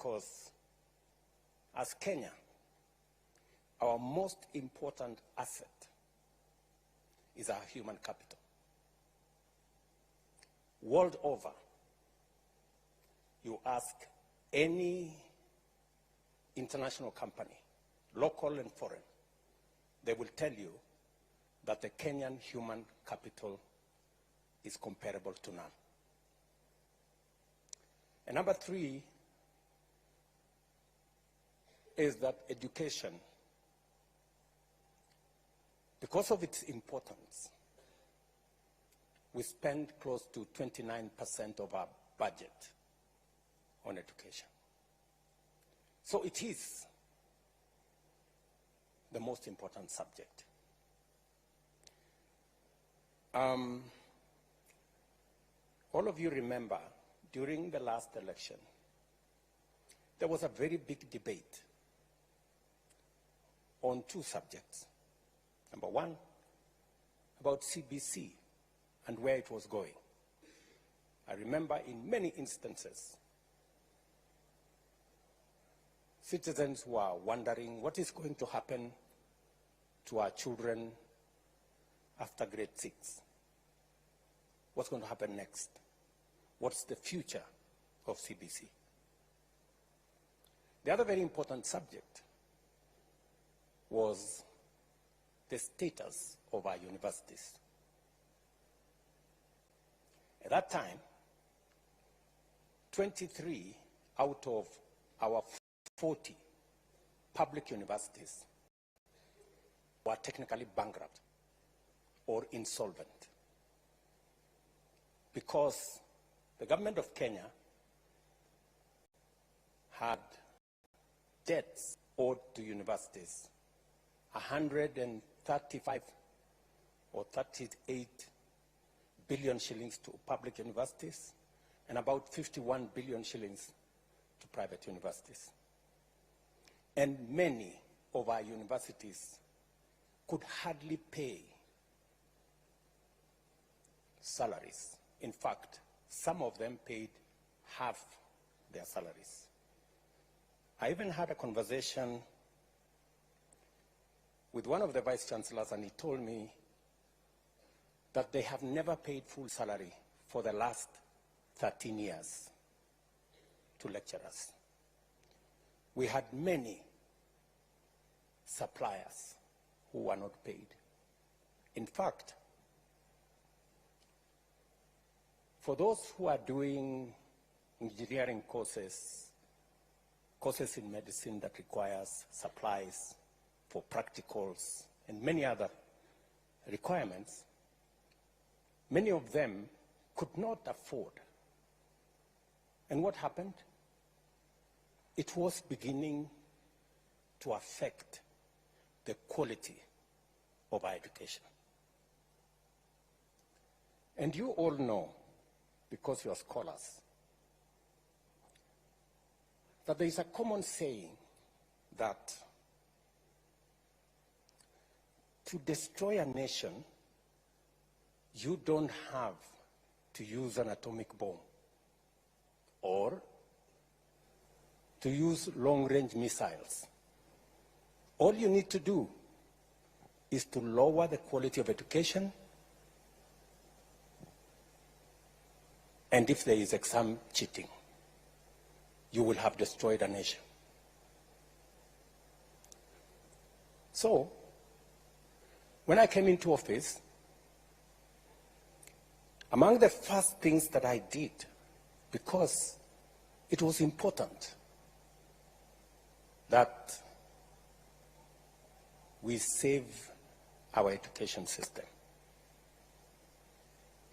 because as Kenya, our most important asset is our human capital. World over, you ask any international company, local and foreign, they will tell you that the Kenyan human capital is comparable to none. And number three is that education, because of its importance, we spend close to 29% of our budget on education. So it is the most important subject. All of you remember, during the last election, there was a very big debate on two subjects. Number one, about CBC and where it was going. I remember in many instances, citizens were wondering what is going to happen to our children after grade 6. What's going to happen next? What's the future of CBC? The other very important subject was the status of our universities. At that time, 23 out of our 40 public universities were technically bankrupt or insolvent because the government of Kenya had debts owed to universities, 135 or 38 billion shillings to public universities and about 51 billion shillings to private universities. And many of our universities could hardly pay salaries. In fact, some of them paid half their salaries. I even had a conversation with one of the vice chancellors, and he told me that they have never paid full salary for the last 13 years to lecturers. We had many suppliers who were not paid. In fact, for those who are doing engineering courses in medicine that requires supplies for practicals and many other requirements, many of them could not afford. And what happened? It was beginning to affect the quality of our education. And you all know, because you are scholars, that there is a common saying that to destroy a nation, you don't have to use an atomic bomb or to use long-range missiles. All you need to do is to lower the quality of education, and if there is exam cheating, you will have destroyed a nation. So, when I came into office, among the first things that I did, because it was important that we save our education system,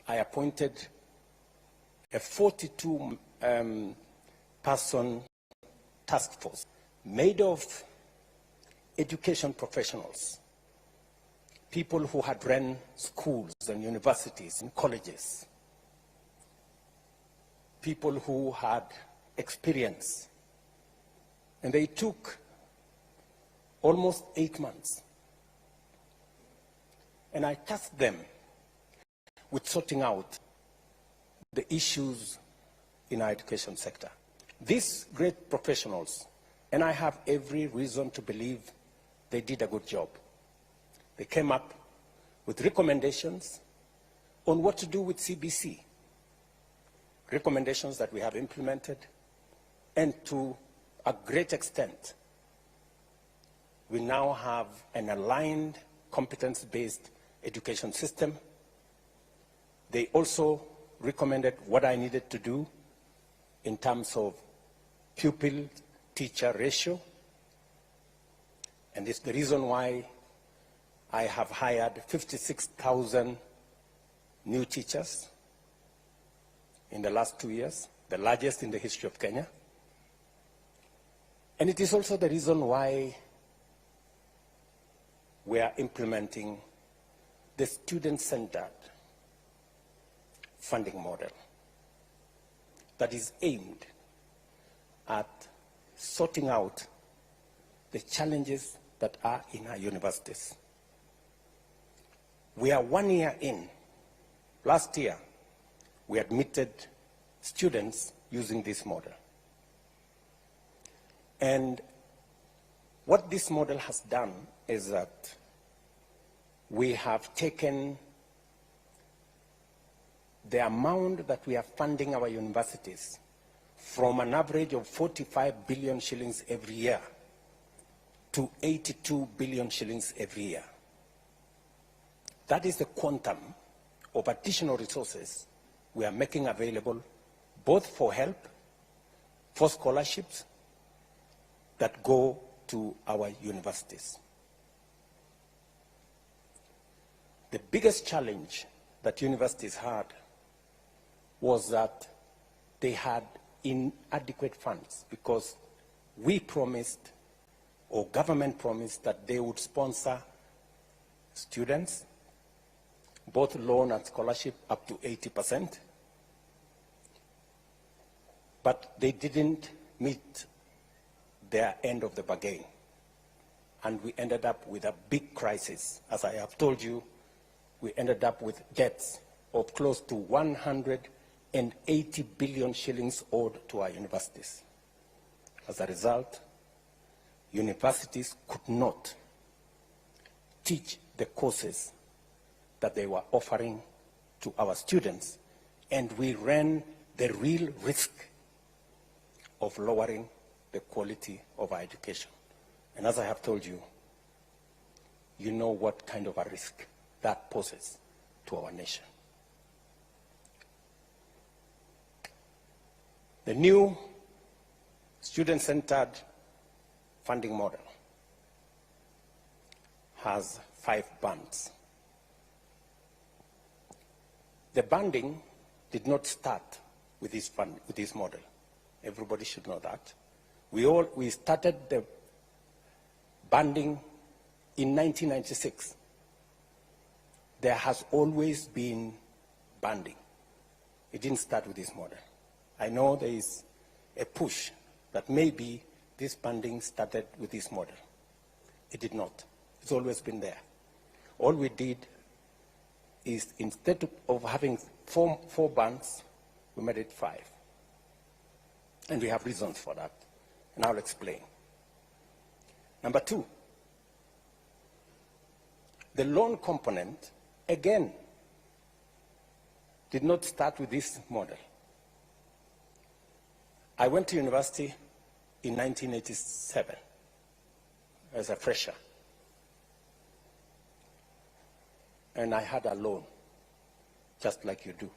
I appointed a 42-person task force made of education professionals, people who had run schools and universities and colleges, people who had experience. And they took almost 8 months. And I tasked them with sorting out the issues in our education sector. These great professionals, and I have every reason to believe they did a good job. They came up with recommendations on what to do with CBC, recommendations that we have implemented, and to a great extent, we now have an aligned, competence-based education system. They also recommended what I needed to do in terms of pupil-teacher ratio. And it's the reason why I have hired 56,000 new teachers in the last 2 years, the largest in the history of Kenya. And it is also the reason why we are implementing the student-centered funding model that is aimed at sorting out the challenges that are in our universities. We are 1 year in. Last year, we admitted students using this model. And what this model has done is that we have taken the amount that we are funding our universities from an average of 45 billion shillings every year to 82 billion shillings every year. That is the quantum of additional resources we are making available, both for help, for scholarships that go to our universities. The biggest challenge that universities had was that they had inadequate funds, because we promised, or government promised, that they would sponsor students, both loan and scholarship, up to 80%. But they didn't meet their end of the bargain. And we ended up with a big crisis. As I have told you, we ended up with debts of close to 180 billion shillings owed to our universities. As a result, universities could not teach the courses that they were offering to our students, and we ran the real risk of lowering the quality of our education. And as I have told you, you know what kind of a risk that poses to our nation. The new student-centered funding model has 5 bands. The banding did not start with this model. Everybody should know that. We started the banding in 1996. There has always been banding. It didn't start with this model. I know there is a push that maybe this banding started with this model. It did not. It's always been there. All we did is, instead of having four bands, we made it 5. And we have reasons for that, and I'll explain. Number 2, the loan component, again, did not start with this model. I went to university in 1987 as a fresher. And I had a loan, just like you do.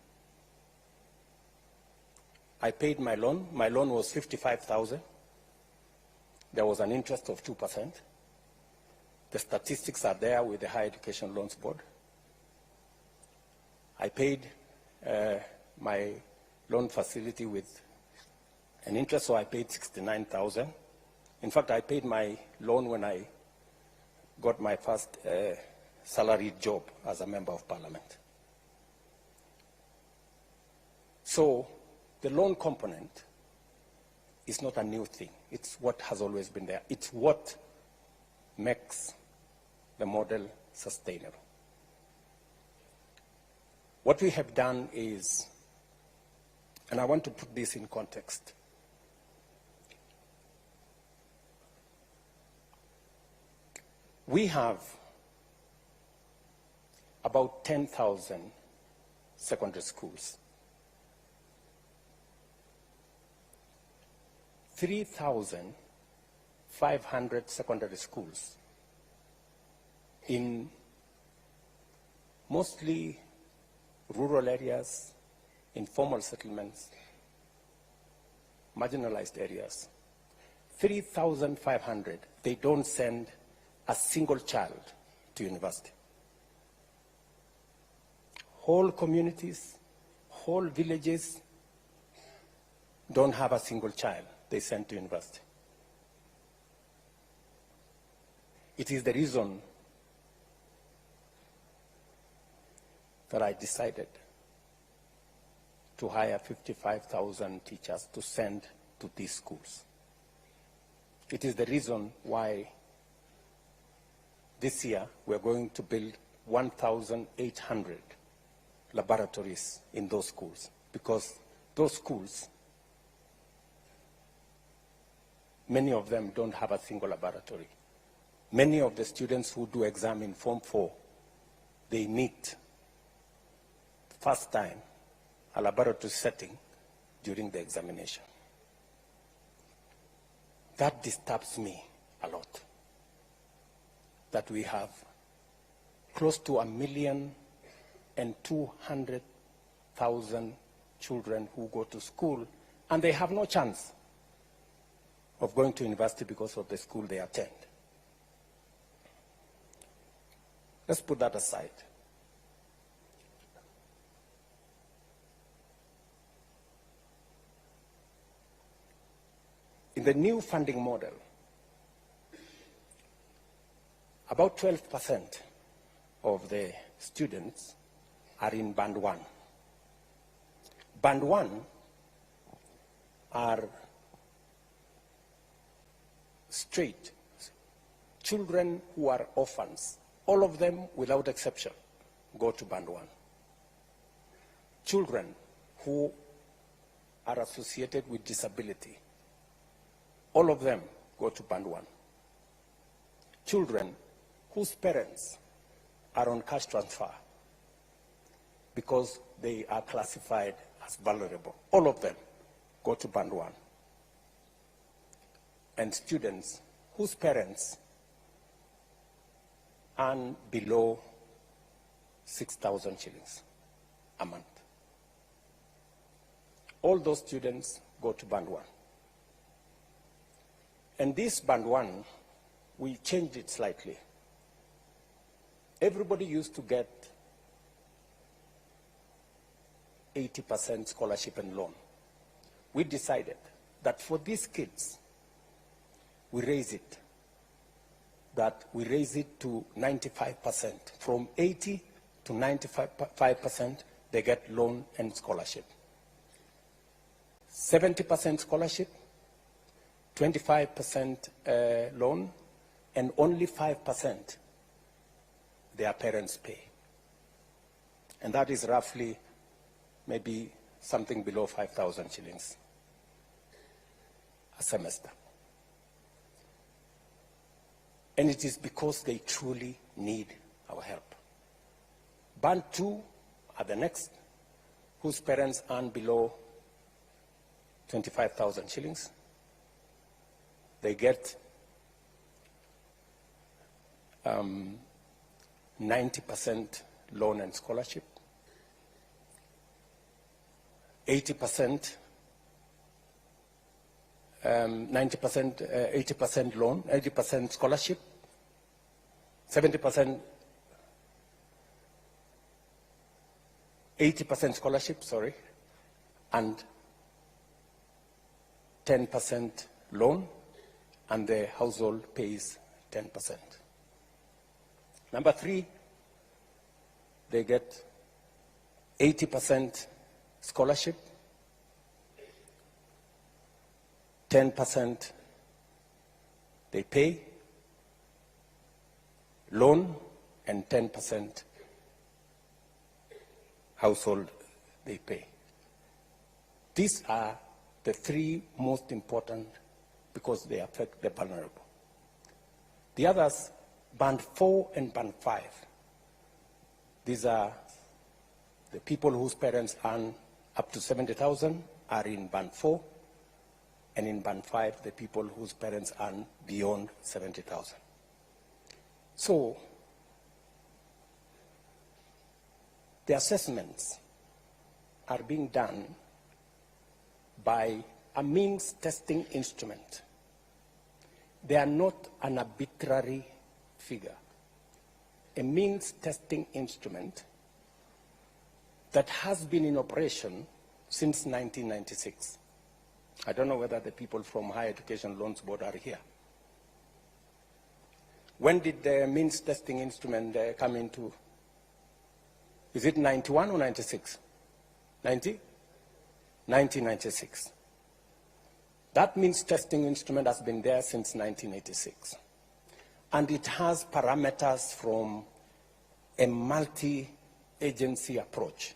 I paid my loan. My loan was 55,000. There was an interest of 2%. The statistics are there with the Higher Education Loans Board. I paid my loan facility with an interest, so I paid 69,000. In fact, I paid my loan when I got my first salaried job as a member of parliament. So the loan component is not a new thing. It's what has always been there. It's what makes the model sustainable. What we have done is, and I want to put this in context, We have about 10,000 secondary schools. 3,500 secondary schools in mostly rural areas, informal settlements, marginalized areas. 3,500, they don't send a single child to university. Whole communities, whole villages don't have a single child they send to university. It is the reason that I decided to hire 55,000 teachers to send to these schools. It is the reason why this year we're going to build 1,800 laboratories in those schools, because those schools, many of them don't have a single laboratory. Many of the students who do exam in Form 4, they meet first time a laboratory setting during the examination. That disturbs me a lot, that we have close to 1,200,000 children who go to school and they have no chance of going to university because of the school they attend. Let's put that aside. In the new funding model, about 12% of the students are in Band 1. Band 1 are straight children who are orphans. All of them, without exception, go to Band 1. Children who are associated with disability, all of them go to Band 1. Children whose parents are on cash transfer because they are classified as vulnerable, all of them go to Band 1. And students whose parents earn below 6,000 shillings a month. All those students go to Band 1. And this Band 1, we changed it slightly. Everybody used to get 80% scholarship and loan. We decided that for these kids, we raise it to 95%. From 80 to 95%, they get loan and scholarship. 70% scholarship, 25% loan, and only 5% their parents pay. And that is roughly maybe something below 5,000 shillings a semester. And it is because they truly need our help. Band 2 are the next, whose parents earn below 25,000 shillings. They get 90% loan and scholarship, 80% 80% loan, 80% scholarship, 70%, 80% scholarship, sorry, and 10% loan, and the household pays 10%. Number 3, they get 80% scholarship, 10% they pay, loan, and 10% household they pay. These are the 3 most important because they affect the vulnerable. The others Band 4 and Band 5. These are the people whose parents earn up to 70,000 are in Band 4, and in Band 5, the people whose parents earn beyond 70,000. So, the assessments are being done by a means testing instrument. They are not an arbitrary figure. A means testing instrument that has been in operation since 1996. I don't know whether the people from Higher Education Loans Board are here. When did the means testing instrument come into? Is it 91 or 96? 90? 1996. That means testing instrument has been there since 1986. And it has parameters from a multi-agency approach.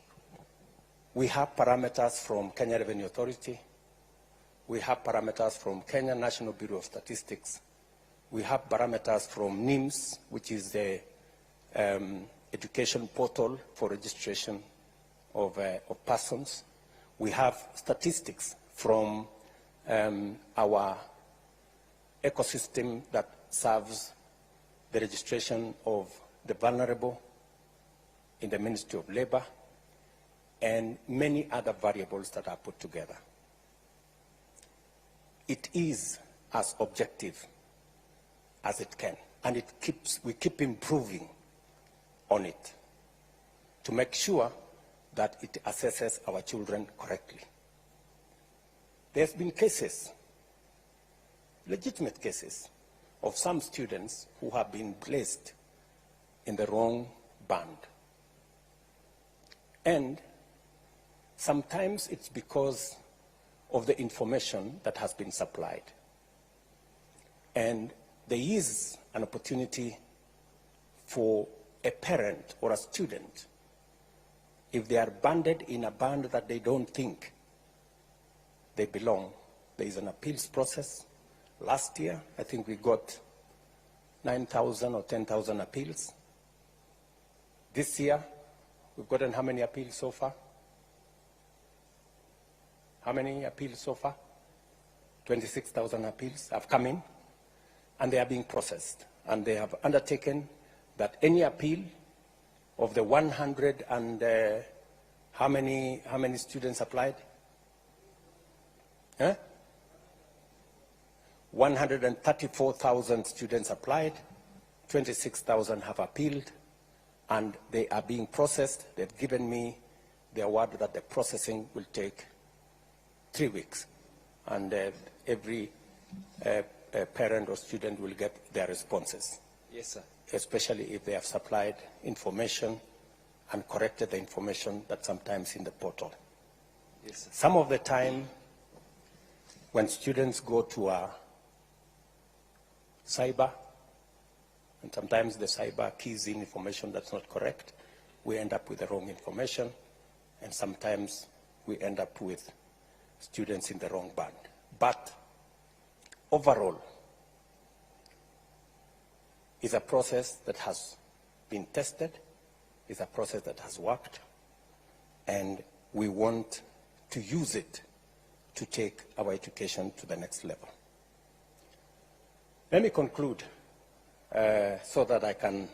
We have parameters from Kenya Revenue Authority. We have parameters from Kenya National Bureau of Statistics. We have parameters from NIMS, which is the education portal for registration of persons. We have statistics from our ecosystem that serves the registration of the vulnerable in the Ministry of Labor, and many other variables that are put together. It is as objective as it can, and we keep improving on it to make sure that it assesses our children correctly. There's been cases, legitimate cases, of some students who have been placed in the wrong band. And sometimes it's because of the information that has been supplied. And there is an opportunity for a parent or a student, if they are banded in a band that they don't think they belong, there is an appeals process. Last year, I think we got 9,000 or 10,000 appeals. This year, we've gotten how many appeals so far? How many appeals so far? 26,000 appeals have come in, and they are being processed. And they have undertaken that any appeal of the 100 and how many students applied? 134,000 students applied, 26,000 have appealed, and they are being processed. They've given me the word that the processing will take 3 weeks, and every parent or student will get their responses. Yes, sir. Especially if they have supplied information and corrected the information that's sometimes in the portal. Yes, sir. Some of the time, when students go to a cyber, and sometimes the cyber keys in information that's not correct, we end up with the wrong information, and sometimes we end up with students in the wrong band. But overall, it's a process that has been tested, it's a process that has worked, and we want to use it to take our education to the next level. Let me conclude so that I can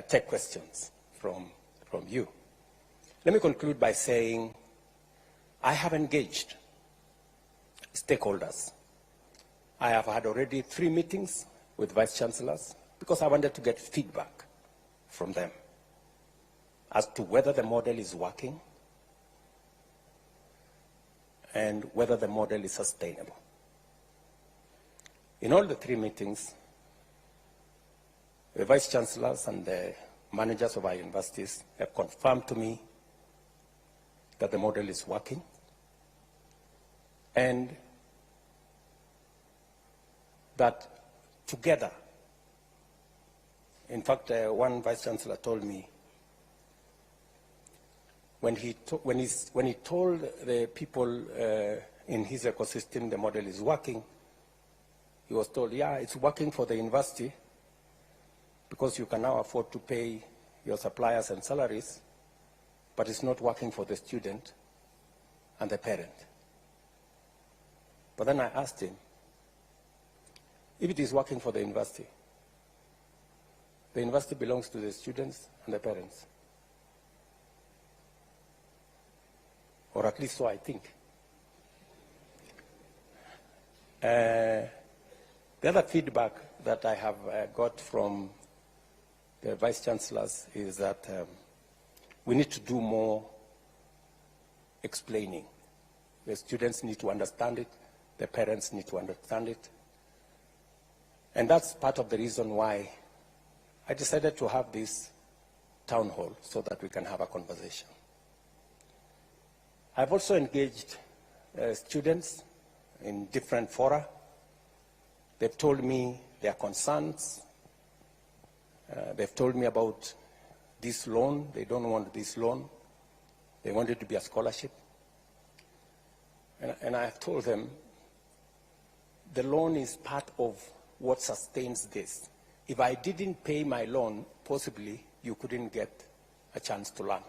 take questions from you. Let me conclude by saying I have engaged stakeholders. I have had already 3 meetings with vice chancellors because I wanted to get feedback from them as to whether the model is working and whether the model is sustainable. In all the 3 meetings, the vice chancellors and the managers of our universities have confirmed to me that the model is working, and that together, in fact, one vice chancellor told me when he told the people in his ecosystem the model is working, he was told, yeah, it's working for the university, because you can now afford to pay your suppliers and salaries, but it's not working for the student and the parent. But then I asked him, if it is working for the university belongs to the students and the parents. Or at least so I think. The other feedback that I have got from the vice chancellors is that we need to do more explaining. The students need to understand it, the parents need to understand it. And that's part of the reason why I decided to have this town hall, so that we can have a conversation. I've also engaged students in different fora. They've told me their concerns. They've told me about this loan. They don't want this loan. They want it to be a scholarship. And I have told them the loan is part of what sustains this. If I didn't pay my loan, possibly you couldn't get a chance to learn.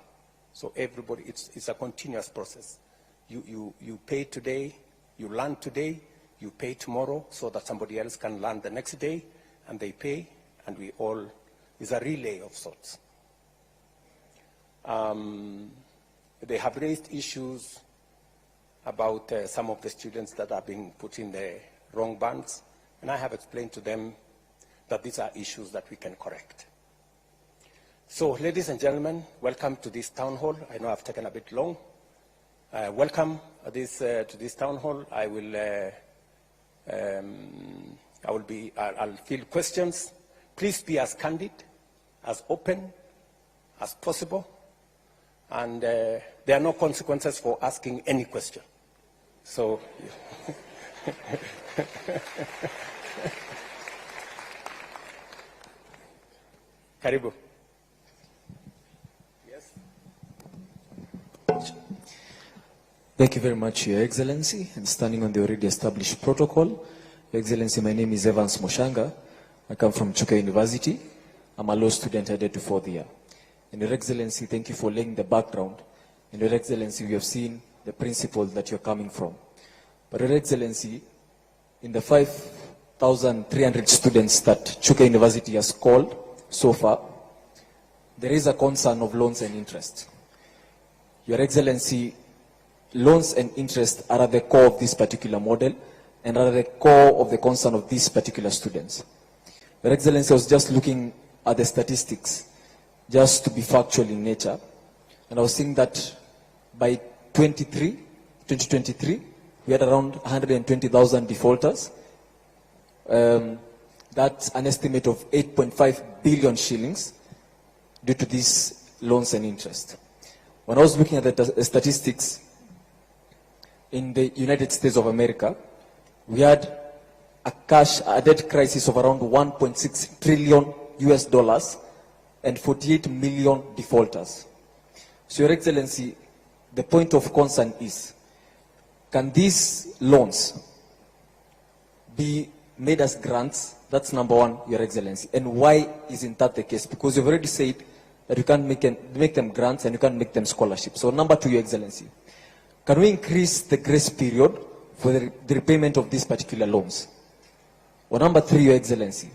So everybody, it's a continuous process. You pay today, you learn today, you pay tomorrow, so that somebody else can learn the next day, and they pay, and we all, it's a relay of sorts. They have raised issues about some of the students that are being put in the wrong bands, and I have explained to them that these are issues that we can correct. So, ladies and gentlemen, welcome to this town hall. I know I've taken a bit long. Welcome to this town hall. I'll field questions. Please be as candid, as open as possible. And there are no consequences for asking any question. So, Karibu. Yes. Thank you very much, Your Excellency. And standing on the already established protocol, Your Excellency, my name is Evans Moshanga. I come from Chuka University. I'm a law student headed to 4th year. And Your Excellency, thank you for laying the background. And Your Excellency, we have seen the principles that you're coming from. But Your Excellency, in the 5,300 students that Chuka University has called so far, there is a concern of loans and interest. Your Excellency, loans and interest are at the core of this particular model and are at the core of the concern of these particular students. Your Excellency, I was just looking at the statistics, just to be factual in nature, and I was seeing that by 2023, we had around 120,000 defaulters. That's an estimate of 8.5 billion shillings due to these loans and interest. When I was looking at the statistics, in the United States of America, we had a debt crisis of around 1.6 trillion US dollars and 48 million defaulters. So, Your Excellency, the point of concern is, can these loans be made as grants? That's number one, Your Excellency. And why isn't that the case? Because you've already said that you can't make them grants and you can't make them scholarships. So number two, Your Excellency, can we increase the grace period for the repayment of these particular loans? Or number three, Your Excellency,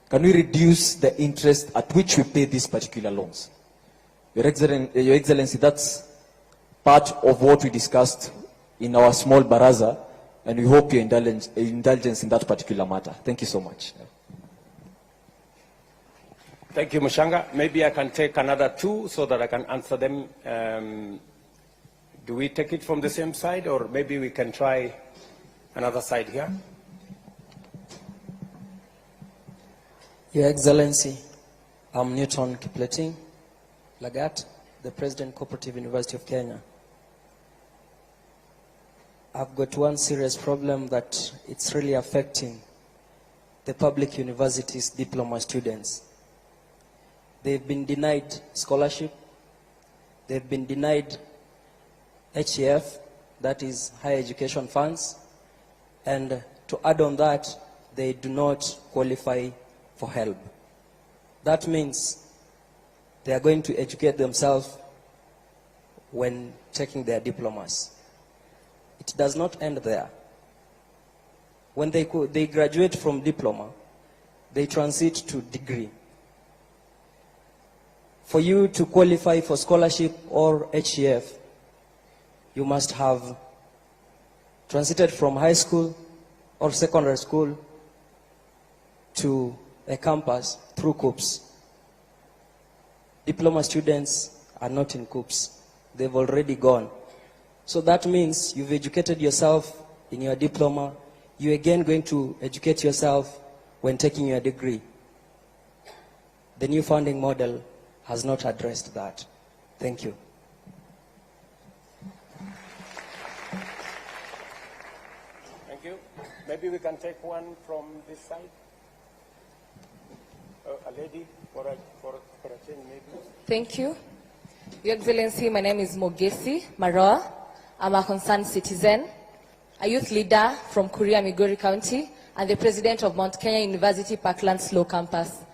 can we reduce the interest at which we pay these particular loans? Your Excellency, that's part of what we discussed in our small baraza, and we hope your indulgence in that particular matter. Thank you so much. Thank you, Mushanga. Maybe I can take another two so that I can answer them. Do we take it from the same side, or maybe we can try another side here? Your Excellency, I'm Newton Kipleting Lagat, the President Cooperative University of Kenya. I've got one serious problem that it's really affecting the public universities' diploma students. They've been denied scholarship. They've been denied HEF, that is higher education funds. And to add on that, they do not qualify for help. That means they are going to educate themselves when taking their diplomas. It does not end there. When they graduate from diploma, they transit to degree. For you to qualify for scholarship or HEF, you must have transited from high school or secondary school to a campus through COOPs. Diploma students are not in COOPs. They've already gone. So that means you've educated yourself in your diploma. You're again going to educate yourself when taking your degree. The new funding model has not addressed that. Thank you. Thank you. Maybe we can take one from this side. A lady for a change, maybe. Thank you. Your Excellency, my name is Mogesi Maroa. I'm a concerned citizen, a youth leader from Kuria, Migori County, and the president of Mount Kenya University Parklands Law Campus.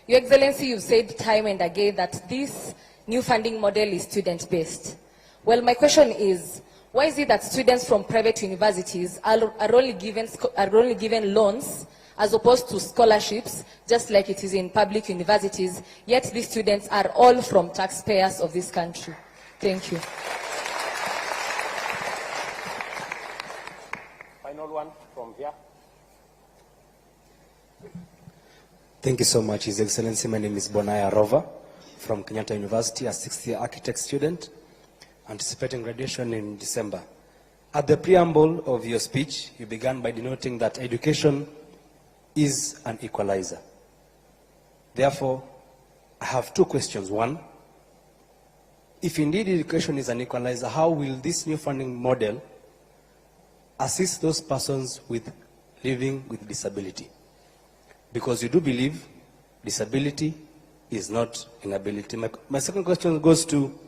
Your Excellency, you've said time and again that this new funding model is student-based. Well, my question is, why is it that students from private universities are only given loans as opposed to scholarships, just like it is in public universities, yet these students are all from taxpayers of this country? Thank you. Final one from here. Thank you so much, His Excellency. My name is Bonaya Rova from Kenyatta University, a sixth-year architect student, anticipating graduation in December. At the preamble of your speech, you began by denoting that education is an equalizer. Therefore, I have two questions. One, if indeed education is an equalizer, how will this new funding model assist those persons living with disability? Because you do believe disability is not inability. My second question goes to,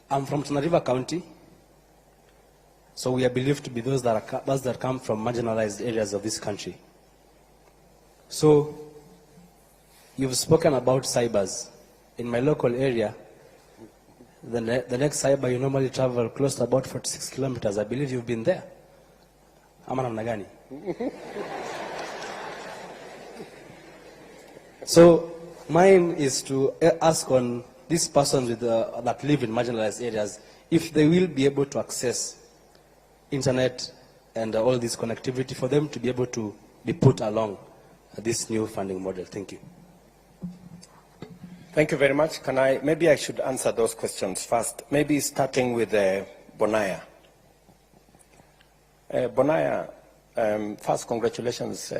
I'm from Tana River County, so we are believed to be those that come from marginalized areas of this country. So, you've spoken about cybers. In my local area, the next cyber you normally travel close to about 46 kilometers. I believe you've been there. Ama namna gani? So, mine is to ask on these persons that live in marginalized areas, if they will be able to access internet and all this connectivity for them to be able to be put along this new funding model. Thank you. Thank you very much. Maybe I should answer those questions first. Maybe starting with Bonaya. Bonaya, first, congratulations.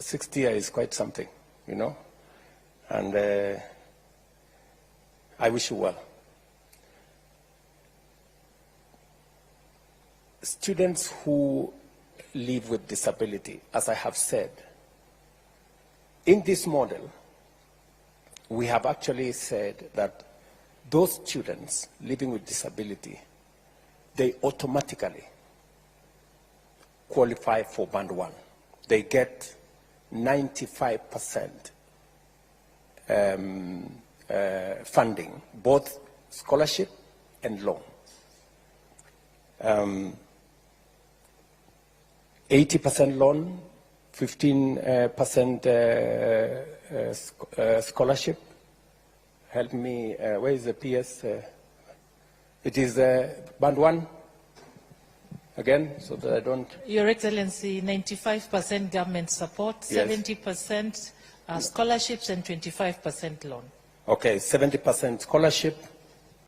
60 years is quite something, you know. And I wish you well. Students who live with disability, as I have said, in this model, we have actually said that those students living with disability, they automatically qualify for Band 1. They get 95% funding, both scholarship and loan. 80% loan, 15% scholarship. Help me, where is the PS? It is Band 1, again, so that I don't... Your Excellency, 95% government support, Yes. 70% scholarships, and 25% loan. Okay, 70% scholarship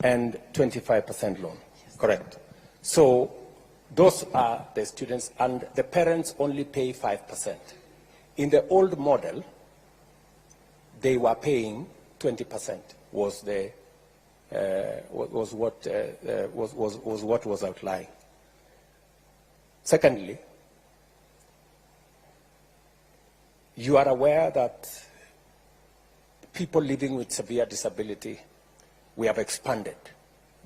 and 25% loan, yes. Correct. So those are the students, and the parents only pay 5%. In the old model, they were paying 20%. Was what was outlined. Secondly, you are aware that people living with severe disability, we have expanded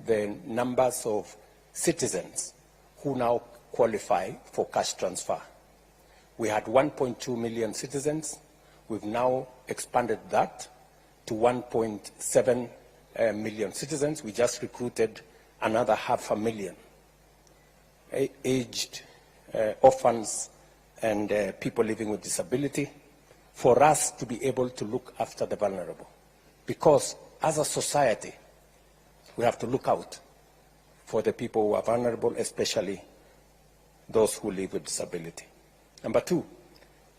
the numbers of citizens who now qualify for cash transfer. We had 1.2 million citizens. we've now expanded that to 1.7 million citizens. We just recruited another 500,000 aged orphans and people living with disability for us to be able to look after the vulnerable. Because as a society, we have to look out for the people who are vulnerable, especially those who live with disability. Number two,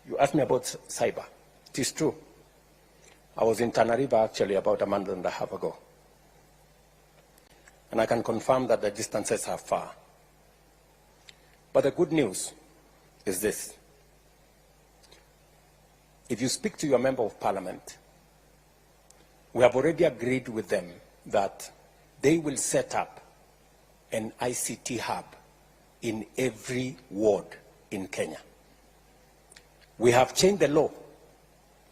you asked me about cyber. It is true. I was in Tana River actually about a month and a half ago. And I can confirm that the distances are far. But the good news is this. If you speak to your member of parliament, we have already agreed with them that they will set up an ICT hub in every ward in Kenya. We have changed the law.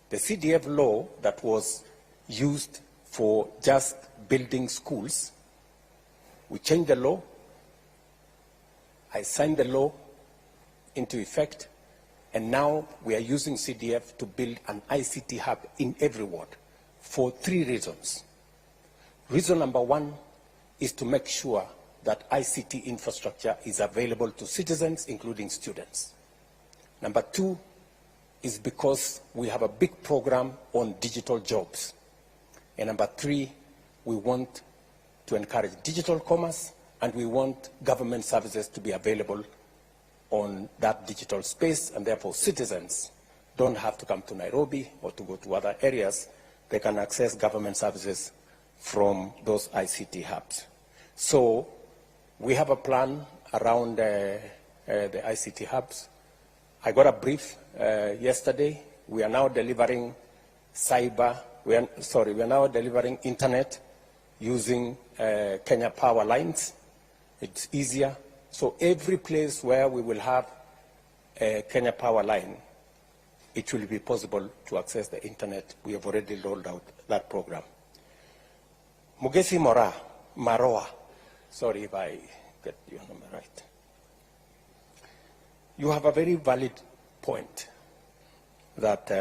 The CDF law that was used for just building schools, we changed the law. I signed the law into effect, and now we are using CDF to build an ICT hub in every ward for 3 reasons. Reason number 1 is to make sure that ICT infrastructure is available to citizens, including students. Number 2 is because we have a big program on digital jobs. And number 3, we want to encourage digital commerce, and we want government services to be available on that digital space, and therefore citizens don't have to come to Nairobi or to go to other areas. They can access government services from those ICT hubs. So we have a plan around the ICT hubs. I got a brief yesterday. We are now delivering we are now delivering internet using Kenya power lines. It's easier. So every place where we will have a Kenya power line, it will be possible to access the internet. We have already rolled out that program. Mugesi Maroa, sorry if I get your number right. You have a very valid point that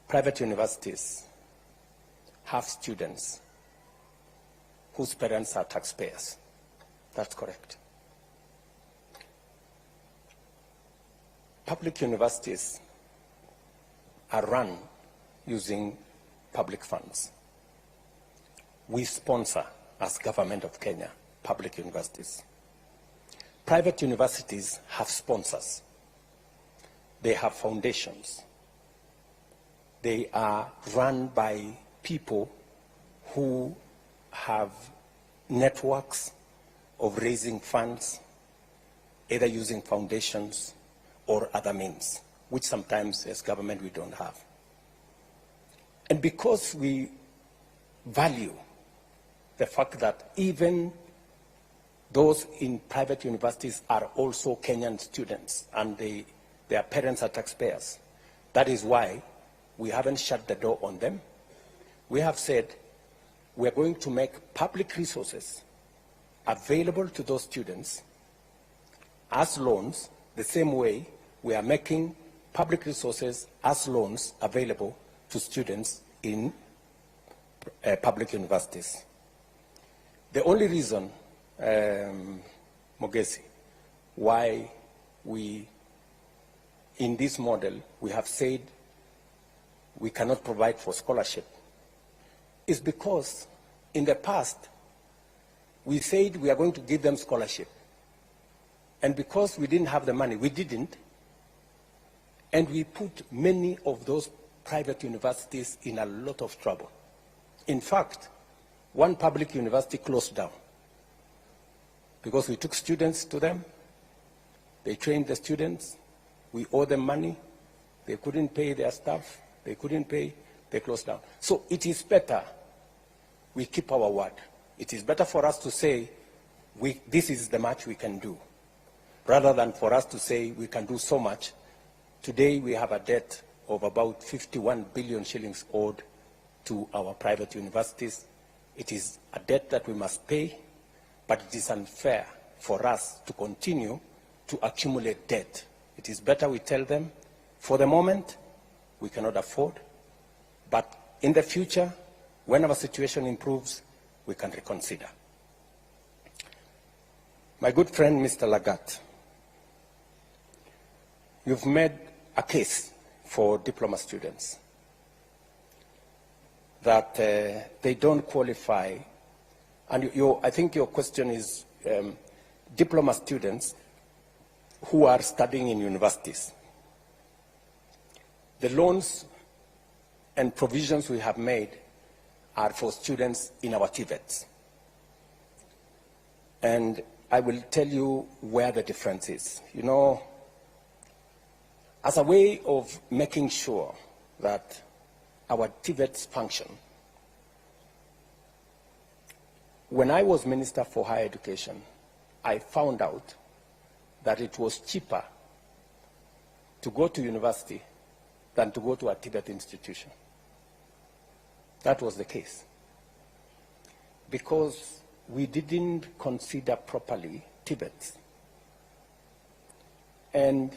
private universities have students whose parents are taxpayers. That's correct. Public universities are run using public funds. We sponsor, as Government of Kenya, public universities. Private universities have sponsors. They have foundations. They are run by people who have networks of raising funds, either using foundations or other means, which sometimes as government we don't have. And because we value the fact that even those in private universities are also Kenyan students and their parents are taxpayers, that is why we haven't shut the door on them. We have said we are going to make public resources available to those students as loans, the same way we are making public resources as loans available to students in public universities. The only reason, Mogesi, why we, in this model, we have said we cannot provide for scholarship is because in the past, we said we are going to give them scholarship. And because we didn't have the money, we didn't. And we put many of those private universities in a lot of trouble. In fact, one public university closed down because we took students to them. They trained the students. We owe them money. They couldn't pay their staff. They couldn't pay. They closed down. So it is better we keep our word. It is better for us to say, this is the much we can do, rather than for us to say we can do so much. Today we have a debt of about 51 billion shillings owed to our private universities. It is a debt that we must pay, but it is unfair for us to continue to accumulate debt. It is better we tell them, for the moment, we cannot afford. But in the future, when our situation improves, we can reconsider. My good friend, Mr. Lagat, you've made a case for diploma students that they don't qualify. And I think your question is diploma students who are studying in universities. The loans and provisions we have made are for students in our TVETs. And I will tell you where the difference is. You know, as a way of making sure that our TVETs function, when I was Minister for Higher Education, I found out that it was cheaper to go to university than to go to a TVET institution. That was the case. Because we didn't consider properly TVETs. And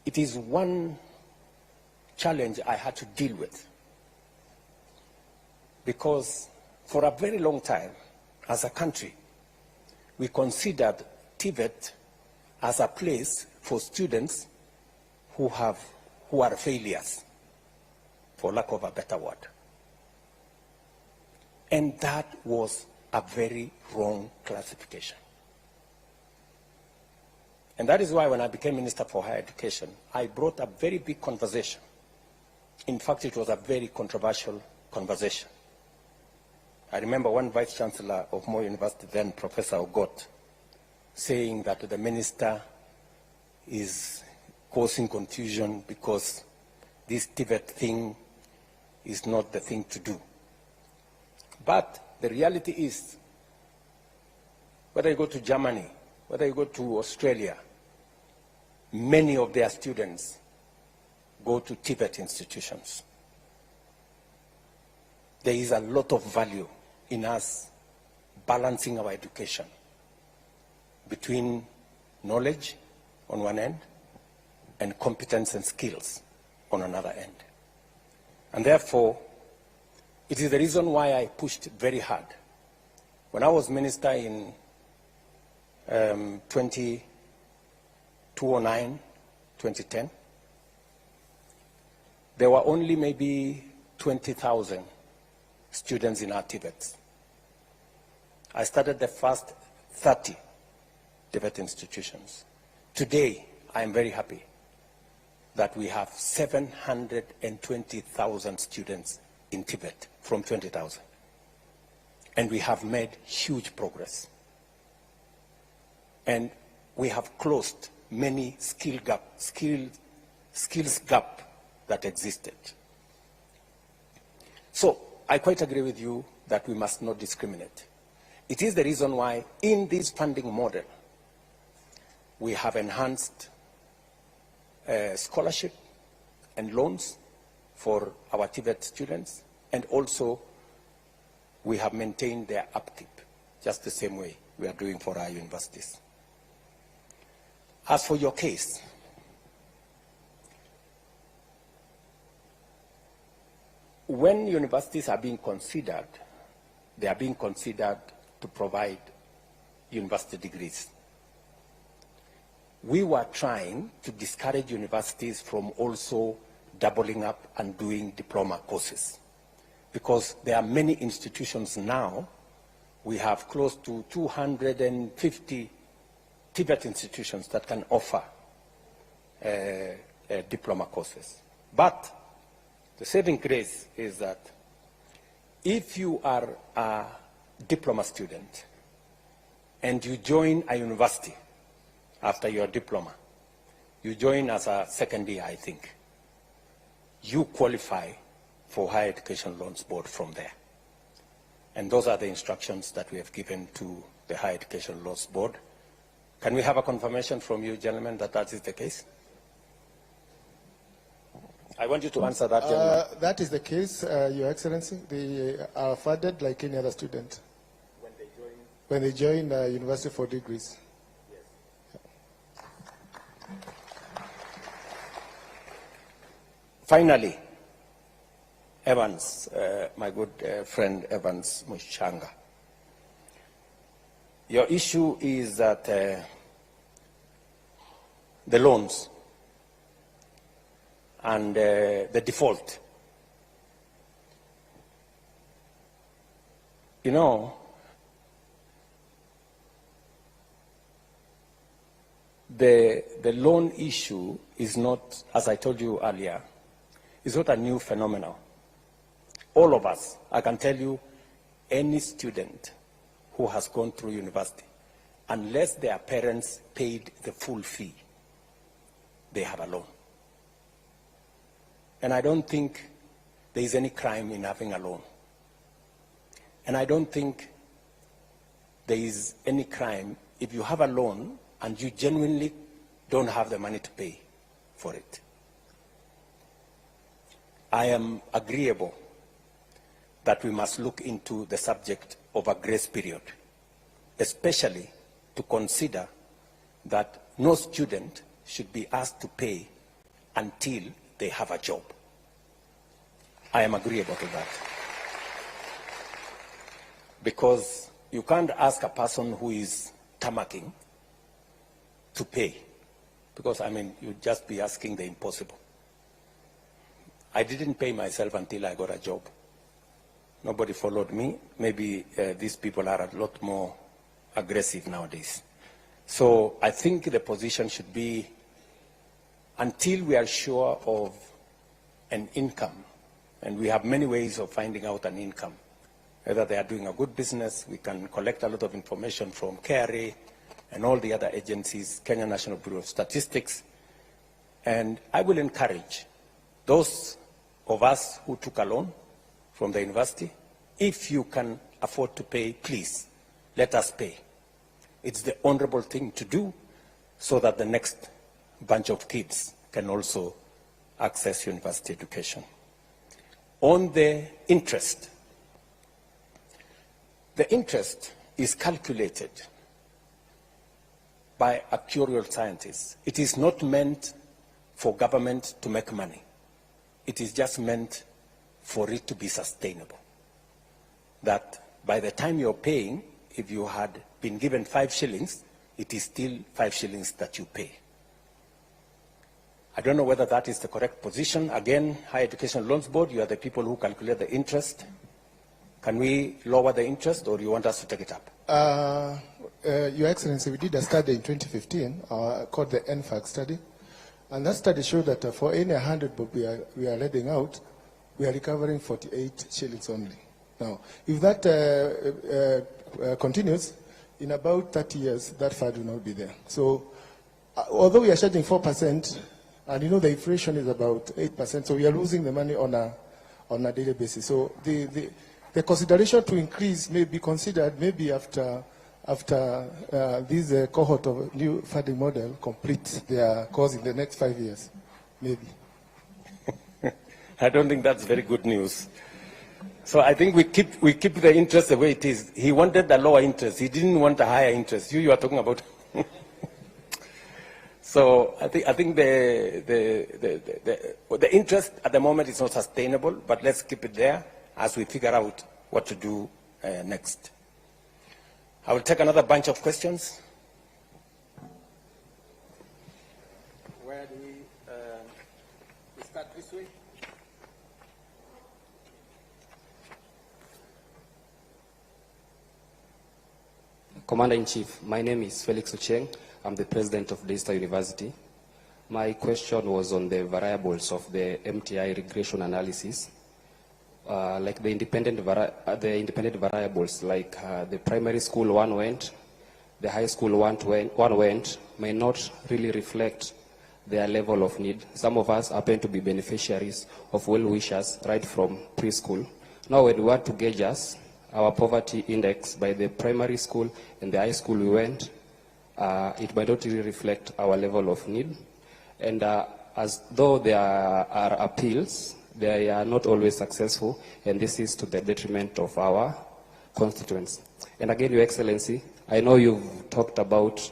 it is one challenge I had to deal with. Because for a very long time, as a country, we considered TVET as a place for students who are failures, for lack of a better word. And that was a very wrong classification. And that is why when I became Minister for Higher Education, I brought a very big conversation. In fact, it was a very controversial conversation. I remember one Vice Chancellor of Moi University, then Professor Ogot, saying that the minister is causing confusion because this TVET thing is not the thing to do. But the reality is, whether you go to Germany, whether you go to Australia, many of their students go to TVET institutions. There is a lot of value in us balancing our education between knowledge on one end and competence and skills on another end. And therefore, it is the reason why I pushed very hard. When I was minister in 2009, 2010, there were only maybe 20,000 students in our TVETs. I started the first 30 TVET institutions. Today, I am very happy that we have 720,000 students in TVET from 20,000. And we have made huge progress. And we have closed many skills gap that existed. So I quite agree with you that we must not discriminate. It is the reason why in this funding model, we have enhanced scholarship and loans for our TVET students, and also we have maintained their upkeep, just the same way we are doing for our universities. As for your case, when universities are being considered, they are being considered to provide university degrees. We were trying to discourage universities from also doubling up and doing diploma courses, because there are many institutions now. We have close to 250 TVET institutions that can offer diploma courses. But the saving grace is that if you are a diploma student and you join a university after your diploma, you join as a second year, I think, you qualify for Higher Education Loans Board from there. And those are the instructions that we have given to the Higher Education Loans Board. Can we have a confirmation from you, gentlemen, that that is the case? I want you to answer that, gentleman. That is the case, Your Excellency. They are funded like any other student. When they join university for degrees. Yes. Finally, Evans, my good friend Evans Mushanga. Your issue is that the loans and the default. You know, the loan issue is not, as I told you earlier, is not a new phenomenon. All of us, I can tell you, any student who has gone through university, unless their parents paid the full fee, they have a loan. And I don't think there is any crime in having a loan. And I don't think there is any crime if you have a loan and you genuinely don't have the money to pay for it. I am agreeable that we must look into the subject of a grace period, especially to consider that no student should be asked to pay until they have a job. I am agreeable to that. Because you can't ask a person who is tamarking to pay. Because, I mean, you'd just be asking the impossible. I didn't pay myself until I got a job. Nobody followed me. Maybe these people are a lot more aggressive nowadays. So I think the position should be, until we are sure of an income, and we have many ways of finding out an income, whether they are doing a good business, we can collect a lot of information from KRA and all the other agencies, Kenya National Bureau of Statistics. And I will encourage those of us who took a loan from the university, if you can afford to pay, please, let us pay. It's the honorable thing to do so that the next bunch of kids can also access university education. On the interest is calculated by actuarial scientists. It is not meant for government to make money. It is just meant for it to be sustainable. That by the time you're paying, if you had been given 5 shillings, it is still 5 shillings that you pay. I don't know whether that is the correct position. Again, Higher Education Loans Board, you are the people who calculate the interest. Can we lower the interest, or do you want us to take it up? Your Excellency, we did a study in 2015 called the NFAC study. And that study showed that for any 100 bob we are letting out, we are recovering 48 shillings only. Now, if that continues, in about 30 years, that fund will not be there. So, although we are charging 4%, and you know the inflation is about 8%, so we are losing the money on a daily basis. So, the consideration to increase may be considered maybe after this cohort of new funding model complete their course in the next 5 years, maybe. I don't think that's very good news. So I think we keep the interest the way it is. He wanted a lower interest. He didn't want a higher interest. You are talking about. So I think the interest at the moment is not sustainable, but let's keep it there as we figure out what to do next. I will take another bunch of questions. Where do we start this way? Commander-in-Chief, my name is Felix Ocheng. I'm the president of Daystar University. My question was on the variables of the MTI regression analysis. Like the independent variables, like the primary school one went, the high school one went, may not really reflect their level of need. Some of us happen to be beneficiaries of well-wishers right from preschool. Now when we want to gauge our poverty index by the primary school and the high school we went, it might not really reflect our level of need. And as though there are appeals, they are not always successful, and this is to the detriment of our constituents. And again, Your Excellency, I know you've talked about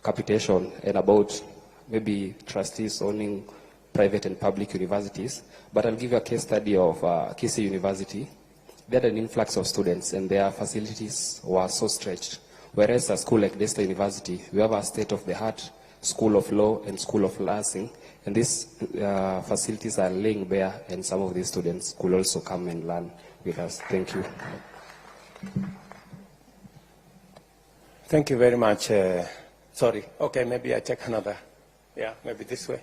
capitation and about maybe trustees owning private and public universities, but I'll give you a case study of Kisii University. They had an influx of students and their facilities were so stretched. Whereas a school like Daystar University, we have a state-of-the-art School of Law and School of Nursing, and these facilities are laying bare, and some of these students could also come and learn with us. Thank you. Thank you very much. Sorry. Okay, maybe I take another. Yeah, maybe this way.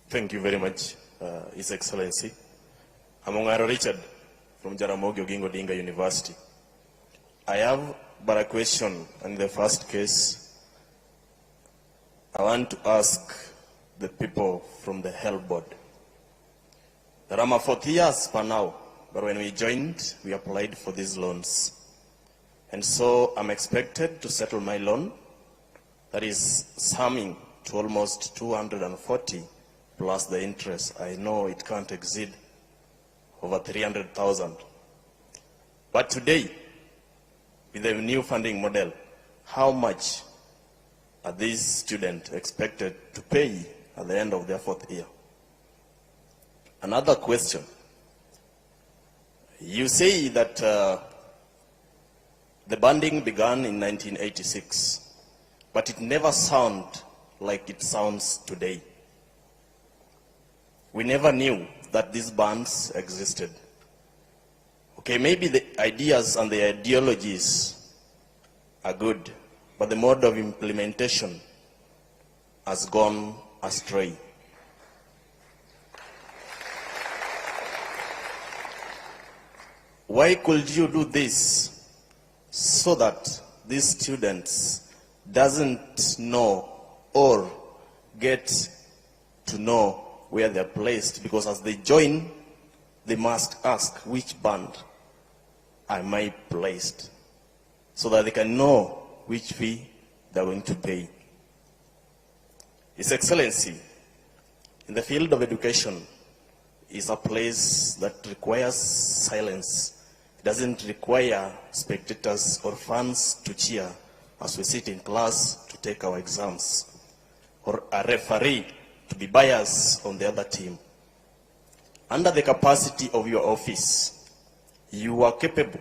Thank you very much, His Excellency. I'm Ongaro Richard from Jaramogi Oginga Odinga University. I have but a question in the first case. I want to ask the people from the Health Board. There are 40 years per now, but when we joined, we applied for these loans. And so I'm expected to settle my loan, that is summing to almost 240 plus the interest. I know it can't exceed over 300,000. But today, with the new funding model, how much are these students expected to pay at the end of their fourth year? Another question. You say that the banding began in 1986, but it never sounded like it sounds today. We never knew that these bands existed. Okay, maybe the ideas and the ideologies are good, but the mode of implementation has gone astray. Why could you do this so that these students doesn't know or get to know where they're placed? Because as they join, they must ask, which band am I placed? So that they can know which fee they're going to pay. His Excellency, in the field of education, is a place that requires silence. It doesn't require spectators or fans to cheer as we sit in class to take our exams, or a referee to be biased on the other team. Under the capacity of your office, you are capable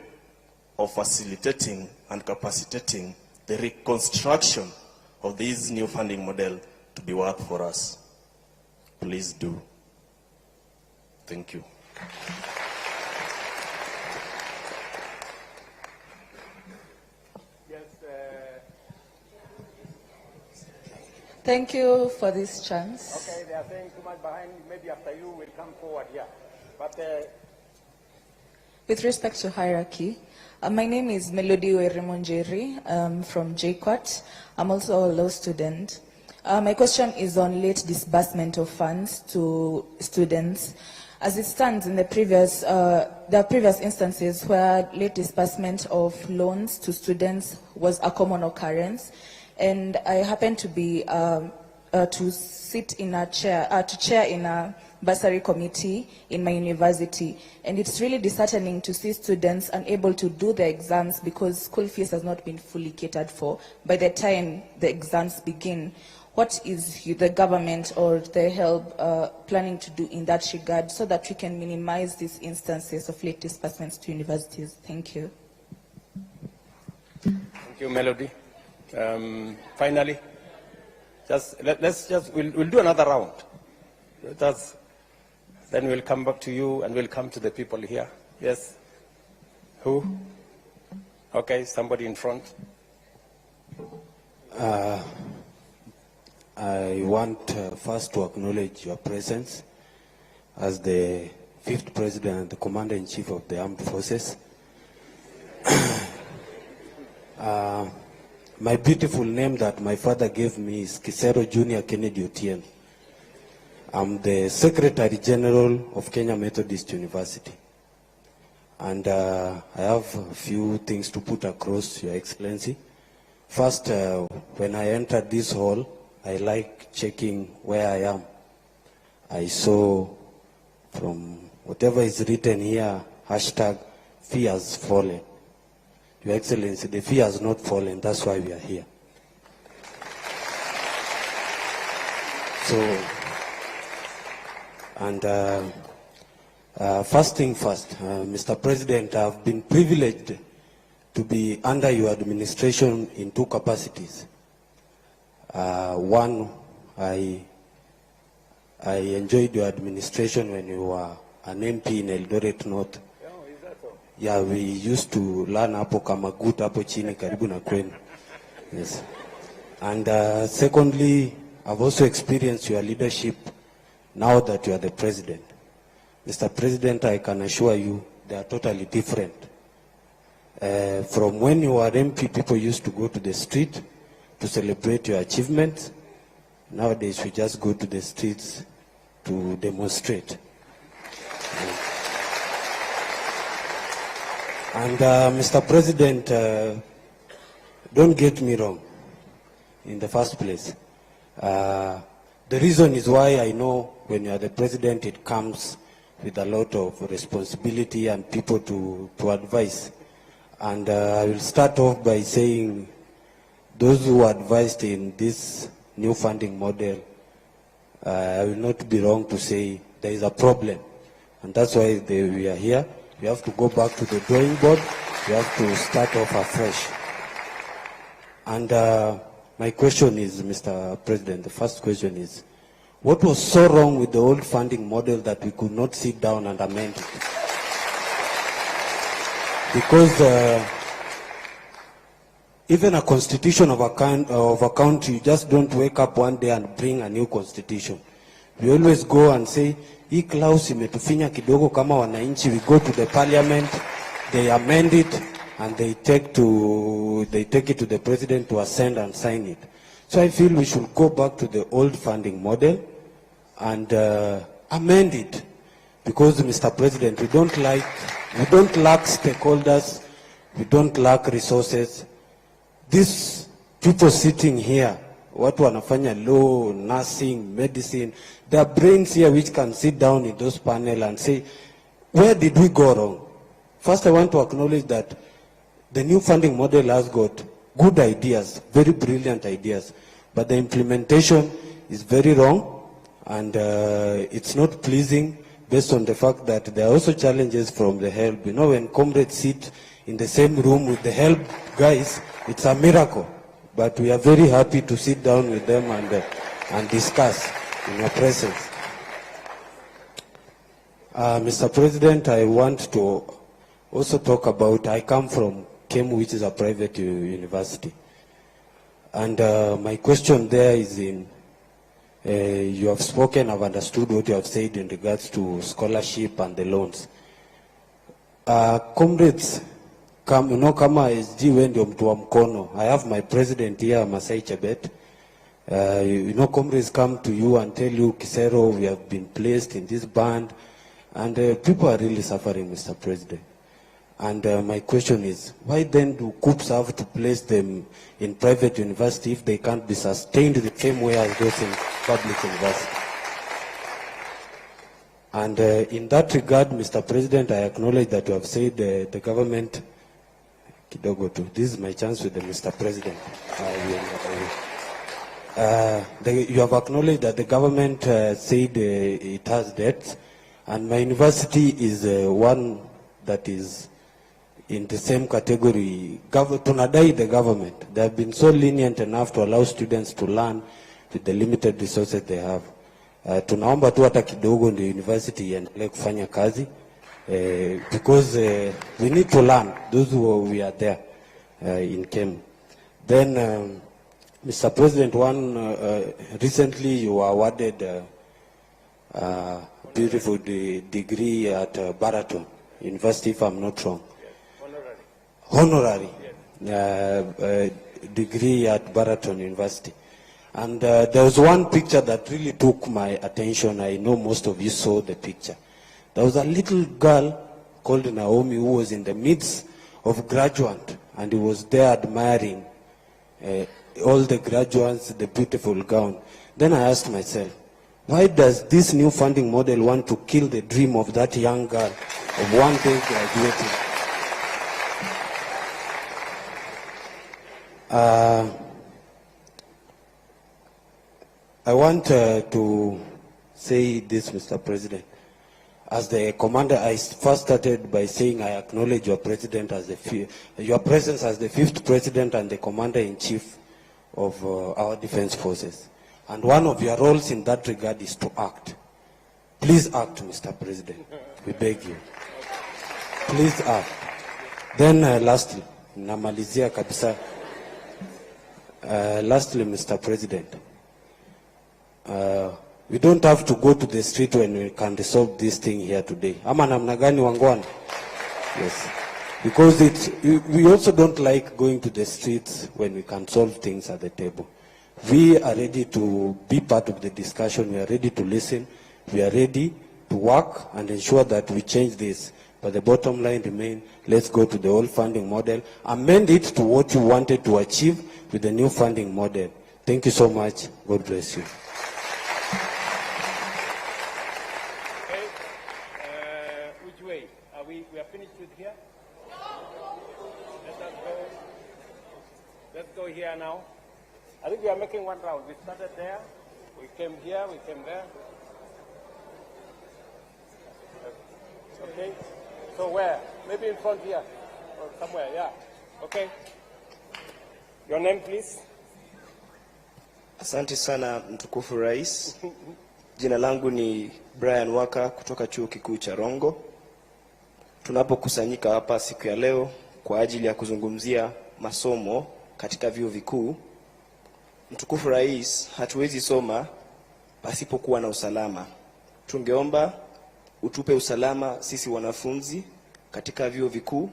of facilitating and capacitating the reconstruction of this new funding model to be worth for us. Please do. Thank you. Thank you for this chance. Okay, they are saying too much behind. Maybe after you will come forward here. But with respect to hierarchy, my name is Melody Weremonjeri from JQuat. I'm also a law student. My question is on late disbursement of funds to students. As it stands in the previous, there are previous instances where late disbursement of loans to students was a common occurrence. And I happen to be to sit in a chair, to chair in a bursary committee in my university, and it's really disheartening to see students unable to do the exams because school fees has not been fully catered for by the time the exams begin. What is the government or the HELB planning to do in that regard so that we can minimize these instances of late disbursements to universities? Thank you. thank you, Melody. Finally, we'll do another round. Then we'll come back to you and we'll come to the people here. Yes? Who? Okay, somebody in front. I want first to acknowledge your presence as the 5th President and the Commander-in-Chief of the Armed Forces. My beautiful name that my father gave me is Kisero Junior Kennedy Otieno. I'm the Secretary General of Kenya Methodist University. And I have a few things to put across, Your Excellency. First, when I entered this hall, I like checking where I am. I saw from whatever is written here, hashtag fee has fallen. Your Excellency, the fee has not fallen, that's why we are here. So, and first thing first, Mr. President, I've been privileged to be under your administration in two capacities. One, I enjoyed your administration when you were an MP in Eldoret North. Yeah, we used to learn hapo kama good hapo chini karibu na kwenu. Yes. And secondly, I've also experienced your leadership now that you are the president. Mr. President, I can assure you they are totally different. From when you were MP, people used to go to the street to celebrate your achievements. Nowadays, we just go to the streets to demonstrate. And Mr. President, don't get me wrong in the first place. The reason is why I know when you are the president, it comes with a lot of responsibility and people to advise. And I will start off by saying those who advised in this new funding model, I will not be wrong to say there is a problem. And that's why we are here. We have to go back to the drawing board. We have to start off afresh. And my question is, Mr. President, the first question is, what was so wrong with the old funding model that we could not sit down and amend it? Because even a constitution of a country, you just don't wake up one day and bring a new constitution. We always go and say, hii clause imetufinya kidogo kama wananchi. We go to the parliament, they amend it, and they take it to the president to assent and sign it. So I feel we should go back to the old funding model and amend it. Because, Mr. President, we don't lack stakeholders, we don't lack resources. These people sitting here, watu wanafanya law, nursing, medicine, there are brains here which can sit down in those panels and say, where did we go wrong? First, I want to acknowledge that the new funding model has got good ideas, very brilliant ideas, but the implementation is very wrong, and it's not pleasing based on the fact that there are also challenges from the help. You know, when comrades sit in the same room with the help guys, it's a miracle. But we are very happy to sit down with them and discuss in your presence. Mr. President, I want to also talk about, I come from KEMU, which is a private university. And my question there is in, you have spoken, I've understood what you have said in regards to scholarship and the loans. Comrades, you know, kama SG we ndio mtu wa mkono. I have my president here, Masai Chebet. You know, comrades come to you and tell you, Kisero, we have been placed in this band. And people are really suffering, Mr. President. And my question is, why then do COOPs have to place them in private university if they can't be sustained the same way as those in public university? And in that regard, Mr. President, I acknowledge that you have said the government, this is my chance with the Mr. President. You have acknowledged that the government said it has debts, and my university is one that is in the same category. Tunadai the government. They have been so lenient enough to allow students to learn with the limited resources they have. Tunaomba tu hata kidogo ndio university iendelee kufanya kazi. Because we need to learn, those who we are there in KEM. Then, Mr. President, recently you were awarded a beautiful degree at Baraton University, if I'm not wrong. Honorary degree at Baraton University. And there was one picture that really took my attention. I know most of you saw the picture. There was a little girl called Naomi who was in the midst of graduates, and he was there admiring all the graduates, the beautiful gown. Then I asked myself, why does this new funding model want to kill the dream of that young girl of one day graduating? I want to say this, Mr. President. As the commander, I first started by saying I acknowledge your president as your presence as the 5th president and the commander-in-chief of our defense forces. And one of your roles in that regard is to act. Please act, Mr. President. We beg you. Please act. Then lastly, namalizia kabisa. Lastly, Mr. President, we don't have to go to the street when we can resolve this thing here today. Ama namna gani wangwana? Yes. Because we also don't like going to the streets when we can solve things at the table. We are ready to be part of the discussion. We are ready to listen. We are ready to work and ensure that we change this. But the bottom line remains, let's go to the old funding model, amend it to what you wanted to achieve with the new funding model. Thank you so much. God bless you. Which way? We are finished with here? Let's go here now. I think we are making one round. We started there, we came here, we came there. Okay, so where? Maybe in front here, or somewhere, yeah. Okay. Your name, please. Asante sana mtukufu rais. Jina langu ni Brian Waka kutoka chuo kikuu cha Rongo. Tunapokusanyika hapa siku ya leo kwa ajili ya kuzungumzia masomo katika vyuo vikuu, mtukufu rais, hatuwezi soma pasipokuwa na usalama. Tungeomba utupe usalama sisi wanafunzi katika vyuo vikuu.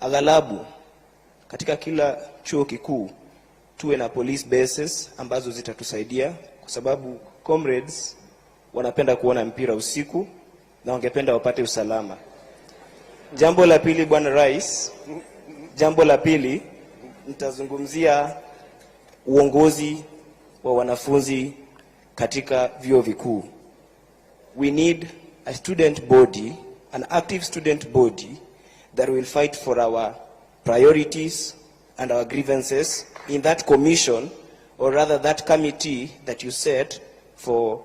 Aghalabu katika kila chuo kikuu tuwe na police bases ambazo zitatusaidia, kwa sababu comrades wanapenda kuona mpira usiku na wangependa wapate usalama. Jambo la pili, bwana rais, jambo la pili nitazungumzia uongozi wa wanafunzi katika vyuo vikuu. We need a student body, an active student body that will fight for our priorities and our grievances in that commission, or rather that committee that you set for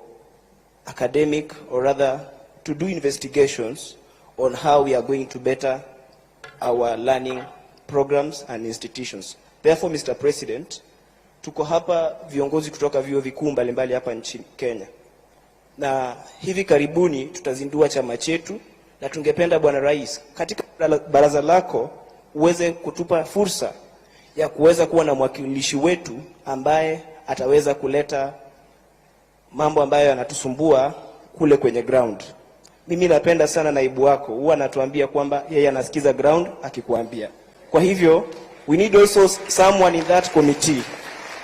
academic, or rather to do investigations on how we are going to better our learning programs and institutions. Therefore, Mr. President, tuko hapa viongozi kutoka vyuo vikuu mbalimbali hapa nchini Kenya. Na hivi karibuni tutazindua chama chetu, na tungependa bwana rais, katika baraza lako uweze kutupa fursa ya kuweza kuwa na mwakilishi wetu ambaye ataweza kuleta mambo ambayo yanatusumbua kule kwenye ground. Mimi napenda sana naibu wako, huwa anatuambia kwamba yeye anasikiza ground akikuambia. Kwa hivyo, we need also someone in that committee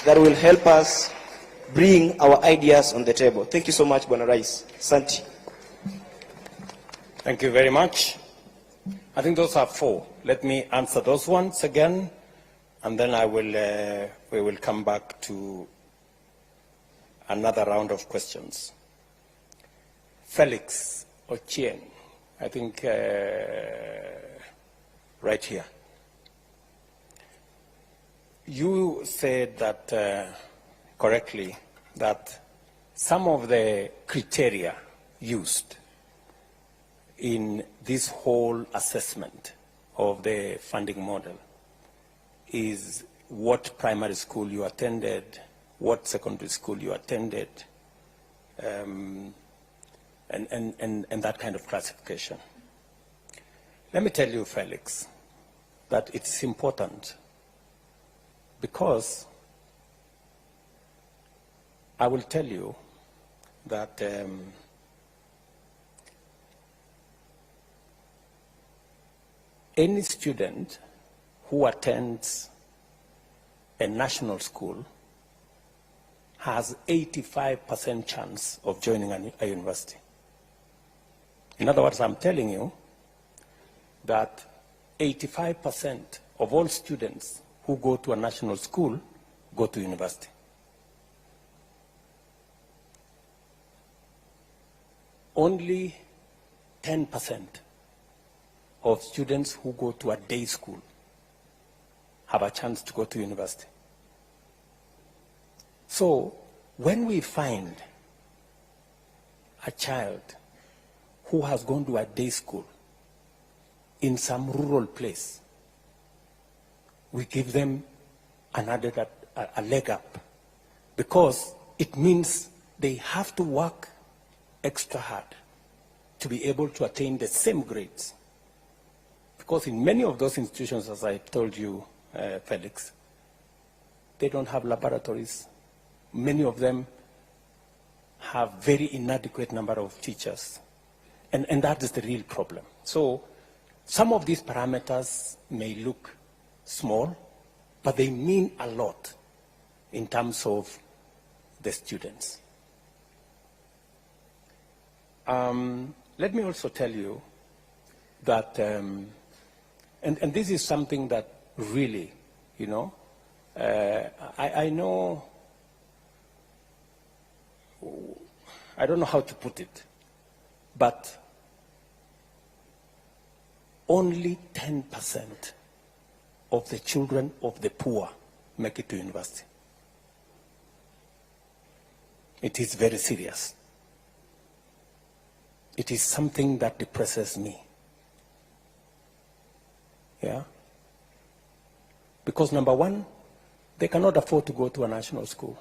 that will help us bring our ideas on the table. Thank you so much, Bwana Rais. Asante. Thank you very much. I think those are 4. Let me answer those ones again, and then we will come back to another round of questions. Felix Ochieng, I think right here. You said that correctly, that some of the criteria used in this whole assessment of the funding model is what primary school you attended, what secondary school you attended, and that kind of classification. Let me tell you, Felix, that it's important, because I will tell you that any student who attends a national school has 85% chance of joining a university. In other words, I'm telling you that 85% of all students who go to a national school go to university. Only 10% of students who go to a day school have a chance to go to university. So When we find a child who has gone to a day school in some rural place, we give them a leg up, because it means they have to work extra hard to be able to attain the same grades. Because in many of those institutions, as I told you, Felix, they don't have laboratories. Many of them have very inadequate number of teachers. And that is the real problem. So some of these parameters may look small, but they mean a lot in terms of the students. Let me also tell you that, and this is something that really, you know, I know, I don't know how to put it, but only 10% of the children of the poor make it to university. It is very serious. It is something that depresses me. Yeah? Because number one, they cannot afford to go to a national school.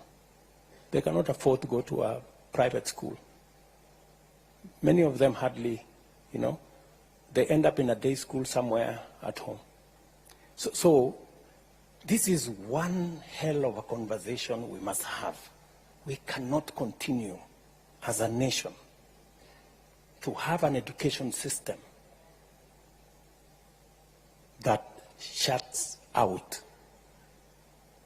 They cannot afford to go to a private school. Many of them hardly, you know, they end up in a day school somewhere at home. So this is one hell of a conversation we must have. We cannot continue as a nation to have an education system that shuts out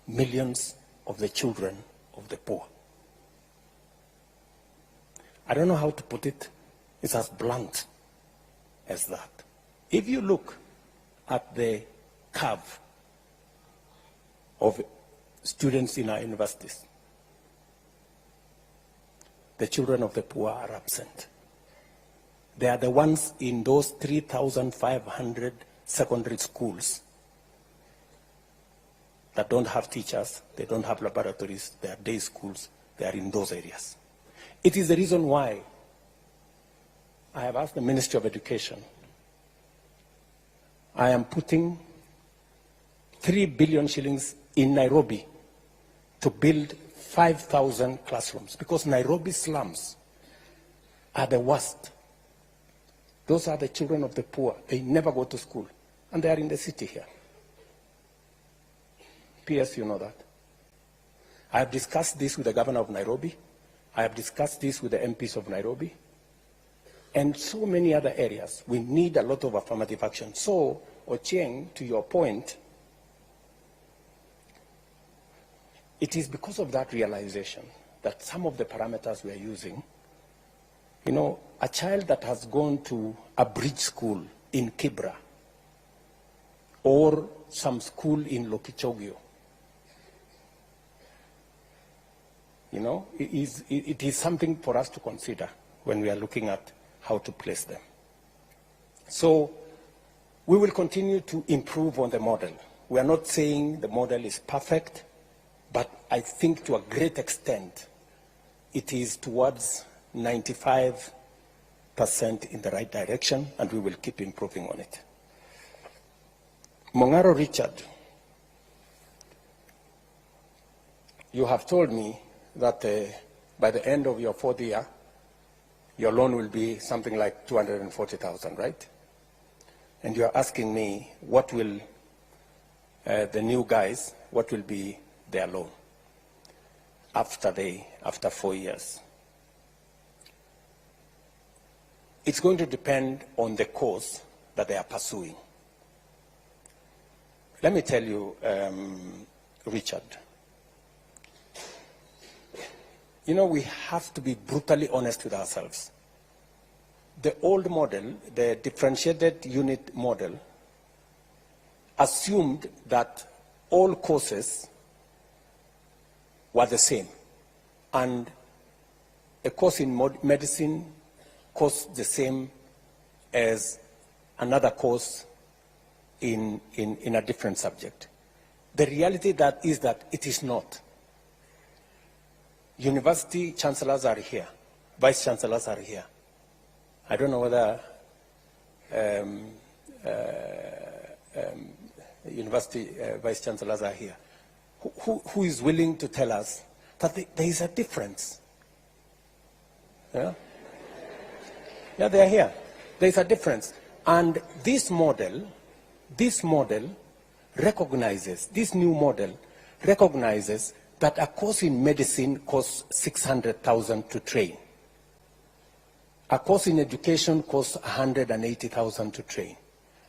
millions of the children of the poor. I don't know how to put it. It's as blunt as that. If you look at the curve of students in our universities, the children of the poor are absent. They are the ones in those 3,500 secondary schools that don't have teachers, they don't have laboratories, they are day schools, they are in those areas. It is the reason why I have asked the Ministry of Education. I am putting 3 billion shillings in Nairobi to build 5,000 classrooms, because Nairobi slums are the worst. Those are the children of the poor. They never go to school, and they are in the city here. P.S., you know that. I have discussed this with the governor of Nairobi. I have discussed this with the MPs of Nairobi. And so many other areas. We need a lot of affirmative action. So, Ochieng, to your point, it is because of that realization that some of the parameters we are using, you know, a child that has gone to a bridge school in Kibra or some school in Lokichogio, you know, it is something for us to consider when we are looking at how to place them. So we will continue to improve on the model. We are not saying the model is perfect, but I think to a great extent it is towards 95% in the right direction, and we will keep improving on it. Mongaro Richard, you have told me that by the end of your 4th year, your loan will be something like 240,000, right? And you are asking me what will the new guys, what will be their loan after 4 years. It's going to depend on the course that they are pursuing. Let me tell you, Richard, you know, we have to be brutally honest with ourselves. The old model, the differentiated unit model, assumed that all courses were the same. And a course in medicine costs the same as another course in a different subject. The reality is that it is not. university chancellors are here, vice chancellors are here. I don't know whether university vice chancellors are here. Who is willing to tell us that there is a difference? Yeah? Yeah, they are here. There is a difference. And this model recognizes, this new model recognizes that a course in medicine costs 600,000 to train. A course in education costs 180,000 to train.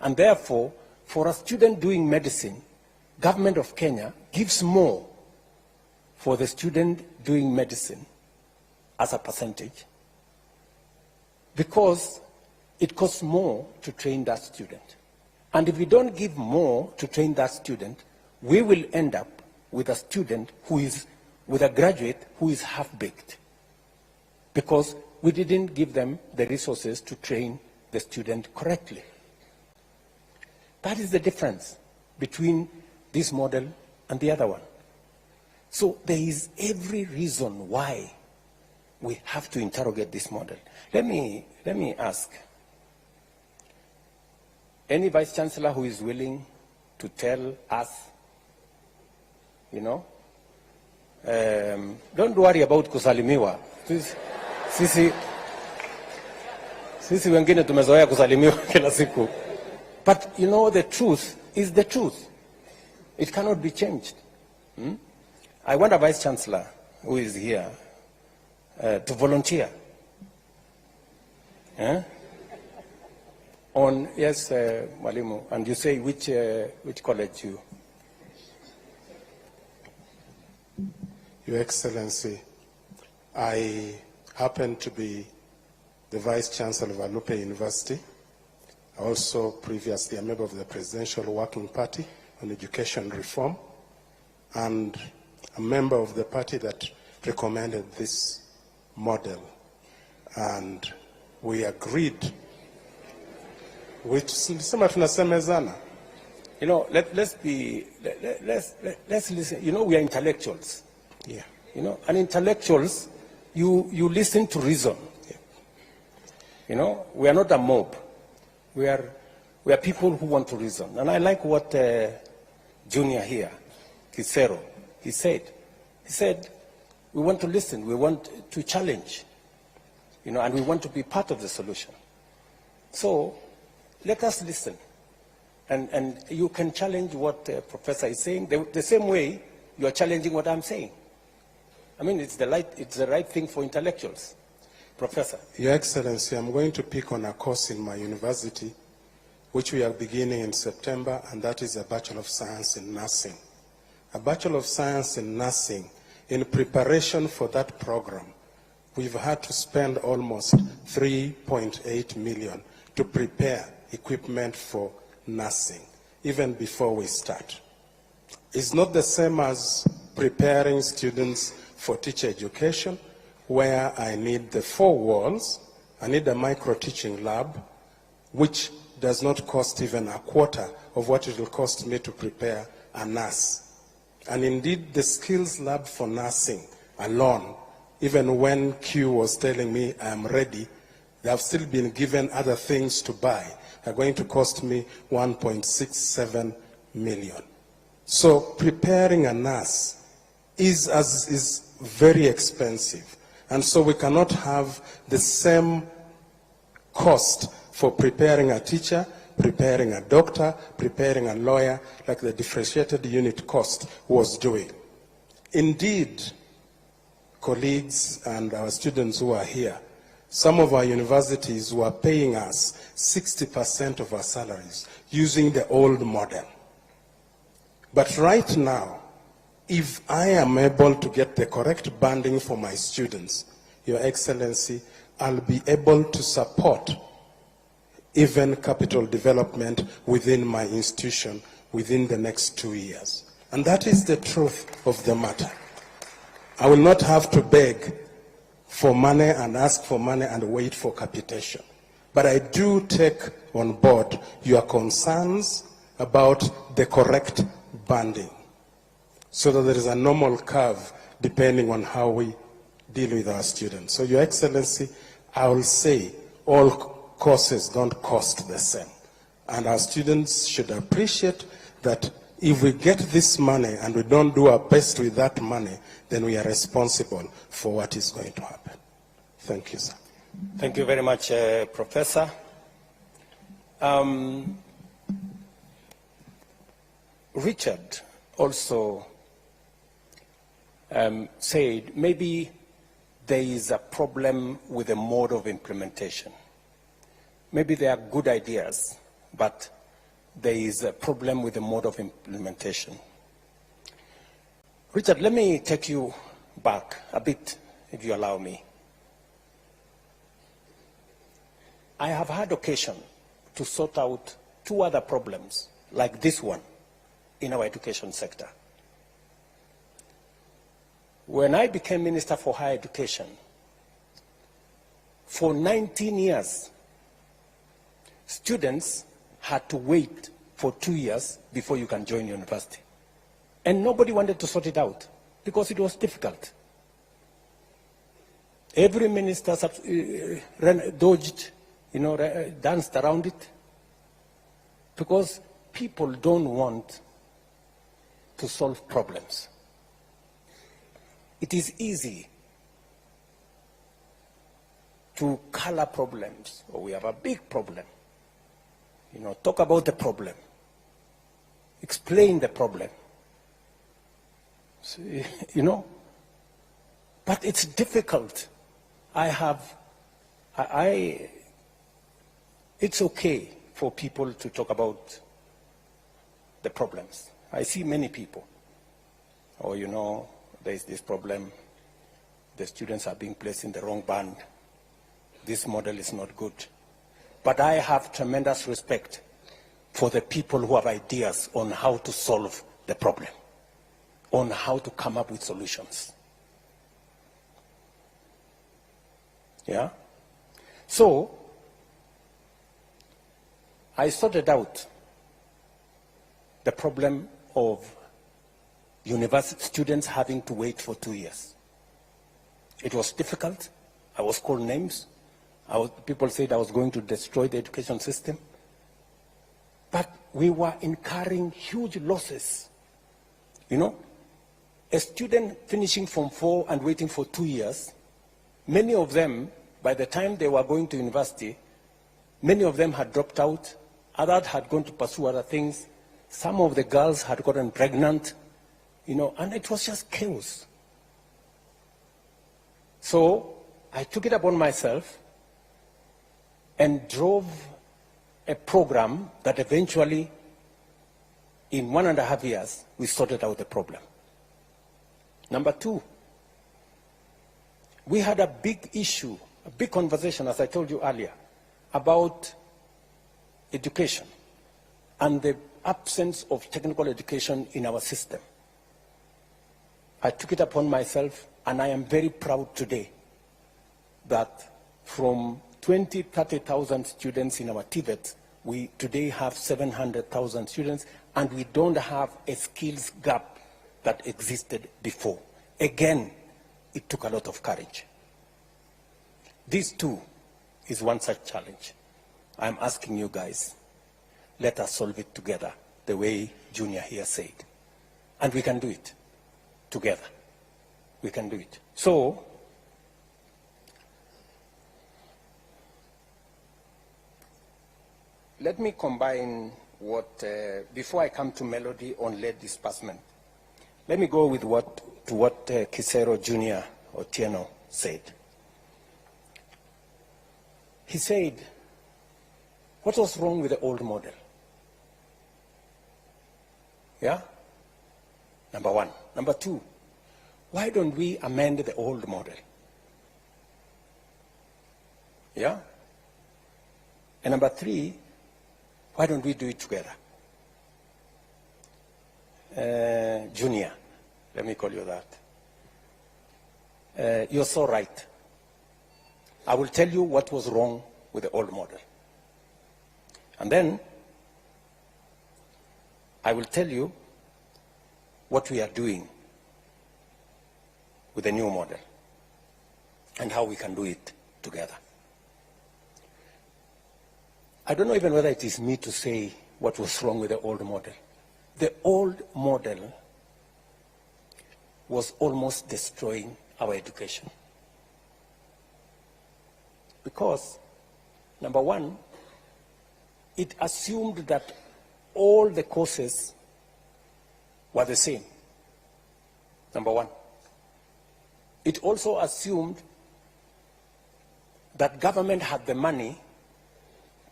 And therefore, for a student doing medicine, government of Kenya gives more for the student doing medicine as a percentage because it costs more to train that student. And if we don't give more to train that student, we will end up with a student who is, with a graduate who is half-baked because we didn't give them the resources to train the student correctly. That is the difference between this model and the other one. So there is every reason why we have to interrogate this model. Let me ask, any vice chancellor who is willing to tell us, you know, don't worry about kusalimiwa. Sisi wengine tumezoea kusalimiwa kila siku. But you know, the truth is the truth. It cannot be changed. I want a vice chancellor who is here to volunteer. On, yes, Mwalimu, and you say which college you? Your Excellency, I happen to be the Vice Chancellor of Alupe University. Also previously a member of the Presidential Working Party on Education Reform, and a member of the party that recommended this model. And we agreed. You know, let's listen. You know, we are intellectuals. Yeah. You know, and intellectuals, you listen to reason. Yeah. You know, we are not a mob. We are people who want to reason. And I like what Junior here, Kisero, he said. He said, we want to listen, we want to challenge, you know, and we want to be part of the solution. So let us listen. And you can challenge what Professor is saying the same way you are challenging what I'm saying. I mean, it's the right thing for intellectuals. Professor. Your Excellency, I'm going to pick on a course in my university, which we are beginning in September, and that is a Bachelor of Science in Nursing. A Bachelor of Science in Nursing, in preparation for that program, we've had to spend almost 3.8 million to prepare equipment for nursing, even before we start. It's not the same as preparing students for teacher education, where I need the 4 walls, I need a micro-teaching lab, which does not cost even a quarter of what it will cost me to prepare a nurse. And indeed, the skills lab for nursing alone, even when Q was telling me I'm ready, they have still been given other things to buy. They're going to cost me 1.67 million. So preparing a nurse is very expensive. And so we cannot have the same cost for preparing a teacher, preparing a doctor, preparing a lawyer, like the differentiated unit cost was doing. Indeed, colleagues and our students who are here, some of our universities were paying us 60% of our salaries using the old model. But right now, if I am able to get the correct banding for my students, Your Excellency, I'll be able to support even capital development within my institution within the next 2 years. And that is the truth of the matter. I will not have to beg for money and ask for money and wait for capitation. But I do take on board your concerns about the correct banding, so that there is a normal curve depending on how we deal with our students. So, Your Excellency, I will say all courses don't cost the same. And our students should appreciate that if we get this money and we don't do our best with that money, then we are responsible for what is going to happen. Thank you, sir. Thank you very much, Professor. Richard also said maybe there is a problem with the mode of implementation. Maybe there are good ideas, but there is a problem with the mode of implementation. Richard, let me take you back a bit, if you allow me. I have had occasion to sort out two other problems like this one in our education sector. When I became Minister for Higher Education, for 19 years, students had to wait for 2 years before you can join university. And nobody wanted to sort it out because it was difficult. Every minister dodged, danced around it because people don't want to solve problems. It is easy to color problems. Oh, we have a big problem. Talk about the problem. Explain the problem. So, but it's difficult. It's okay for people to talk about the problems. I see many people. There's this problem. The students are being placed in the wrong band. This model is not good. But I have tremendous respect for the people who have ideas on how to solve the problem, on how to come up with solutions. Yeah? So, I sorted out the problem of university students having to wait for 2 years. It was difficult. I was called names. People said I was going to destroy the education system. But we were incurring huge losses. A student finishing Form 4 and waiting for 2 years, many of them, by the time they were going to university, many of them had dropped out. Others had gone to pursue other things. Some of the girls had gotten pregnant. And it was just chaos. So I took it upon myself and drove a program that eventually, in 1.5 years, we sorted out the problem. Number two, we had a big issue, a big conversation, as I told you earlier, about education and the absence of technical education in our system. I took it upon myself, and I am very proud today that from 30,000 students in our TVET, we today have 700,000 students, and we don't have a skills gap that existed before. Again, it took a lot of courage. This too is one such challenge. I'm asking you guys, let us solve it together, the way Junior here said. And we can do it. Together. We can do it. So, let me combine what, before I come to Melody on lead disbursement, let me go with what Kisero Jr. Otieno said. He said, what was wrong with the old model? Yeah? Number one. Number two, why don't we amend the old model? Yeah? And number three, why don't we do it together? Junior, let me call you that. You're so right. I will tell you what was wrong with the old model. And then I will tell you what we are doing with the new model. and how we can do it together. I don't know even whether it is me to say what was wrong with the old model. The old model was almost destroying our education. Because, number one, it assumed that all the courses were the same, number one. It also assumed that government had the money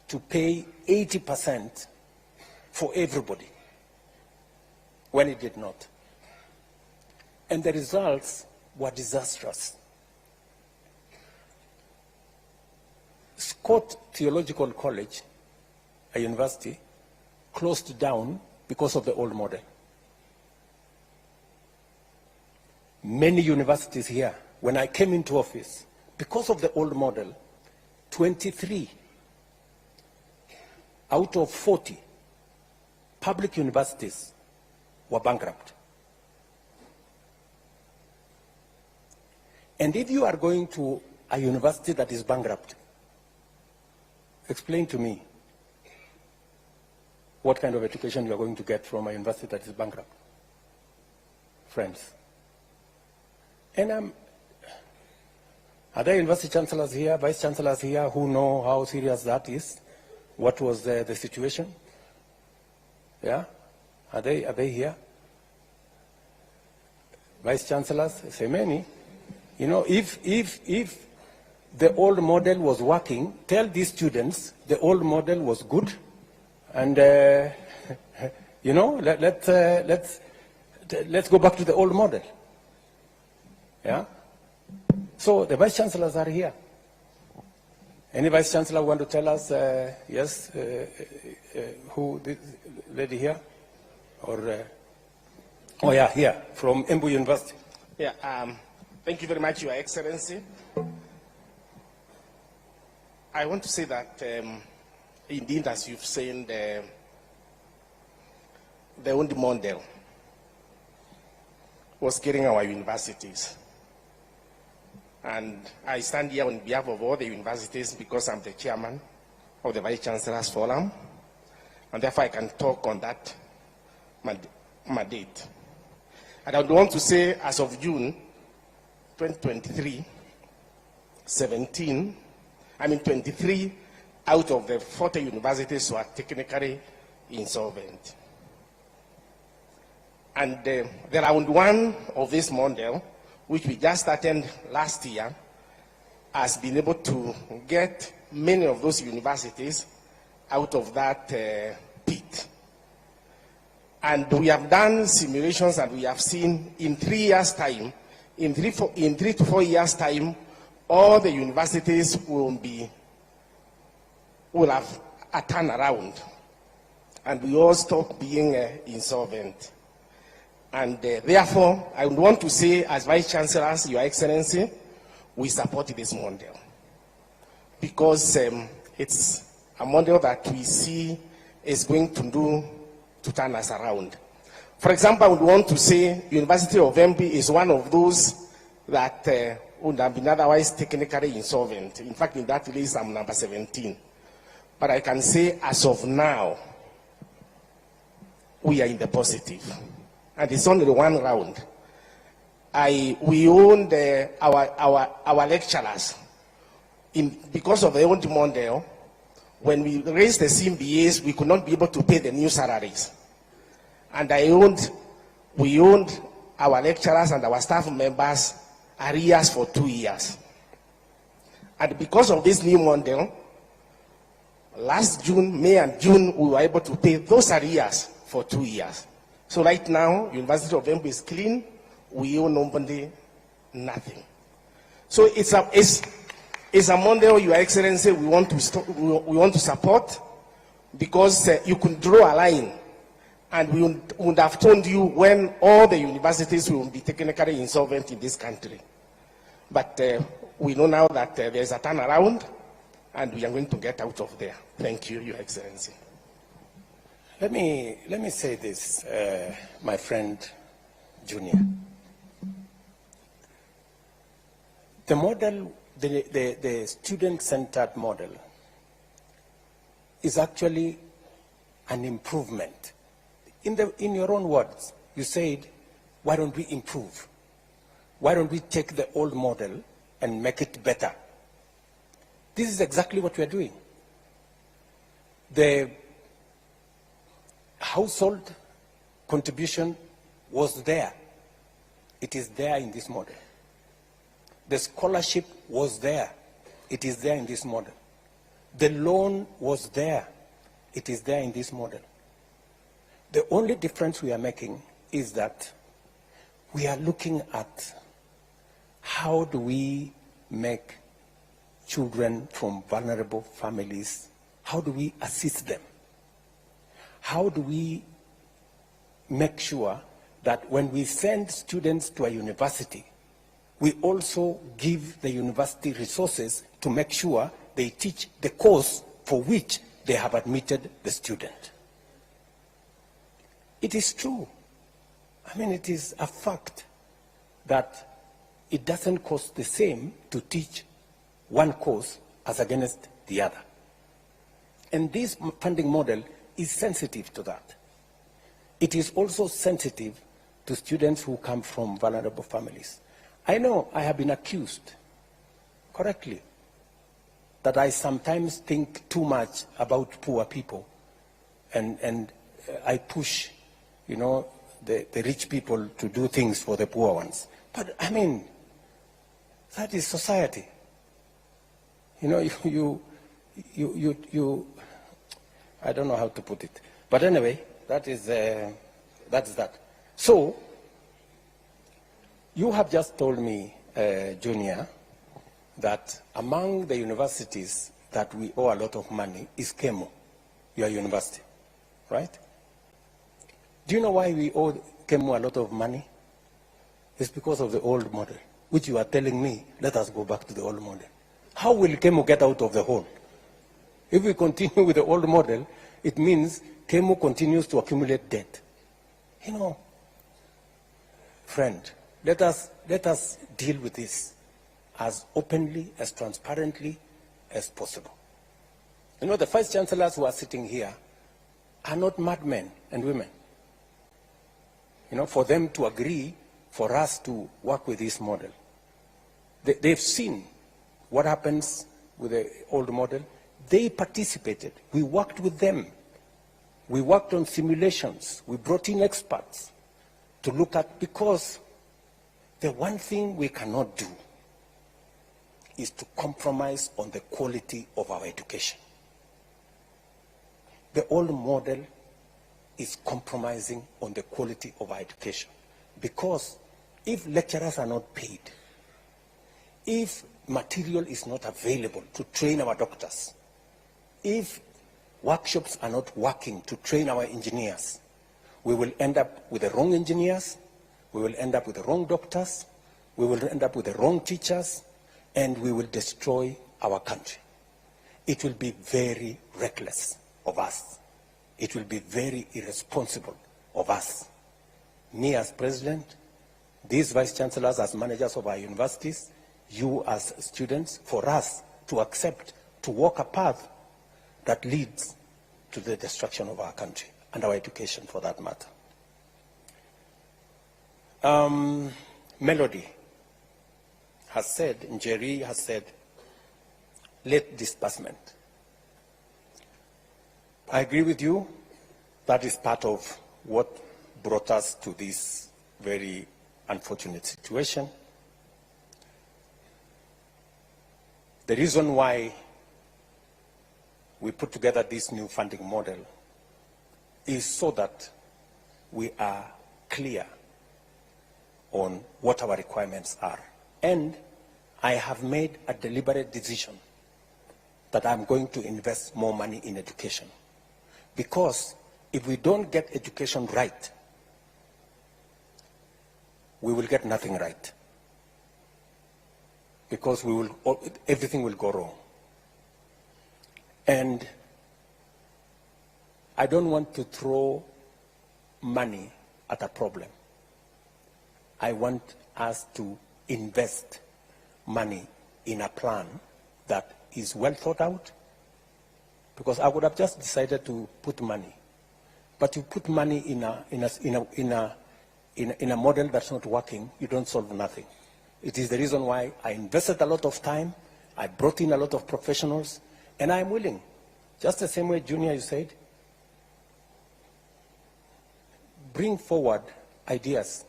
to pay 80% for everybody, when it did not. And the results were disastrous. Scott Theological College, a university, closed down because of the old model. Many universities here, when I came into office, because of the old model, 23 out of 40 public universities were bankrupt. And if you are going to a university that is bankrupt, explain to me what kind of education you are going to get from a university that is bankrupt. Friends. And are there university chancellors here, vice chancellors here, who know how serious that is? What was the situation? Yeah? Are they here? Vice chancellors, say many. You know, if the old model was working, tell these students the old model was good, and you know, let's go back to the old model. Yeah. So the vice chancellors are here. Any vice chancellor want to tell us? Yes. Who? This lady here, or? Oh yeah, here from Embu University. Yeah. Thank you very much, Your Excellency. I want to say that, indeed, as you've said, the old model was killing our universities. And I stand here on behalf of all the universities because I'm the chairman of the Vice Chancellor's Forum, and therefore I can talk on that mandate. And I would want to say, as of June 2023, 23 out of the 40 universities were technically insolvent. And the round one of this model, which we just started last year, has been able to get many of those universities out of that pit. And we have done simulations, and we have seen in 3 years' time, in 3 to 4 years' time, all the universities will have a turnaround, and we all stop being insolvent. And therefore, I would want to say, as Vice Chancellors, Your Excellency, we support this model because it's a model that we see is going to turn us around. For example, I would want to say University of Embu is one of those that would have been otherwise technically insolvent. In fact, in that list, I'm number 17. But I can say, as of now, we are in the positive. And it's only one round. We owned our lecturers. Because of the old model, when we raised the CMBAs, we could not be able to pay the new salaries. And we owned our lecturers and our staff members arrears for 2 years. And because of this new model, last June, May and June, we were able to pay those arrears for 2 years. So right now, University of Embu is clean. We owe nobody nothing. So it's a model, Your Excellency, we want to support, because you could draw a line, and we would have told you when all the universities will be technically insolvent in this country. But we know now that there's a turnaround, and we are going to get out of there. Thank you, Your Excellency. Let me say this, my friend Junior. The model, the student-centered model is actually an improvement. In your own words, you said, why don't we improve? Why don't we take the old model and make it better? This is exactly what we are doing. The household contribution was there. It is there in this model. The scholarship was there. It is there in this model. The loan was there. It is there in this model. The only difference we are making is that we are looking at how do we make children from vulnerable families, how do we assist them? How do we make sure that when we send students to a university, we also give the university resources to make sure they teach the course for which they have admitted the student. It is true. I mean, it is a fact that it doesn't cost the same to teach one course as against the other. And this funding model is sensitive to that. It is also sensitive to students who come from vulnerable families. I know I have been accused, correctly, that I sometimes think too much about poor people and I push, you know, the rich people to do things for the poor ones. But I mean, that is society. You know, you I don't know how to put it. But anyway, that's that. So, you have just told me, Junior, that among the universities that we owe a lot of money is KEMU, your university, right? Do you know why we owe KEMU a lot of money? It's because of the old model, which you are telling me, let us go back to the old model. How will KEMU get out of the hole? If we continue with the old model, it means KEMU continues to accumulate debt. You know, friend, let us deal with this as openly, as transparently as possible. You know, the vice chancellors who are sitting here are not madmen and women. You know, for them to agree for us to work with this model. They've seen what happens with the old model. They participated. We worked with them. We worked on simulations. We brought in experts to look at, because the one thing we cannot do is to compromise on the quality of our education. The old model is compromising on the quality of our education, because if lecturers are not paid, if material is not available to train our doctors, if workshops are not working to train our engineers, we will end up with the wrong engineers, we will end up with the wrong doctors, we will end up with the wrong teachers, and we will destroy our country. It will be very reckless of us. It will be very irresponsible of us. Me as president, these vice chancellors as managers of our universities, you as students, for us to accept, to walk a path that leads to the destruction of our country and our education, for that matter. Melody has said, Njeri has said, late disbursement. I agree with you. That is part of what brought us to this very unfortunate situation. The reason why we put together this new funding model is so that we are clear on what our requirements are. And I have made a deliberate decision that I'm going to invest more money in education. Because if we don't get education right, we will get nothing right. Because everything will go wrong. And I don't want to throw money at a problem. I want us to invest money in a plan that is well thought out? Because I would have just decided to put money. But you put money in a model that's not working, you don't solve nothing. It is the reason why I invested a lot of time, I brought in a lot of professionals, and I'm willing, just the same way, Junior, you said, bring forward ideas.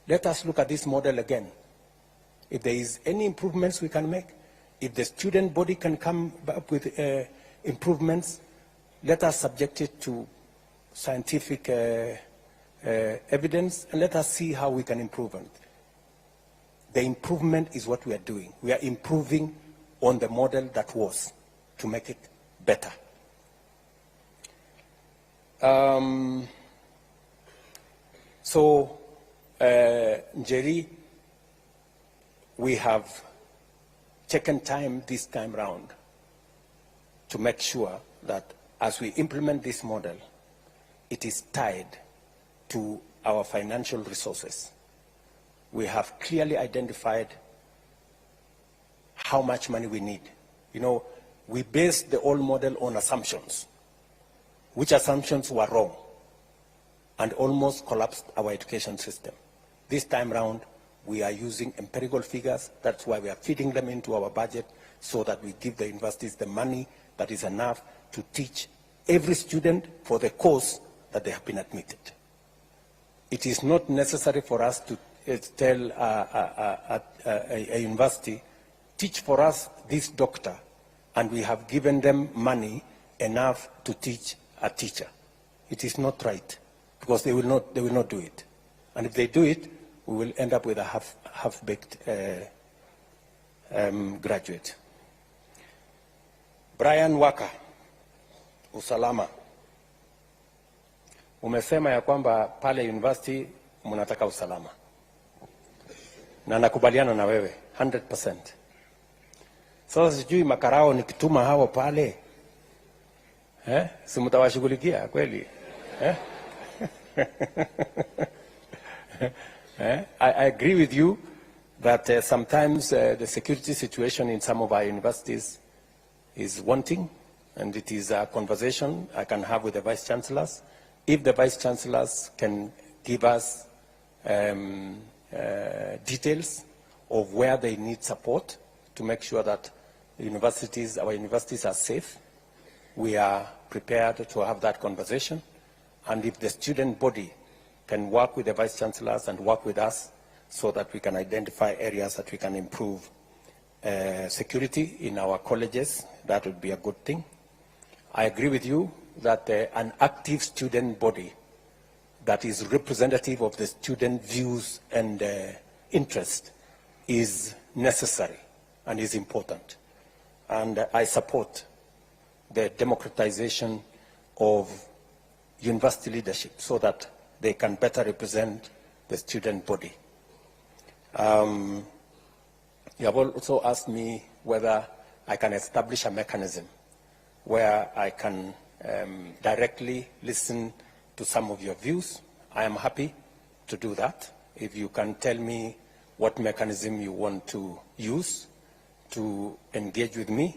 Let us look at this model again. If there is any improvements we can make, if the student body can come up with improvements, let us subject it to scientific evidence, and let us see how we can improve it. The improvement is what we are doing. We are improving on the model that was to make it better. Njeri, we have taken time this time round to make sure that as we implement this model, it is tied to our financial resources. We have clearly identified how much money we need. You know, we based the old model on assumptions, which assumptions were wrong and almost collapsed our education system. This time round, we are using empirical figures. That's why we are feeding them into our budget so that we give the universities the money that is enough to teach every student for the course that they have been admitted. It is not necessary for us to tell a university, teach for us this doctor, and we have given them money enough to teach a teacher. It is not right, because they will not do it. And if they do it, we will end up with a half-baked graduate. Brian Waka, usalama. Umesema ya kwamba pale university mnataka usalama. Na nakubaliana na wewe 100%. Sasa sijui makarao nikituma hao pale, si mtawashughulikia kweli? I agree with you that sometimes the security situation in some of our universities is wanting, and it is a conversation I can have with the vice chancellors. If the vice chancellors can give us details of where they need support to make sure that our universities are safe, we are prepared to have that conversation. And if the student body can work with the vice chancellors and work with us so that we can identify areas that we can improve security in our colleges, that would be a good thing. I agree with you that an active student body that is representative of the student views and interest is necessary and is important. And I support the democratization of university leadership so that they can better represent the student body. You have also asked me whether I can establish a mechanism where I can directly listen to some of your views. I am happy to do that. If you can tell me what mechanism you want to use to engage with me.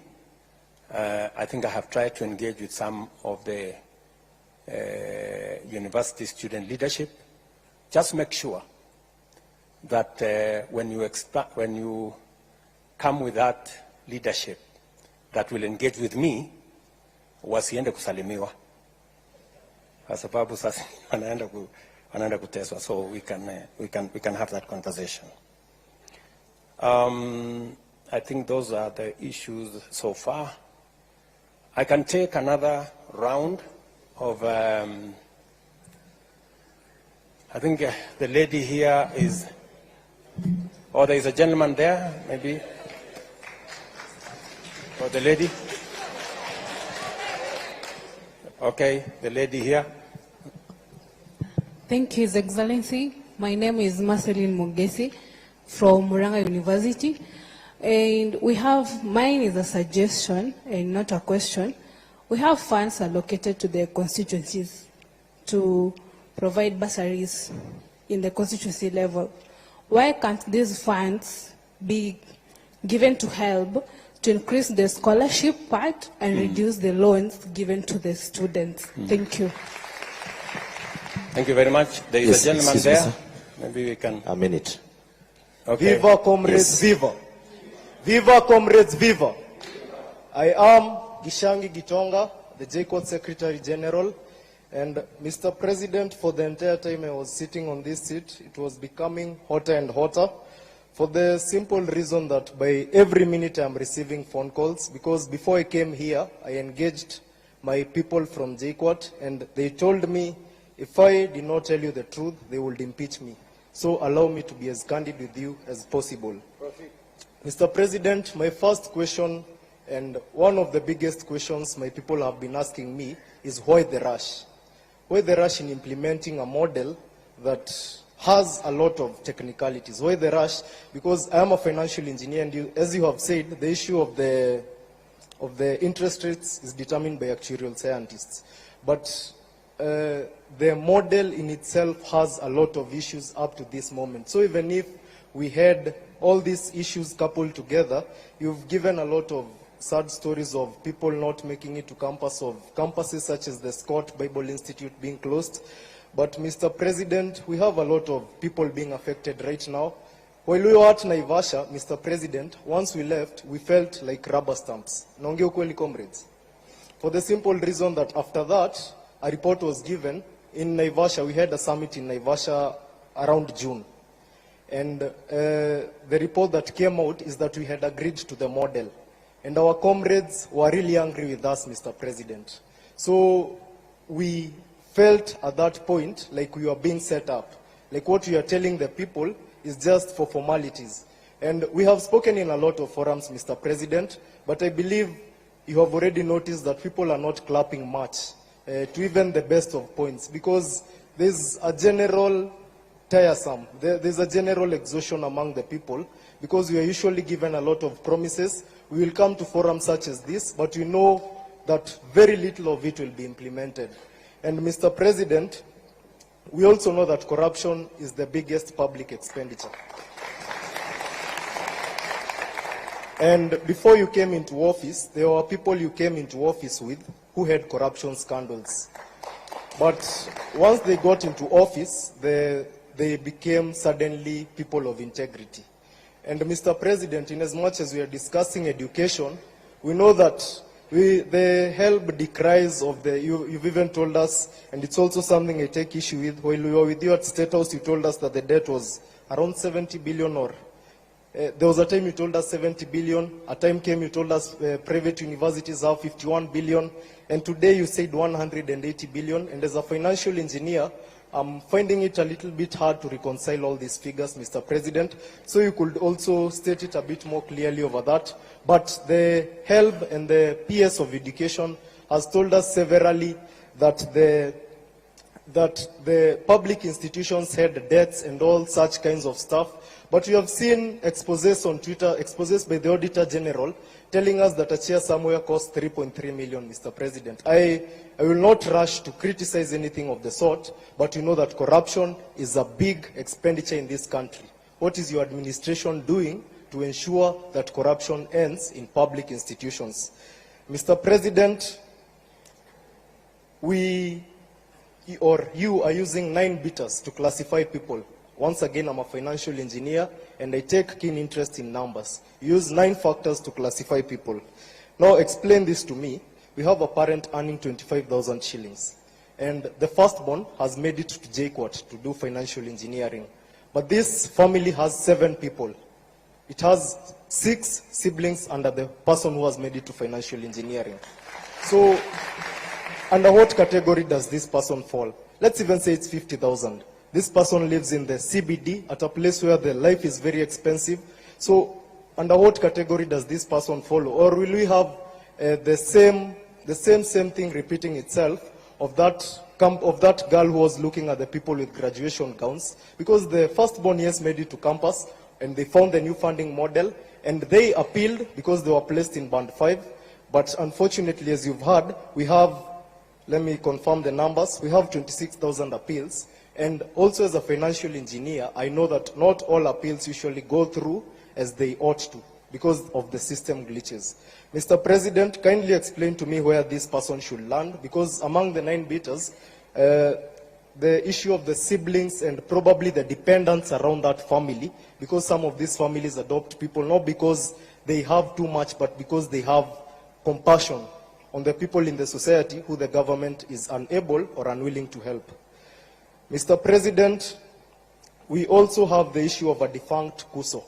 I think I have tried to engage with some of the university student leadership. Just make sure that when you come with that leadership that will engage with me, wasiende kusalimiwa, kwa sababu sasa wanaenda kuteswa. So we can have that conversation. I think those are the issues so far. I can take another round of, I think the lady here is, or there is a gentleman there, maybe, or the lady. Okay, the lady here. Thank you, His Excellency. My name is Marceline Mugesi from Murang'a University. And mine is a suggestion and not a question. We have funds allocated to the constituencies to provide bursaries in the constituency level. Why can't these funds be given to help to increase the scholarship part and reduce the loans given to the students. Thank you. Thank you very much. There is Yes, a gentleman excuse me, there. sir. Maybe we can. A minute. Okay. Viva comrades, viva. Viva comrades, viva. I am Gishangi Gitonga, the JCOT Secretary General. And Mr. President, for the entire time I was sitting on this seat, it was becoming hotter and hotter for the simple reason that by every minute I'm receiving phone calls, because before I came here, I engaged my people from JCOT and they told me if I did not tell you the truth, they would impeach me. So allow me to be as candid with you as possible. Mr. President, my first question, and one of the biggest questions my people have been asking me, is why the rush? Why the rush in implementing a model that has a lot of technicalities? Why the rush? Because I am a financial engineer, and as you have said, the issue of the interest rates is determined by actuarial scientists. But the model in itself has a lot of issues up to this moment. So even if we had all these issues coupled together, you've given a lot of sad stories of people not making it to campus, of campuses such as the Scott Bible Institute being closed. But Mr. President, we have a lot of people being affected right now. While we were at Naivasha, Mr. President, once we left, we felt like rubber stamps. Naongea ukweli, comrades. For the simple reason that after that, a report was given in Naivasha. We had a summit in Naivasha around June. And the report that came out is that we had agreed to the model. And our comrades were really angry with us, Mr. President. So we felt at that point like we were being set up. Like what we are telling the people is just for formalities. And we have spoken in a lot of forums, Mr. President, but I believe you have already noticed that people are not clapping much to even the best of points, because there's a general tiresome. There's a general exhaustion among the people, because we are usually given a lot of promises. We will come to forums such as this, but we know that very little of it will be implemented. And Mr. President, we also know that corruption is the biggest public expenditure. And before you came into office, there were people you came into office with who had corruption scandals. But once they got into office, they became suddenly people of integrity. And Mr. President, in as much as we are discussing education, we know that the help decries of the, you've even told us, and it's also something I take issue with, while we were with you at State House, you told us that the debt was around 70 billion, or there was a time you told us 70 billion, a time came you told us private universities have 51 billion, and today you said 180 billion, and as a financial engineer, I'm finding it a little bit hard to reconcile all these figures, Mr. President. So you could also state it a bit more clearly over that. But the HELB and the PS of Education has told us severally that the public institutions had debts and all such kinds of stuff. But we have seen exposés on Twitter, exposés by the Auditor General, telling us that a chair somewhere costs 3.3 million, Mr. President. I will not rush to criticize anything of the sort, but you know that corruption is a big expenditure in this country. What is your administration doing to ensure that corruption ends in public institutions? Mr. President, you are using 9 beaters to classify people. Once again, I'm a financial engineer, and I take keen interest in numbers. You use 9 factors to classify people. Now, explain this to me. We have a parent earning 25,000 shillings, and the firstborn has made it to JCOT to do financial engineering. But this family has 7 people. It has 6 siblings under the person who has made it to financial engineering. So, under what category does this person fall? Let's even say it's 50,000. This person lives in the CBD at a place where the life is very expensive. So under what category does this person follow? Or will we have the same thing repeating itself of that girl who was looking at the people with graduation gowns? Because the firstborn, yes, made it to campus, and they found the new funding model, and they appealed because they were placed in band 5. But unfortunately, as you've heard, we have, let me confirm the numbers, we have 26,000 appeals. And also as a financial engineer, I know that not all appeals usually go through as they ought to. because of the system glitches. Mr. President, kindly explain to me where this person should land, because among the 9 beaters, the issue of the siblings and probably the dependents around that family, because some of these families adopt people not because they have too much, but because they have compassion on the people in the society who the government is unable or unwilling to help. Mr. President, we also have the issue of a defunct KUSO.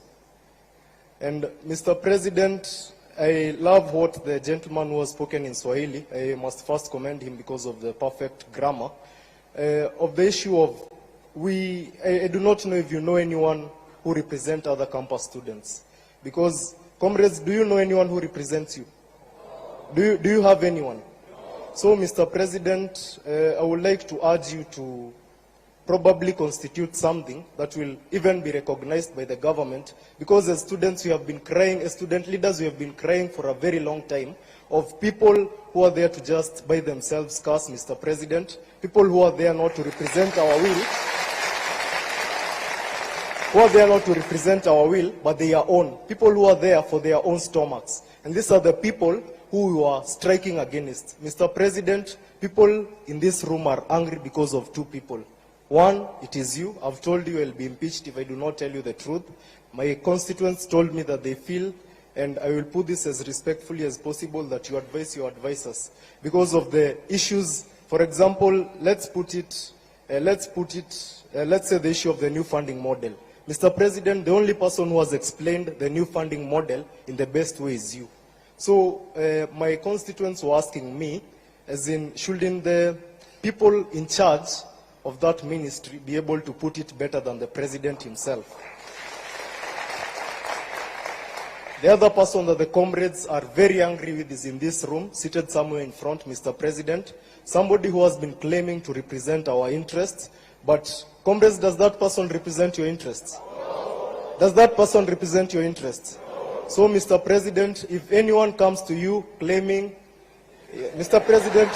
And Mr. President, I love what the gentleman who has spoken in Swahili. I must first commend him because of the perfect grammar. Of the issue of, I do not know if you know anyone who represents other campus students. Because, comrades, do you know anyone who represents you? Do you have anyone? So, Mr. President, I would like to urge you to probably constitute something that will even be recognized by the government, because as students we have been crying, as student leaders we have been crying for a very long time of people who are there to just by themselves cast, Mr. President, people who are there not to represent our will, who are there not to represent our will, but they are own. People who are there for their own stomachs. And these are the people who you are striking against. Mr. President, people in this room are angry because of 2 people. One, it is you. I've told you I'll be impeached if I do not tell you the truth. My constituents told me that they feel, and I will put this as respectfully as possible, that you advise your advisors. Because of the issues, for example, let's say the issue of the new funding model. Mr. President, the only person who has explained the new funding model in the best way is you. So my constituents were asking me, as in, shouldn't the people in charge of that ministry be able to put it better than the president himself? The other person that the comrades are very angry with is in this room, seated somewhere in front, Mr. President, somebody who has been claiming to represent our interests. But, comrades, does that person represent your interests? No. Does that person represent your interests? No. So, Mr. President, if anyone comes to you claiming, Mr. President,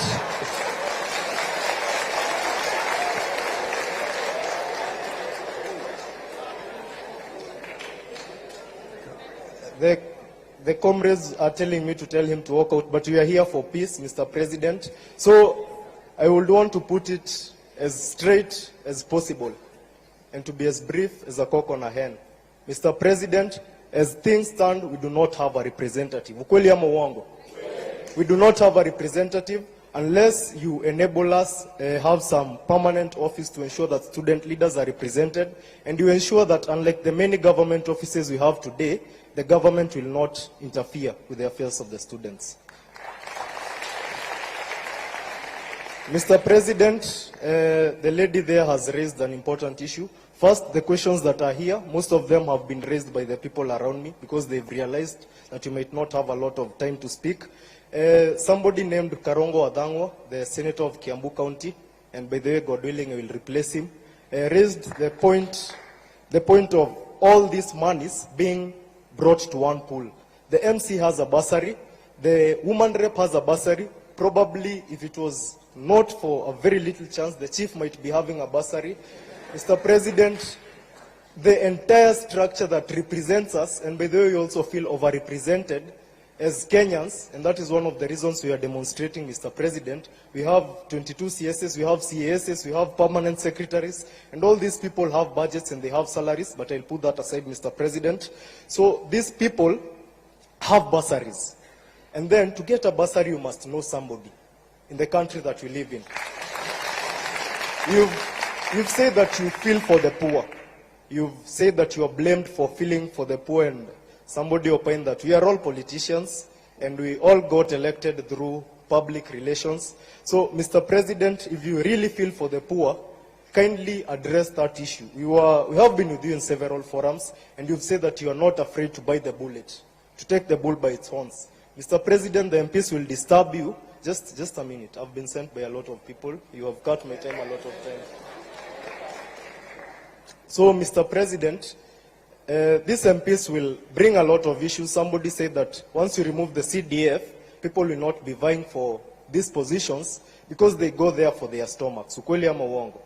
the comrades are telling me to tell him to walk out, but we are here for peace, Mr. President. So I would want to put it as straight as possible and to be as brief as a cock on a hen. Mr. President, as things stand, we do not have a representative. Ukweli ama uongo? We do not have a representative unless you enable us have some permanent office to ensure that student leaders are represented, and you ensure that, unlike the many government offices we have today, the government will not interfere with the affairs of the students. Mr. President, the lady there has raised an important issue. First, the questions that are here, most of them have been raised by the people around me because they've realized that you might not have a lot of time to speak. Somebody named Karongo Adangwa, the senator of Kiambu County, and by the way, God willing, I will replace him, raised the point of all these monies being brought to one pool. The MC has a bursary, the woman rep has a bursary. Probably, if it was not for a very little chance, the chief might be having a bursary. Mr. President, the entire structure that represents us, and by the way, we also feel overrepresented as Kenyans, and that is one of the reasons we are demonstrating, Mr. President. We have 22 CSS, we have CASs, we have permanent secretaries, and all these people have budgets and they have salaries, but I'll put that aside, Mr. President. So these people have bursaries. And then to get a bursary, you must know somebody in the country that we live in. You've said that you feel for the poor. You've said that you are blamed for feeling for the poor, and somebody opined that we are all politicians and we all got elected through public relations. So, Mr. President, if you really feel for the poor, kindly address that issue. We have been with you in several forums, and you've said that you are not afraid to bite the bullet, to take the bull by its horns. Mr. President, the MPs will disturb you. Just a minute. I've been sent by a lot of people. You have cut my time a lot of time. So, Mr. President, these MPs will bring a lot of issues. Somebody said that once you remove the CDF, people will not be vying for these positions because they go there for their stomachs. Ukweli ama uongo?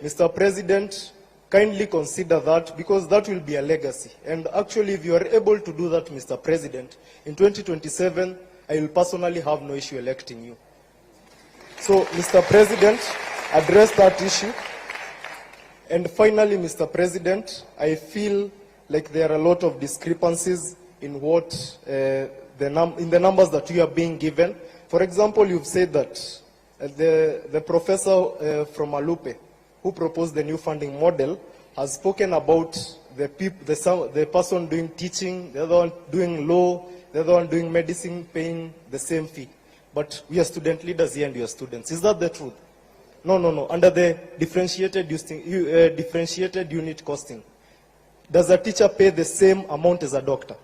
Mr. President, kindly consider that, because that will be a legacy. And actually, if you are able to do that, Mr. President, in 2027, I will personally have no issue electing you. So, Mr. President, address that issue. And finally, Mr. President, I feel like there are a lot of discrepancies in what in the numbers that you are being given. For example, you've said that the professor from Alupe, who proposed the new funding model, has spoken about the person doing teaching, the other one doing law, the other one doing medicine, paying the same fee. But we are student leaders here and you are students. Is that the truth? No. Under the differentiated unit costing, does a teacher pay the same amount as a doctor?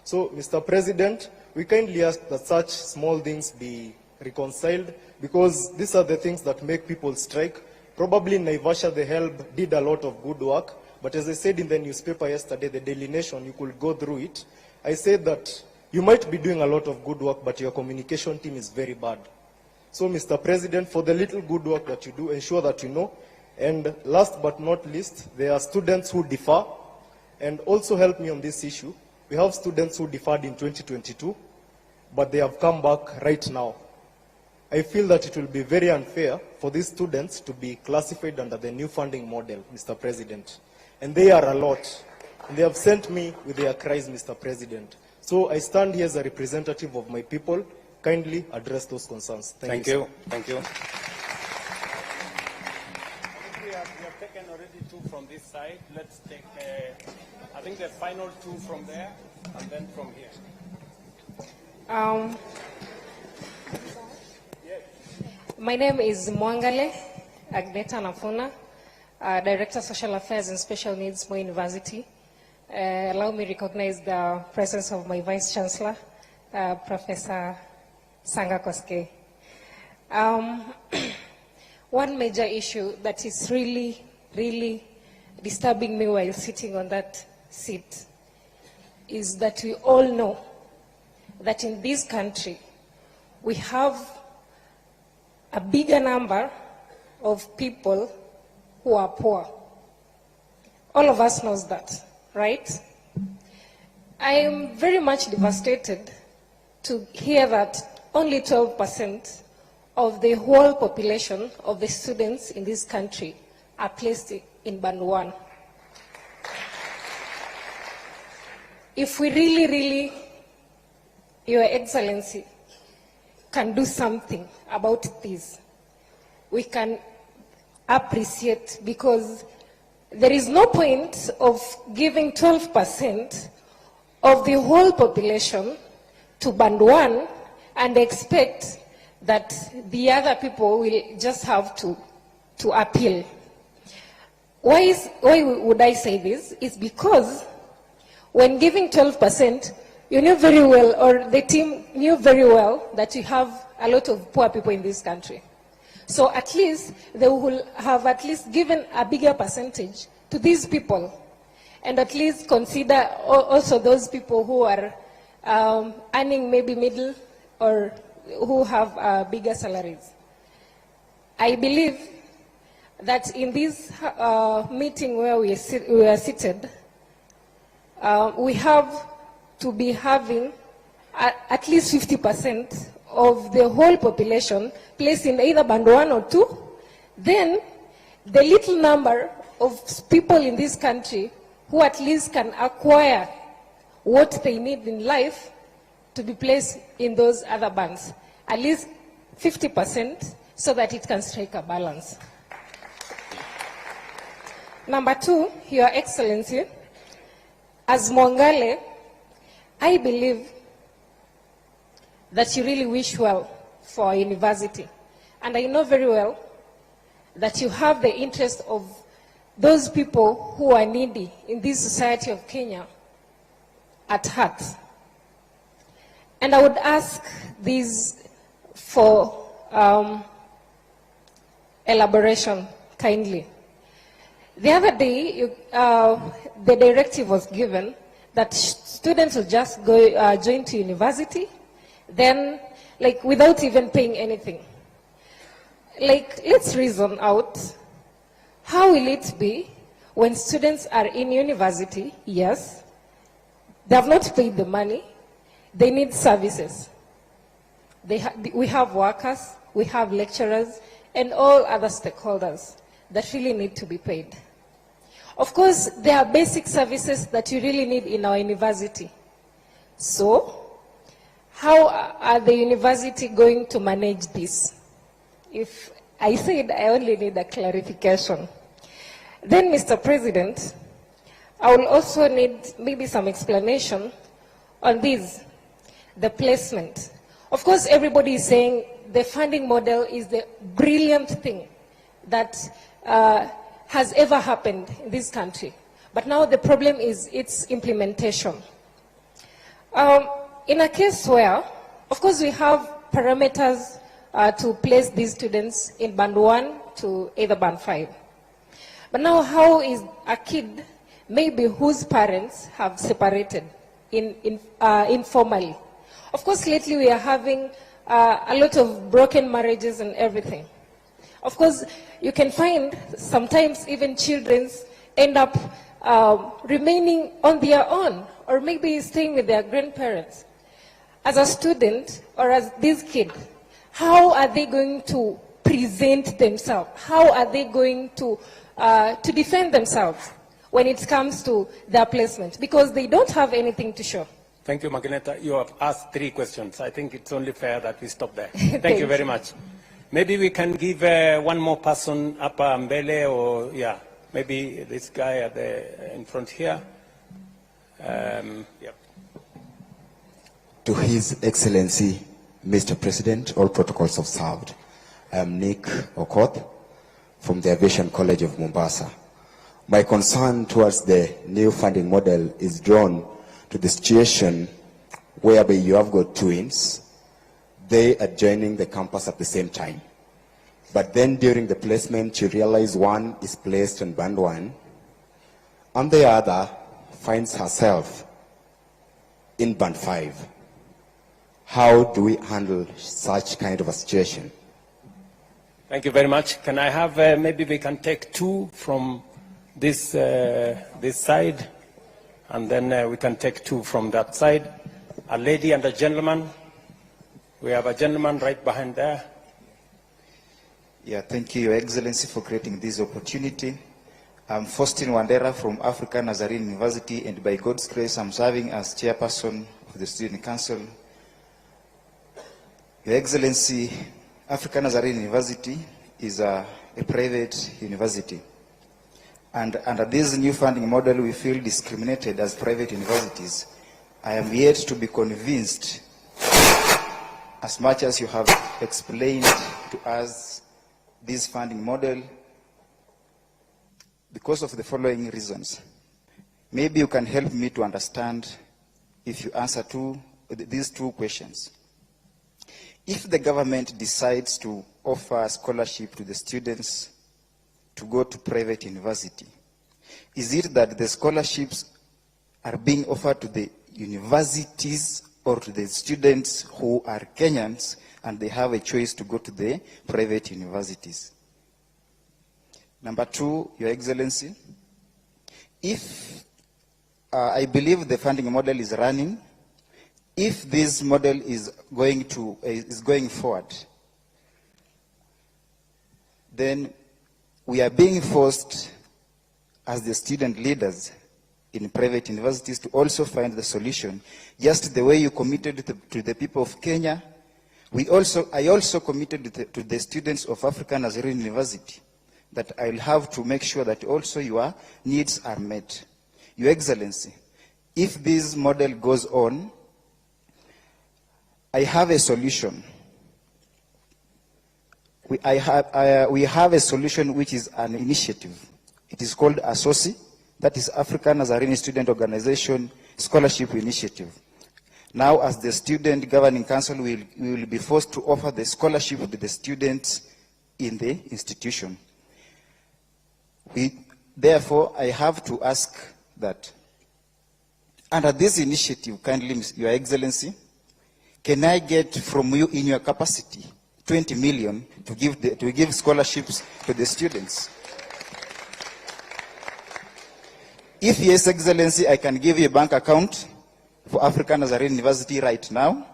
So, Mr. President, we kindly ask that such small things be reconciled, because these are the things that make people strike. Probably in Naivasha, the HELB did a lot of good work, but as I said in the newspaper yesterday, the Daily Nation, you could go through it. I said that you might be doing a lot of good work, but your communication team is very bad. So, Mr. President, for the little good work that you do, ensure that you know. And last but not least, there are students who defer, and also help me on this issue. We have students who deferred in 2022, but they have come back right now. I feel that it will be very unfair for these students to be classified under the new funding model, Mr. President. And they are a lot. And they have sent me with their cries, Mr. President. So I stand here as a representative of my people. Kindly address those concerns. Thank you. Thank you. We have taken already two from this side. Let's take, I think the final two from there, and then from here. My name is Mwangale Agneta Nafuna, Director of Social Affairs and Special Needs, Moi University. Allow me to recognize the presence of my Vice Chancellor, Professor Sanga Koske. One major issue that is really disturbing me while sitting on that seat is that we all know that in this country we have a bigger number of people who are poor. All of us knows that, right? I am very much devastated to hear that only 12% of the whole population of the students in this country are placed in Band 1. If we really, Your Excellency, can do something about this, we can appreciate, because there is no point of giving 12% of the whole population to Band 1 and expect that the other people will just have to appeal. Why would I say this? It's because when giving 12%, you knew very well, or the team knew very well, that you have a lot of poor people in this country. So at least they will have at least given a bigger percentage to these people, and at least consider also those people who are earning maybe middle or who have bigger salaries. I believe that in this meeting where we are seated, we have to be having at least 50% of the whole population placed in either Band 1 or 2. Then the little number of people in this country who at least can acquire what they need in life to be placed in those other bands, at least 50%, so that it can strike a balance. Number 2, Your Excellency, as Mwangale, I believe that you really wish well for our university. And I know very well that you have the interest of those people who are needy in this society of Kenya at heart. And I would ask this for elaboration kindly. The other day, the directive was given that students will just go join to university, then, like, without even paying anything. Like, let's reason out. how will it be when students are in university? Yes, they have not paid the money, they need services. We have workers, we have lecturers, and all other stakeholders that really need to be paid. Of course, there are basic services that you really need in our university. So, how are the university going to manage this? If I said I only need a clarification. Then, Mr. President, I will also need maybe some explanation on this, the placement. Of course, everybody is saying the funding model is the brilliant thing that has ever happened in this country. But now the problem is its implementation. In a case where, of course, we have parameters to place these students in band 1 to either band 5. But now how is a kid, maybe whose parents have separated informally? Of course, lately we are having a lot of broken marriages and everything. Of course, you can find sometimes even children end up remaining on their own or maybe staying with their grandparents. As a student or as this kid, how are they going to present themselves? How are they going to defend themselves when it comes to their placement? Because they don't have anything to show. Thank you, Magineta. You have asked 3 questions. I think it's only fair that we stop there. Thank you very much. Maybe we can give one more person up Mbele, or yeah, maybe this guy at in front here. Yeah. To His Excellency, Mr. President, all protocols observed. I am Nick Okoth from the Aviation College of Mombasa. My concern towards the new funding model is drawn to the situation whereby you have got twins. They are joining the campus at the same time. But then during the placement, you realize one is placed on band 1, and the other finds herself in band 5. How do we handle such kind of a situation? Thank you very much. Can I have, maybe we can take 2 from this, this side, and then we can take 2 from that side. A lady and a gentleman. We have a gentleman right behind there. Yeah, thank you, Your Excellency, for creating this opportunity. I'm Faustin Wandera from African Nazarene University, and by God's grace, I'm serving as chairperson of the Student Council. Your Excellency, African Nazarene University is a private university. And under this new funding model, we feel discriminated as private universities. I am yet to be convinced, as much as you have explained to us this funding model, because of the following reasons. Maybe you can help me to understand if you answer these 2 questions. If the government decides to offer scholarship to the students to go to private university, is it that the scholarships are being offered to the universities or to the students who are Kenyans and they have a choice to go to the private universities? Number 2, Your Excellency, if I believe the funding model is running, if this model is going forward, then we are being forced as the student leaders in private universities to also find the solution. Just the way you committed to the people of Kenya, I also committed to the students of African Nazarene University that I'll have to make sure that also your needs are met. Your Excellency, if this model goes on, I have a solution. We have a solution which is an initiative. It is called ASOSI, that is African Nazarene Student Organization Scholarship Initiative. Now, as the Student Governing Council, we will be forced to offer the scholarship to the students in the institution. Therefore, I have to ask that under this initiative, kindly, Your Excellency, can I get from you in your capacity 20 million to give scholarships to the students? If Yes Excellency, I can give you a bank account for African Nazarene University right now.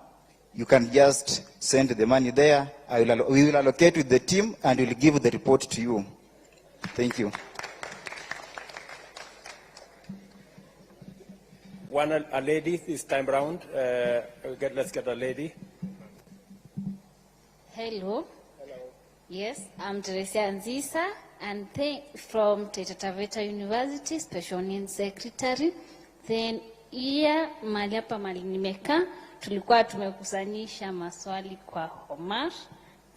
You can just send the money there. We will allocate with the team and we'll give the report to you. Thank you. A lady this time round. Let's get a lady. Hello. Yes, I'm Teresia Nzisa, and from Taita Taveta University, Special Needs Secretary. Then mahali hapa mali nimeka, tulikuwa tumekusanyisha maswali kwa Omar.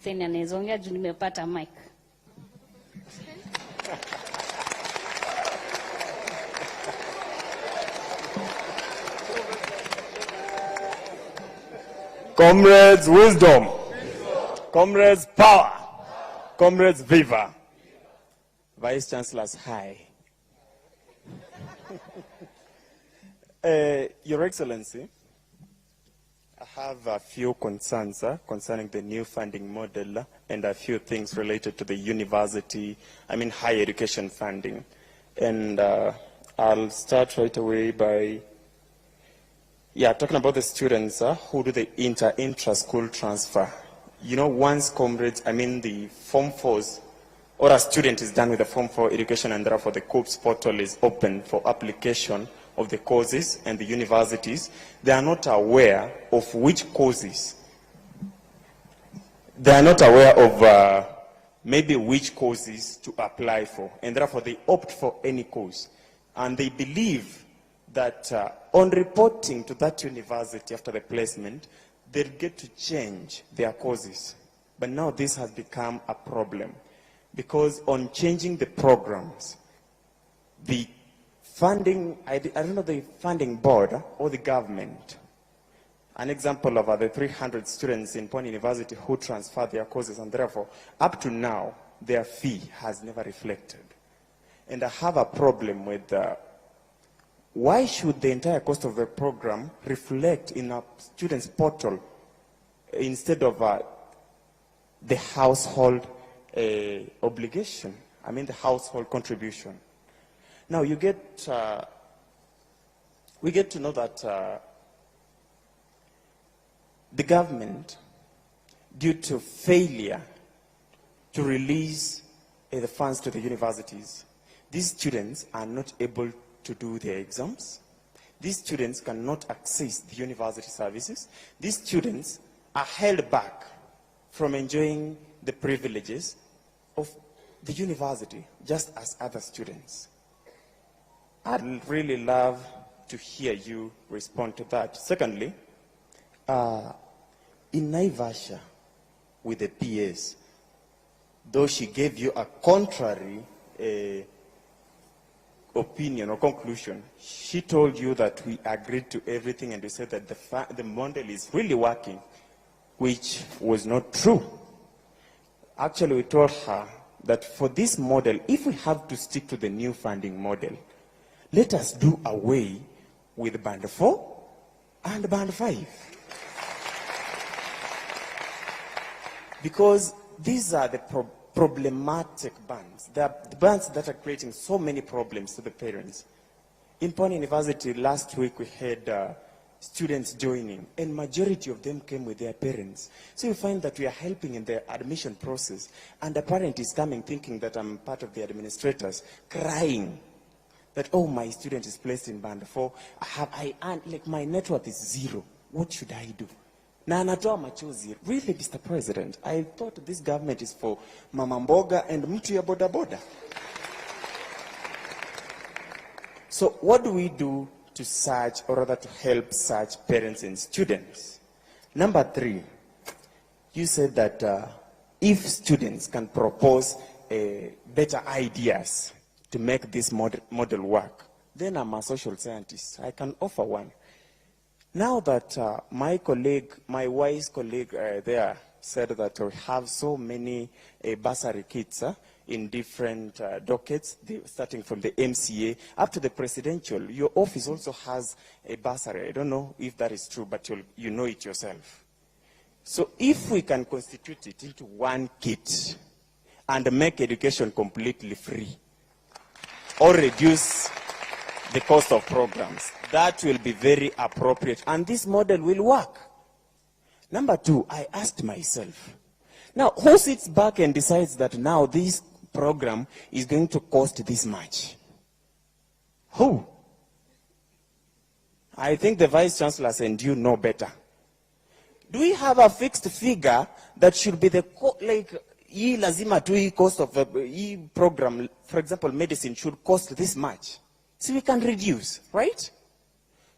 Then anaweza juu nimepata mic. Comrades, wisdom. Comrades, power. Comrades, viva. Vice Chancellors, hi. Your Excellency, I have a few concerns concerning the new funding model and a few things related to the university, higher education funding. And I'll start right away by talking about the students who do the intra-school transfer. You know, once comrades, the Form 4s, or a student is done with the Form 4 education and therefore the COOPS portal is open for application of the courses and the universities, they are not aware of which courses. They are not aware of maybe which courses to apply for, and therefore they opt for any course. And they believe that on reporting to that university after the placement, they'll get to change their courses. But now this has become a problem, because on changing the programs, the funding, I don't know, the funding board or the government, an example of the 300 students in Pony University who transferred their courses, and therefore, up to now, their fee has never reflected. And I have a problem with why should the entire cost of the program reflect in a student's portal instead of the household obligation? The household contribution. Now we get to know that the government, due to failure to release the funds to the universities, these students are not able to do their exams. These students cannot access the university services. These students are held back from enjoying the privileges of the university, just as other students. I'd really love to hear you respond to that. Secondly, in Naivasha, with the PS, though she gave you a contrary opinion or conclusion, she told you that we agreed to everything and we said that the model is really working, which was not true. Actually, we told her that for this model, if we have to stick to the new funding model, let us do away with Band 4 and Band 5. Because these are the problematic bands. They are the bands that are creating so many problems to the parents. In Pony University, last week we had students joining, and majority of them came with their parents. So you find that we are helping in the admission process, and the parent is coming thinking that I'm part of the administrators, crying that, oh, my student is placed in Band 4, my net worth is 0. What should I do? Na anatoa machozi. Really, Mr. President, I thought this government is for Mama Mboga and mtu ya boda boda. So what do we do to search, or rather to help such parents and students? Number 3, you said that if students can propose better ideas to make this model work, then I'm a social scientist. I can offer one. Now that my wise colleague there said that we have so many bursary kits in different dockets, starting from the MCA up to the presidential, your office also has a bursary. I don't know if that is true, but you know it yourself. So if we can constitute it into one kit and make education completely free, or reduce the cost of programs. That will be very appropriate, and this model will work. Number two, I asked myself, now who sits back and decides that now this program is going to cost this much? Who? I think the Vice Chancellors and you know better. Do we have a fixed figure that should be the, hii lazima tu hii cost of hii program, for example, medicine should cost this much? So we can reduce, right?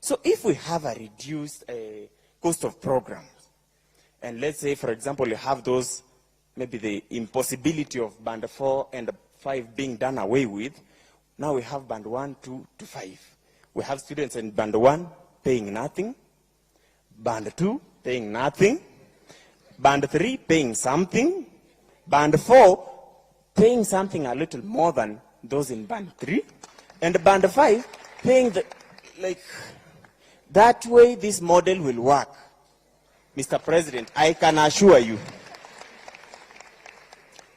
So if we have a reduced cost of programs, and let's say, for example, you have those, maybe the impossibility of band 4 and 5 being done away with, now we have band 1, 2 to 5. We have students in band 1 paying nothing, band 2 paying nothing, band 3 paying something, band 4 paying something a little more than those in band 3, and band 5 paying the, that way this model will work. Mr. President, I can assure you.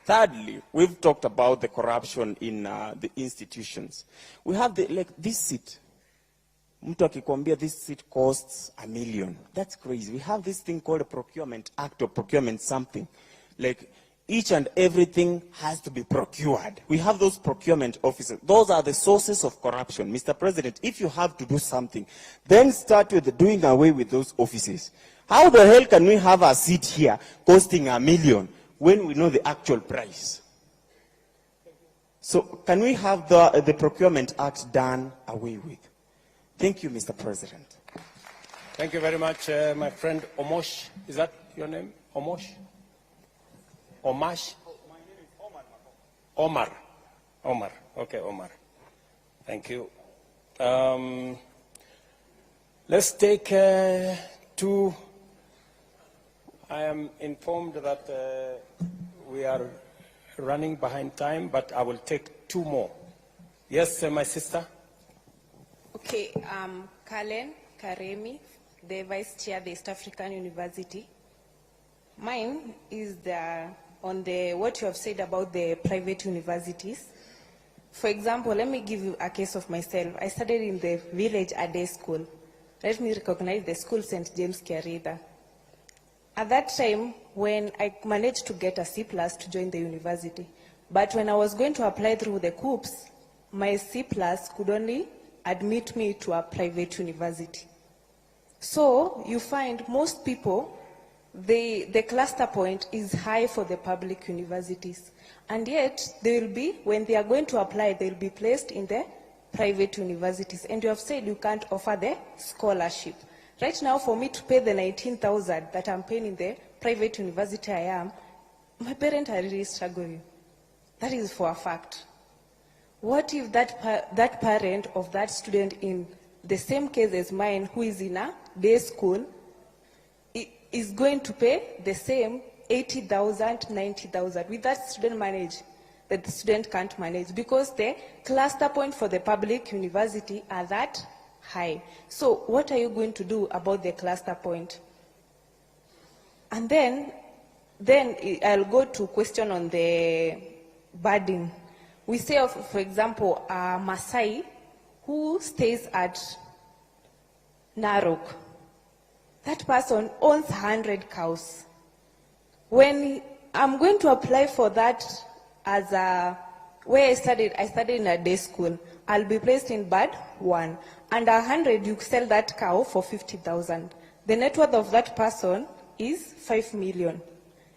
Thirdly, we've talked about the corruption in the institutions. We have this seat. Mtu akikwambia this seat costs $1 million. That's crazy. We have this thing called a procurement act or procurement something. Like each and everything has to be procured. We have those procurement officers. Those are the sources of corruption. Mr. President, if you have to do something, then start with doing away with those offices. How the hell can we have a seat here costing $1 million when we know the actual price? So can we have the procurement act done away with? Thank you, Mr. President. Thank you very much, my friend Omosh. Is that your name? Omosh? Omash? My name is Omar. Omar. Okay, Omar. Thank you. Let's take two. I am informed that we are running behind time, but I will take two more. Yes, my sister? Okay, Kalen Karemi, the Vice Chair of the East African University. Mine is on what you have said about the private universities. For example, let me give you a case of myself. I studied in the village Ade school. Let me recognize the school St. James Kiarida. At that time, when I managed to get a C+ to join the university, but when I was going to apply through the COOPS, my C+ could only admit me to a private university. So you find most people, the cluster point is high for the public universities. And yet, they will be, when they are going to apply, they will be placed in the private universities. And you have said you can't offer the scholarship. Right now, for me to pay the 19,000 that I'm paying in the private university I am, my parents are really struggling. That is for a fact. What if that parent of that student in the same case as mine, who is in a day school, is going to pay the same 80,000, 90,000? With that student manage, that the student can't manage because the cluster point for the public university are that high. So what are you going to do about the cluster point? And then I'll go to question on the burden. We say, for example, a Maasai who stays at Narok. That person owns 100 cows. When I'm going to apply for that as where I studied in a day school, I'll be placed in band 1. And 100, you sell that cow for 50,000. The net worth of that person is 5 million.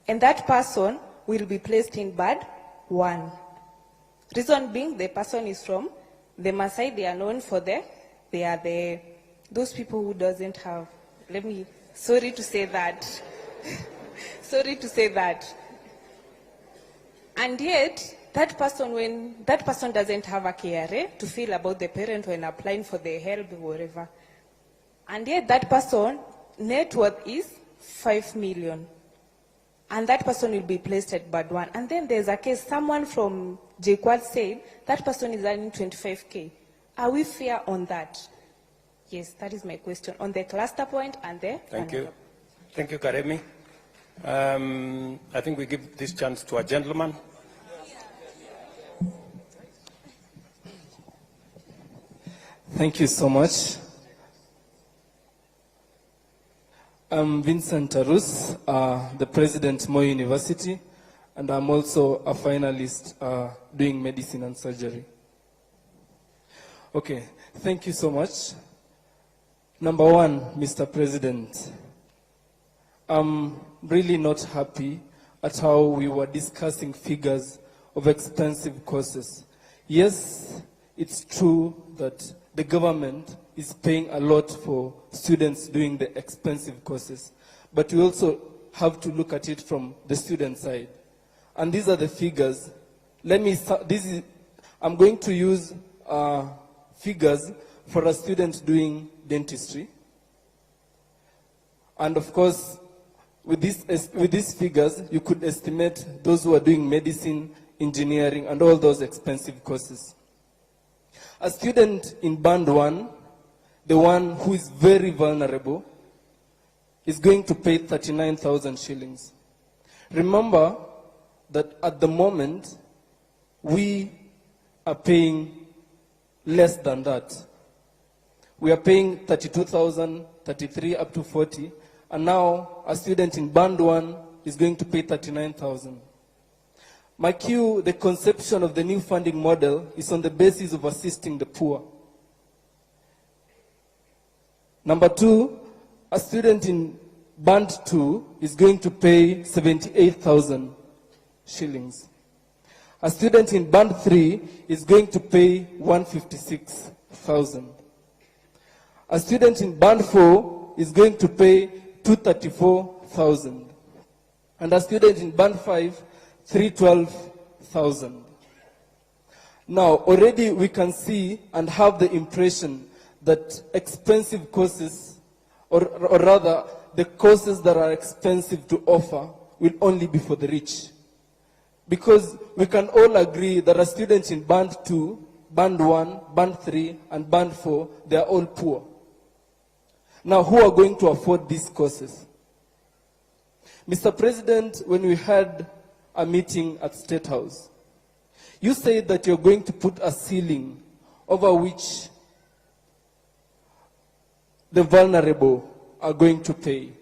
And that person will be placed in band 1. Reason being, the person is from the Maasai. They are known for those people who doesn't have, sorry to say that. Sorry to say that. And yet, when that person doesn't have a KRA to feel about the parent when applying for the help or whatever, and yet that person net worth is 5 million, and that person will be placed at band 1. And then there's a case, someone from JKUAT said that person is earning 25K. Are we fair on that? Yes, that is my question on the cluster point and the. Thank you. Thank you, Karemi. I think we give this chance to a gentleman. Thank you so much. I'm Vincent Tarus, the president of Moi University, and I'm also a finalist doing medicine and surgery. Okay, thank you so much. Number one, Mr. President, I'm really not happy at how we were discussing figures of expensive courses. Yes, it's true that the government is paying a lot for students doing the expensive courses, but we also have to look at it from the student side. And these are the figures. I'm going to use figures for a student doing dentistry. And of course, with these figures, you could estimate those who are doing medicine, engineering, and all those expensive courses. A student in band 1, the one who is very vulnerable, is going to pay 39,000 shillings. Remember that at the moment, we are paying less than that. We are paying 32,000, 33 up to 40, and now a student in band 1 is going to pay 39,000. My cue, the conception of the new funding model is on the basis of assisting the poor. Number 2, a student in band 2 is going to pay 78,000 shillings. A student in band 3 is going to pay 156,000. A student in band 4 is going to pay 234,000. And a student in band 5, 312,000. Now, already we can see and have the impression that expensive courses, or rather, the courses that are expensive to offer will only be for the rich. Because we can all agree that a student in band 2, band 1, band 3, and band 4, they are all poor. Now, who are going to afford these courses? Mr. President, when we had a meeting at State House, you said that you're going to put a ceiling over which the vulnerable are going to pay.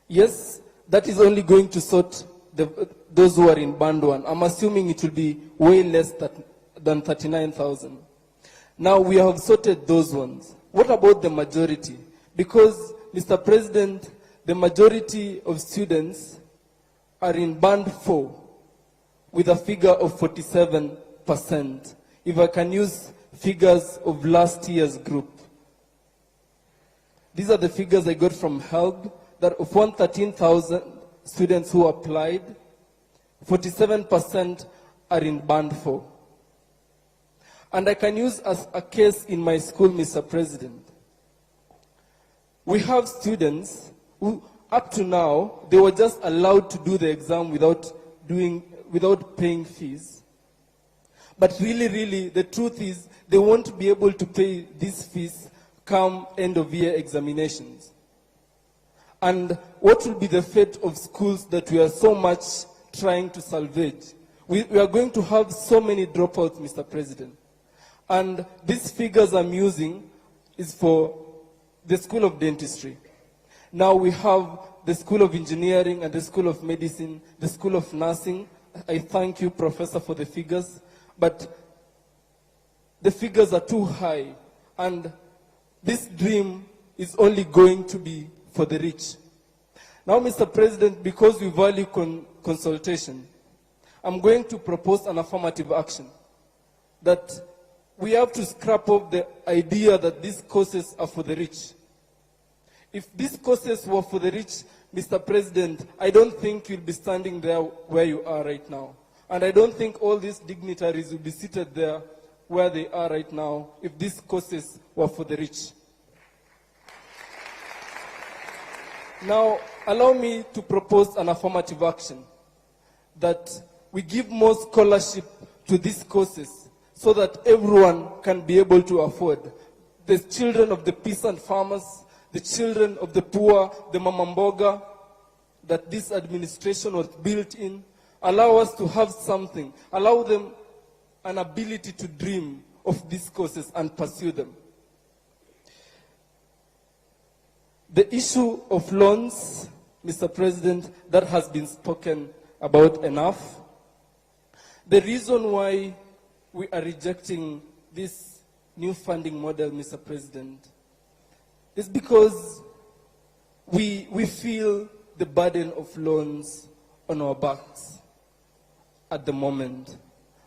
Yes, that is only going to sort those who are in band 1. I'm assuming it will be way less than 39,000. Now we have sorted those ones. What about the majority? Because, Mr. President, the majority of students are in band 4 with a figure of 47%. If I can use figures of last year's group. These are the figures I got from HELB, that of 113,000 students who applied, 47% are in band 4. And I can use as a case in my school, Mr. President. We have students who, up to now, they were just allowed to do the exam without paying fees. But really, the truth is, they won't be able to pay these fees come end of year examinations. And what will be the fate of schools that we are so much trying to salvage? We are going to have so many dropouts, Mr. President. And these figures I'm using is for the School of Dentistry. Now we have the School of Engineering and the School of Medicine, the School of Nursing. I thank you, Professor, for the figures. But the figures are too high. And this dream is only going to be for the rich. Now, Mr. President, because we value consultation, I'm going to propose an affirmative action that we have to scrap off the idea that these courses are for the rich. If these courses were for the rich, Mr. President, I don't think you'll be standing there where you are right now. And I don't think all these dignitaries will be seated there where they are right now if these courses were for the rich. Now, allow me to propose an affirmative action that we give more scholarship to these courses so that everyone can be able to afford. The children of the peasant farmers, the children of the poor, the mamamboga, that this administration was built in, allow us to have something, allow them an ability to dream of these courses and pursue them. The issue of loans, Mr. President, that has been spoken about enough. The reason why we are rejecting this new funding model, Mr. President, is because we feel the burden of loans on our backs at the moment.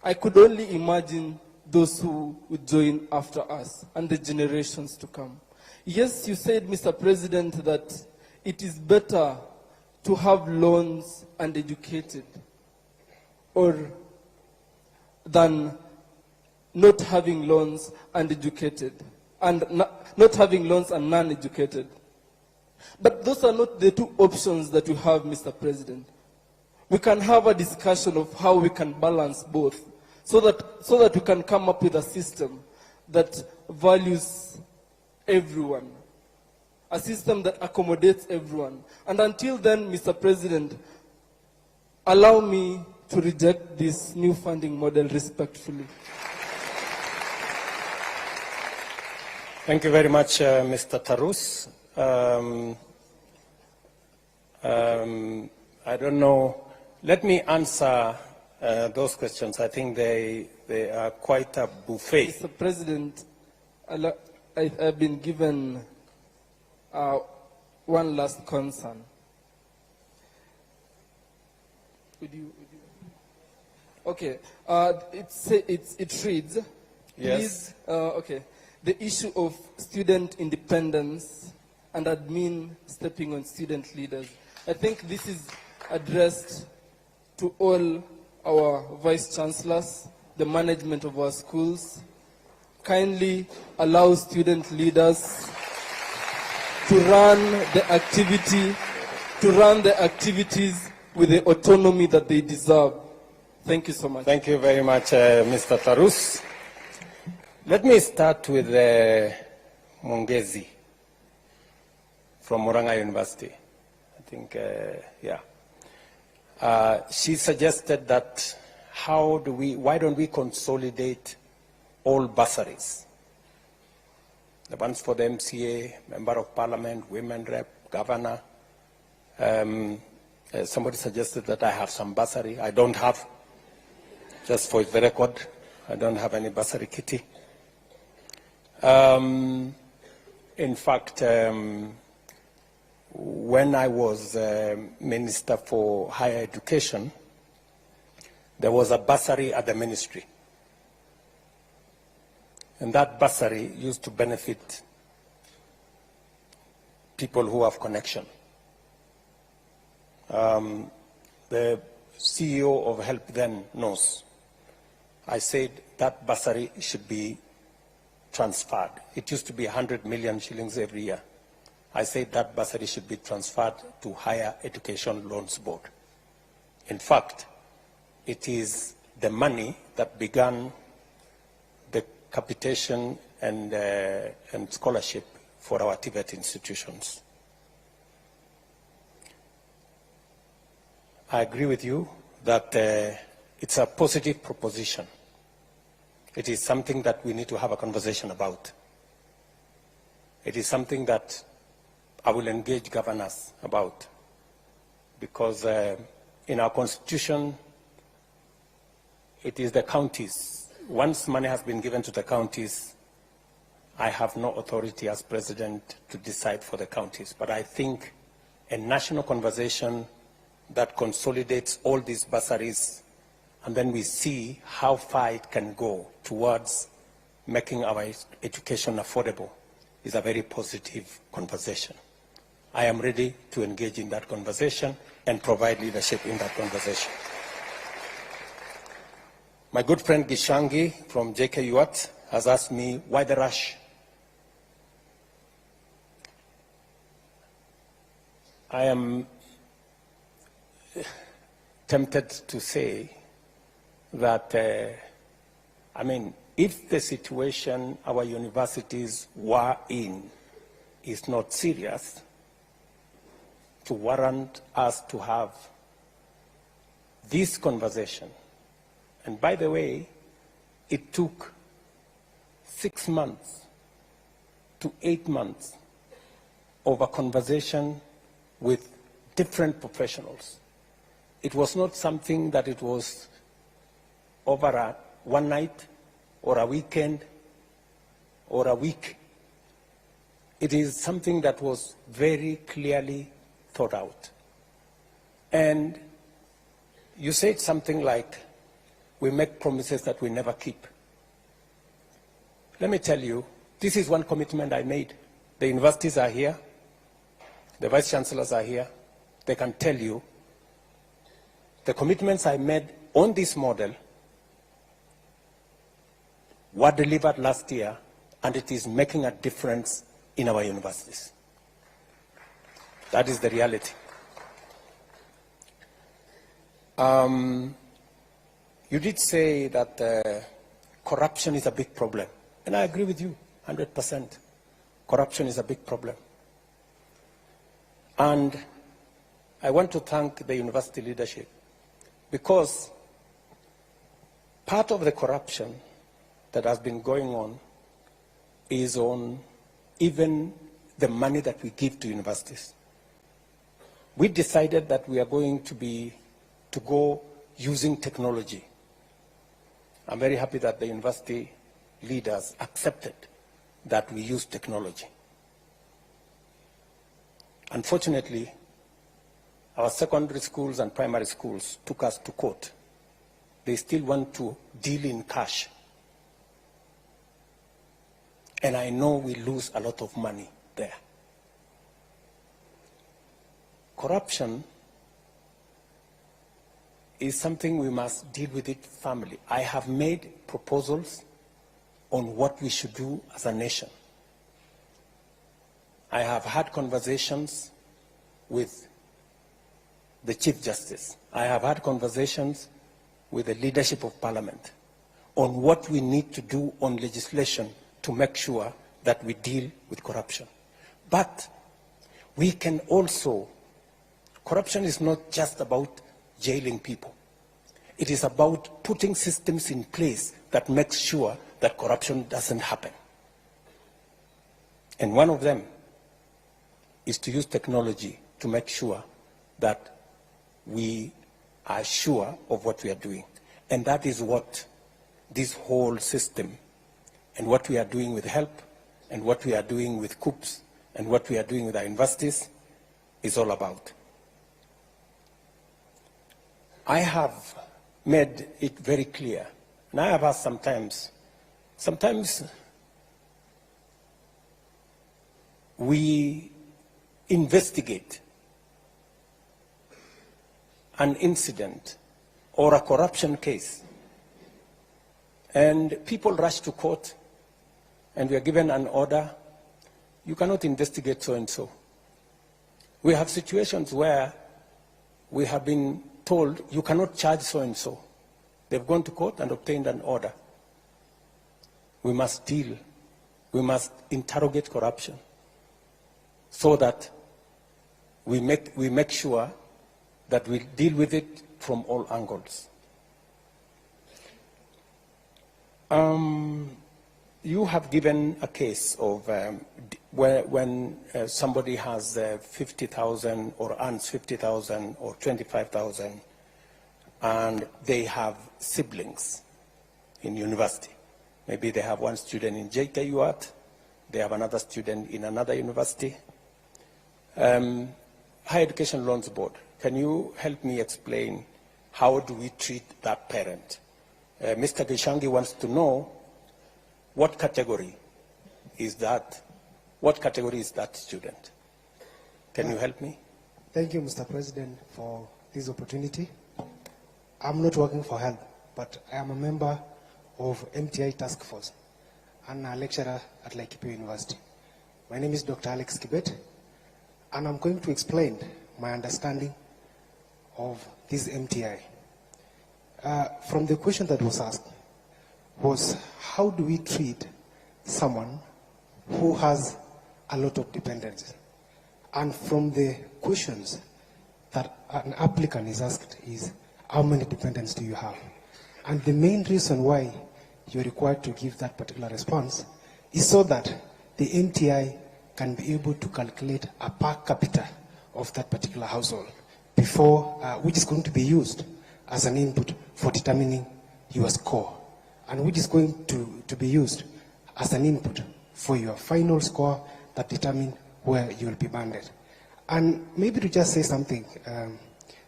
I could only imagine those who would join after us and the generations to come. Yes, you said, Mr. President, that it is better to have loans and educated or than not having loans and educated, and not having loans and non-educated. But those are not the two options that we have, Mr. President. We can have a discussion of how we can balance both so that we can come up with a system that values everyone, a system that accommodates everyone. And until then, Mr. President, allow me to reject this new funding model respectfully. Thank you very much, Mr. Tarus. I don't know. Let me answer those questions. I think they are quite a buffet. Mr. President, I've been given one last concern. Okay, it reads, yes. Okay, the issue of student independence and admin stepping on student leaders. I think this is addressed to all our vice chancellors, the management of our schools. Kindly allow student leaders to run the activities with the autonomy that they deserve. Thank you so much. Thank you very much, Mr. Tarus. Let me start with Mongezi from Murang'a University. I think, yeah. She suggested that why don't we consolidate all bursaries? The ones for the MCA, Member of Parliament, Women Rep, Governor. Somebody suggested that I have some bursary. I don't have. Just for the record, I don't have any bursary kitty. In fact, when I was Minister for Higher Education, there was a bursary at the ministry. And that bursary used to benefit people who have connection. The CEO of Help then knows. I said that bursary should be transferred. It used to be 100 million shillings every year. I said that bursary should be transferred to Higher Education Loans Board. In fact, it is the money that began the capitation and scholarship for our TVET institutions. I agree with you that it's a positive proposition. It is something that we need to have a conversation about. It is something that I will engage governors about, because in our constitution, it is the counties. Once money has been given to the counties, I have no authority as president to decide for the counties. But I think a national conversation that consolidates all these bursaries, and then we see how far it can go towards making our education affordable, is a very positive conversation. I am ready to engage in that conversation and provide leadership in that conversation. My good friend Gishangi from JKUAT has asked me, why the rush? I am tempted to say that, I mean, if the situation our universities were in is not serious, to warrant us to have this conversation. And by the way, it took 6 months to 8 months of a conversation with different professionals. It was not something that it was over one night or a weekend or a week. It is something that was very clearly thought out. And you said something like, we make promises that we never keep. Let me tell you, this is one commitment I made. The universities are here. The vice chancellors are here. They can tell you the commitments I made on this model were delivered last year, and it is making a difference in our universities. That is the reality. You did say that corruption is a big problem, and I agree with you 100%. Corruption is a big problem. And I want to thank the university leadership, because part of the corruption that has been going on is on even the money that we give to universities. We decided that we are going to go using technology. I'm very happy that the university leaders accepted that we use technology. Unfortunately, our secondary schools and primary schools took us to court. They still want to deal in cash. And I know we lose a lot of money there. Corruption is something we must deal with it firmly. I have made proposals on what we should do as a nation. I have had conversations with the Chief Justice. I have had conversations with the leadership of Parliament on what we need to do on legislation to make sure that we deal with corruption. But we can also, corruption is not just about jailing people. It is about putting systems in place that make sure that corruption doesn't happen. And one of them is to use technology to make sure that we are sure of what we are doing. And that is what this whole system and what we are doing with HELP and what we are doing with COOPS and what we are doing with our universities is all about. I have made it very clear, and I have asked sometimes we investigate an incident or a corruption case, and people rush to court, and we are given an order, you cannot investigate so-and-so. We have situations where we have been told, you cannot charge so-and-so. They've gone to court and obtained an order. We must interrogate corruption so that we make sure that we deal with it from all angles. You have given a case of when somebody has 50,000 or earns 50,000 or 25,000, and they have siblings in university. Maybe they have one student in JKUAT, they have another student in another university. Higher Education Loans Board, can you help me explain how do we treat that parent? Mr. Gishangi wants to know what category is that? What category is that student? Can you help me? Thank you, Mr. President, for this opportunity. I'm not working for HELP, but I am a member of MTI Task Force and a lecturer at Laikipia University. My name is Dr. Alex Kibet, and I'm going to explain my understanding of this MTI. From the question that was asked was, how do we treat someone who has a lot of dependencies? And from the questions that an applicant is asked is, how many dependents do you have? And the main reason why you're required to give that particular response is so that the MTI can be able to calculate a per capita of that particular household before, which is going to be used as an input for determining your score, and which is going to be used as an input for your final score that determine where you will be banded. And maybe to just say something,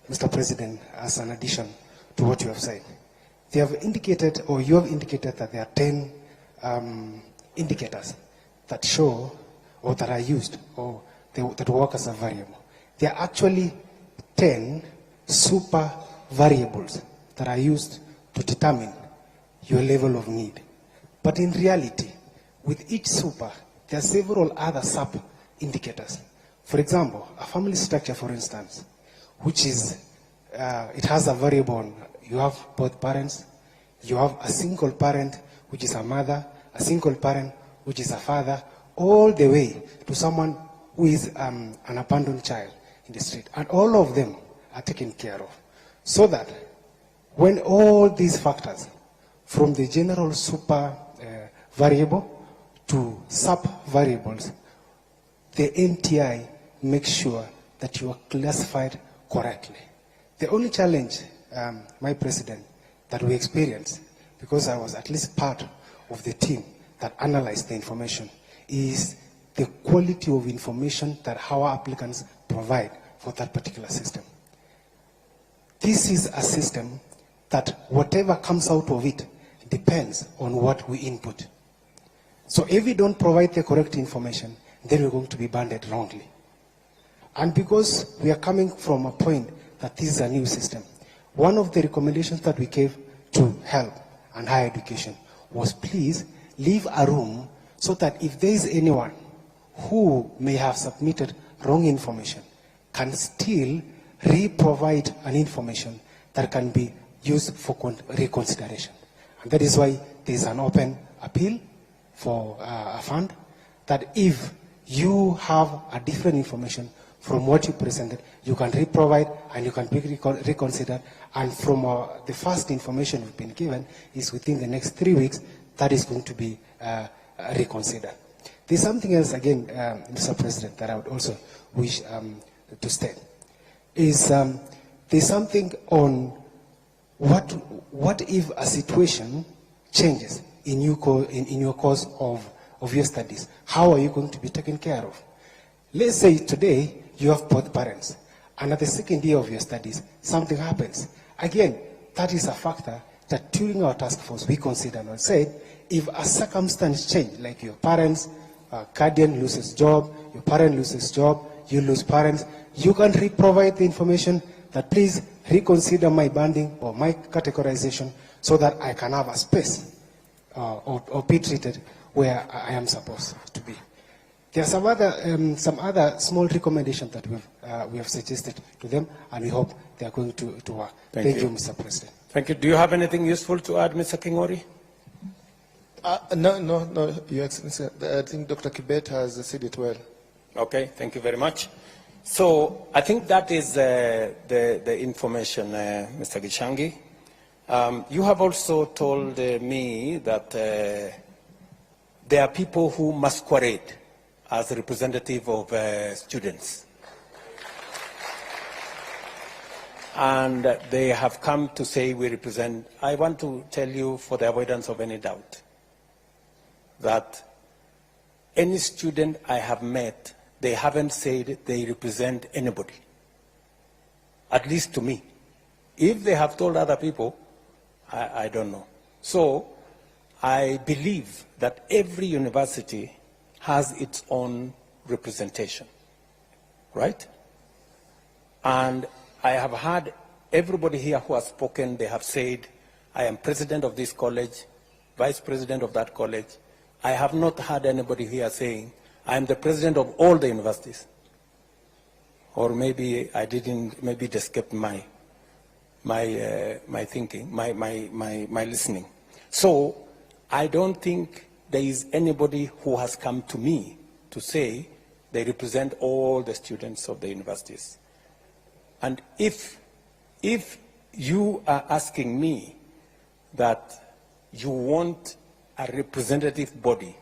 Mr. President, as an addition to what you have said. They have indicated, or you have indicated, that there are 10 indicators that show, or that are used, or that work as a variable. There are actually 10 super variables that are used to determine your level of need. But in reality, with each super, there are several other sub-indicators. For example, a family structure, for instance, which is, it has a variable on, you have both parents, you have a single parent, which is a mother, a single parent, which is a father, all the way to someone who is an abandoned child in the street. And all of them are taken care of. So that when all these factors, from the general super variable to sub-variables, the MTI makes sure that you are classified correctly. The only challenge, my President, that we experienced, because I was at least part of the team that analyzed the information, is the quality of information that our applicants provide for that particular system. This is a system that whatever comes out of it depends on what we input. So if we don't provide the correct information, then we're going to be banded wrongly. And because we are coming from a point that this is a new system, one of the recommendations that we gave to help and higher education was, please leave a room so that if there is anyone who may have submitted wrong information, can still re-provide an information that can be used for reconsideration. And that is why there is an open appeal for a fund, that if you have a different information from what you presented, you can re-provide and you can be reconsidered. And from the first information we've been given is within the next 3 weeks, that is going to be reconsidered. There's something else, again, Mr. President, that I would also wish to state. Is there's something on what if a situation changes in your course of your studies? How are you going to be taken care of? Let's say today you have both parents, and at the second year of your studies, something happens. Again, that is a factor that during our task force we considered and said, if a circumstance change, like your parents, guardian loses job, your parent loses job, you lose parents, you can re-provide the information that please reconsider my banding or my categorization so that I can have a space or be treated where I am supposed to be. There are some other small recommendations that we have suggested to them, and we hope they are going to work. Thank you, Mr. President. Thank you. Do you have anything useful to add, Mr. Kingori? No, Your Excellency. I think Dr. Kibet has said it well. Okay, thank you very much. So I think that is the information, Mr. Gishangi. You have also told me that there are people who masquerade as a representative of students. And they have come to say we represent. I want to tell you, for the avoidance of any doubt, that any student I have met, they haven't said they represent anybody, at least to me. If they have told other people, I don't know. So I believe that every university has its own representation, right? And I have heard everybody here who has spoken, they have said, I am president of this college, vice president of that college. I have not heard anybody here saying, I am the president of all the universities. Or maybe I didn't, maybe it escaped my thinking, my listening. So I don't think there is anybody who has come to me to say they represent all the students of the universities. And if you are asking me that you want a representative body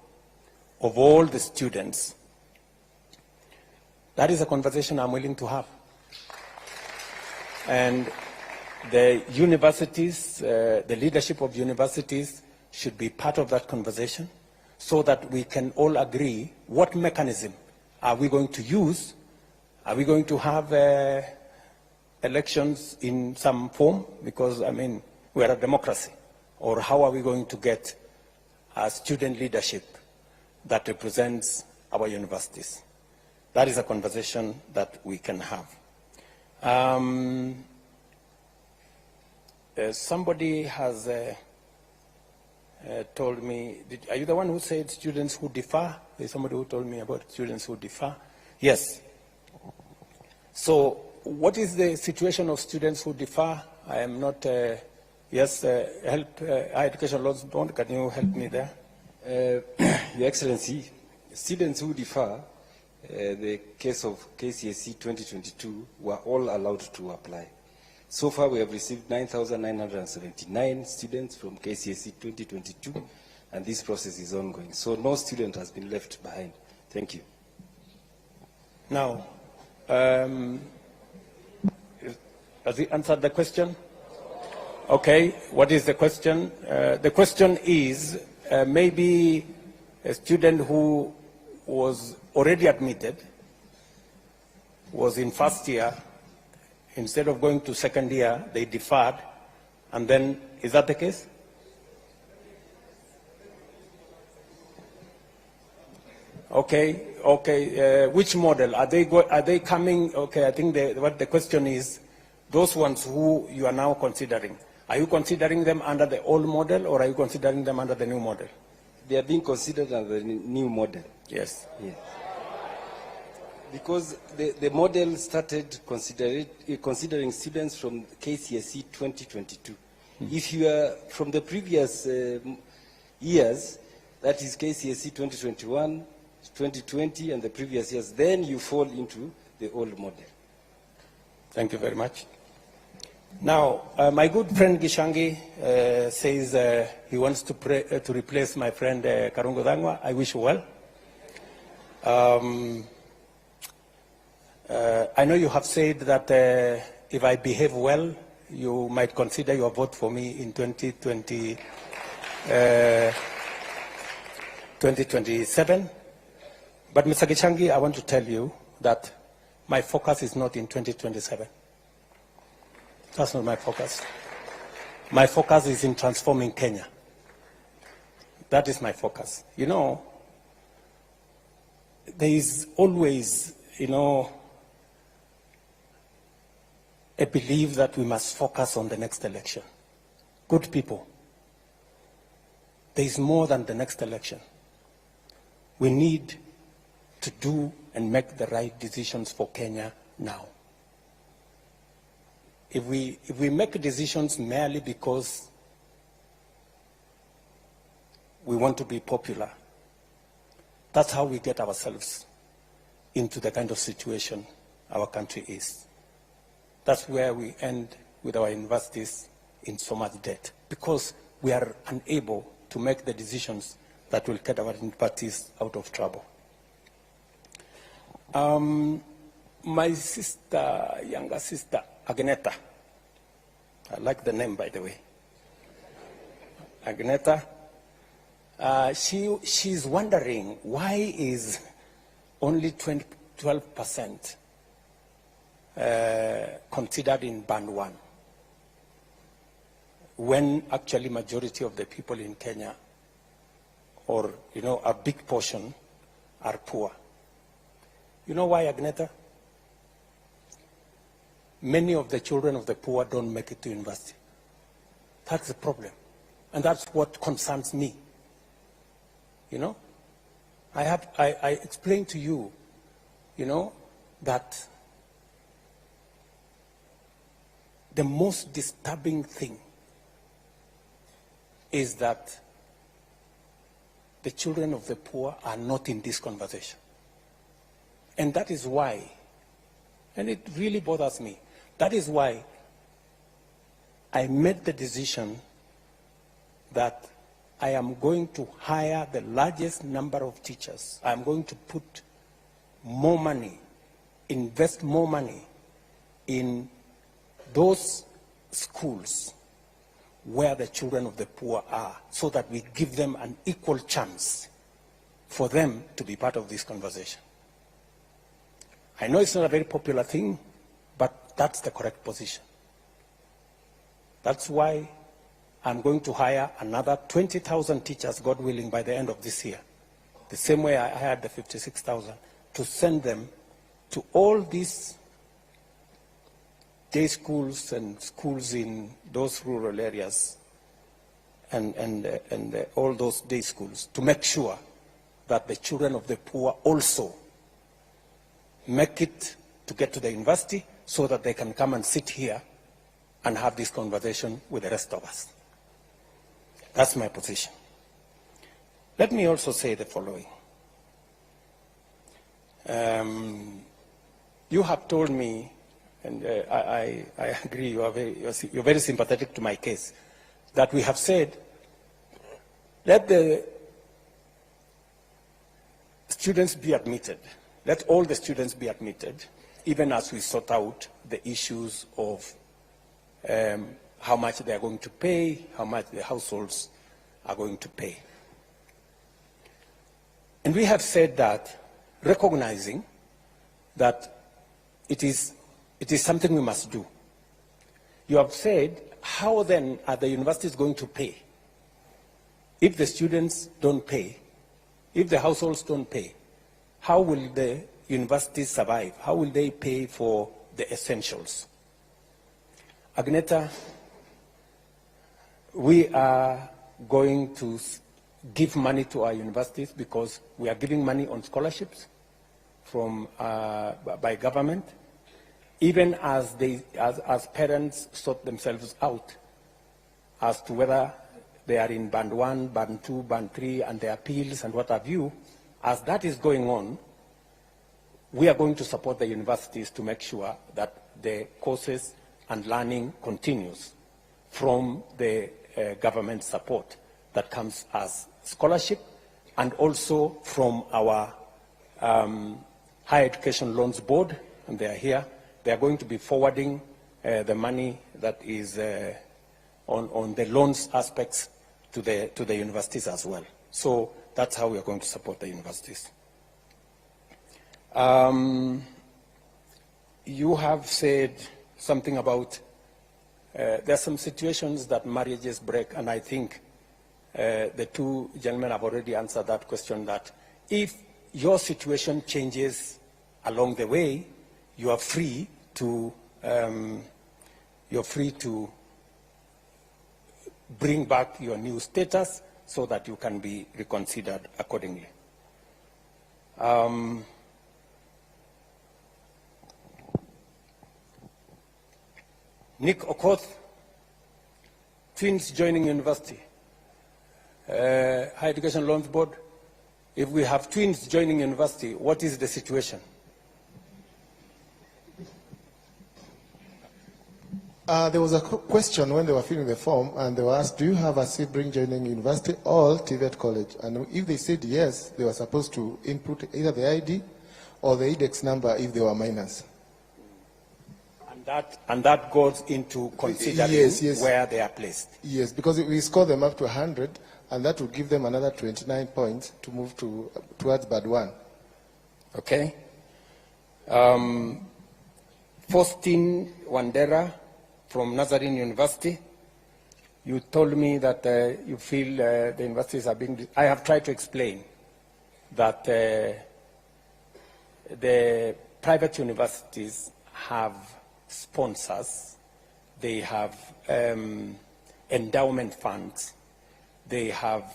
of all the students, that is a conversation I'm willing to have. And the universities, the leadership of universities should be part of that conversation so that we can all agree what mechanism are we going to use. Are we going to have elections in some form? Because, I mean, we are a democracy. Or how are we going to get a student leadership that represents our universities? That is a conversation that we can have. Somebody has told me, are you the one who said students who differ? There's somebody who told me about students who differ. Yes. So what is the situation of students who differ? I am not, yes, help, Higher Education Laws Board, can you help me there? Your Excellency, students who differ, the case of KCSE 2022, were all allowed to apply. So far, we have received 9,979 students from KCSE 2022, and this process is ongoing. So no student has been left behind. Thank you. Now, has he answered the question? Okay, what is the question? The question is, maybe a student who was already admitted, was in first year, instead of going to second year, they deferred, and then, is that the case? Okay, okay. Which model? Are they coming? Okay, I think what the question is, those ones who you are now considering, are you considering them under the old model, or are you considering them under the new model? They are being considered under the new model. Yes. Yes. Because the model started considering students from KCSE 2022. If you are from the previous years, that is KCSE 2021, 2020, and the previous years, then you fall into the old model. Thank you very much. Now, my good friend Gishangi says he wants to replace my friend Karungo Dangwa. I wish you well. I know you have said that if I behave well, you might consider your vote for me in 2027. But Mr. Gishangi, I want to tell you that my focus is not in 2027. That's not my focus. My focus is in transforming Kenya. That is my focus. You know, there is always, you know, a belief that we must focus on the next election. Good people, there is more than the next election. We need to do and make the right decisions for Kenya now. If we make decisions merely because we want to be popular, that's how we get ourselves into the kind of situation our country is. That's where we end with our universities in so much debt, because we are unable to make the decisions that will get our universities out of trouble. My sister, younger sister, Agneta, I like the name, by the way. Agneta, she's wondering why is only 12% considered in band 1, when actually majority of the people in Kenya, or you know, a big portion, are poor. You know why, Agneta? Many of the children of the poor don't make it to university. That's the problem. And that's what concerns me. You know, I explained to you, you know, that the most disturbing thing is that the children of the poor are not in this conversation. And that is why, and it really bothers me, that is why I made the decision that I am going to hire the largest number of teachers. I am going to put more money, invest more money in those schools where the children of the poor are, so that we give them an equal chance for them to be part of this conversation. I know it's not a very popular thing, but that's the correct position. That's why I'm going to hire another 20,000 teachers, God willing, by the end of this year. The same way I hired the 56,000, to send them to all these day schools and schools in those rural areas and all those day schools, to make sure that the children of the poor also make it to get to the university, so that they can come and sit here and have this conversation with the rest of us. That's my position. Let me also say the following. You have told me, and I agree, you're very sympathetic to my case, that we have said, let the students be admitted. Let all the students be admitted, even as we sort out the issues of how much they are going to pay, how much the households are going to pay. And we have said that, recognizing that it is something we must do. You have said, how then are the universities going to pay? If the students don't pay, if the households don't pay, how will the universities survive? How will they pay for the essentials? Agneta, we are going to give money to our universities, because we are giving money on scholarships from, by government, even as parents sort themselves out as to whether they are in band 1, band 2, band 3, and the appeals and what have you. As that is going on, we are going to support the universities to make sure that the courses and learning continues from the government support that comes as scholarship, and also from our Higher Education Loans Board, and they are here. They are going to be forwarding the money that is on the loans aspects to the universities as well. So that's how we are going to support the universities. You have said something about there are some situations that marriages break, and I think the two gentlemen have already answered that question, that if your situation changes along the way, you are free to bring back your new status so that you can be reconsidered accordingly. Nick Okoth, twins joining university. Higher Education Loans Board, if we have twins joining university, what is the situation? There was a question when they were filling the form, and they were asked, do you have a sibling joining university or TVET college? And if they said yes, they were supposed to input either the ID or the index number if they were minors. And that goes into considering where they are placed. Yes, because we score them up to 100, and that would give them another 29 points to move towards band 1. Okay. Faustin Wandera from Nazarene University. You told me that you feel the universities are being... I have tried to explain that the private universities have sponsors, they have endowment funds, they have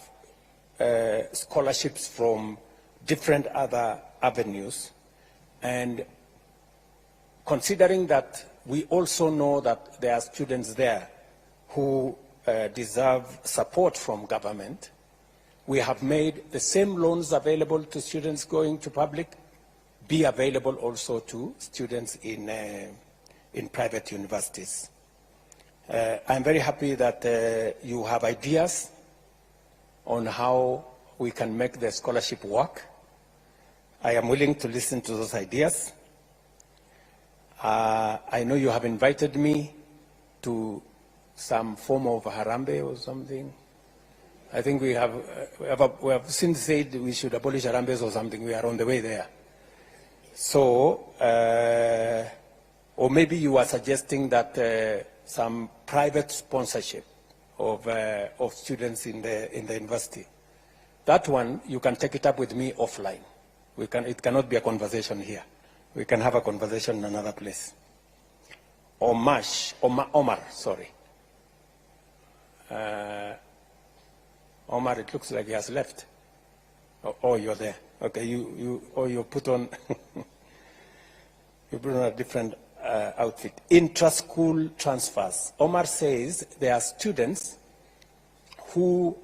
scholarships from different other avenues, and considering that we also know that there are students there who deserve support from government, we have made the same loans available to students going to public be available also to students in private universities. I'm very happy that you have ideas on how we can make the scholarship work. I am willing to listen to those ideas. I know you have invited me to some form of harambe or something. I think we have since said we should abolish harambes or something. We are on the way there. So, or maybe you are suggesting that some private sponsorship of students in the university. That one, you can take it up with me offline. It cannot be a conversation here. We can have a conversation in another place. Omar, sorry. Omar, it looks like he has left. Oh, you're there. Okay, you put on, you put on a different outfit. Intra-school transfers. Omar says there are students who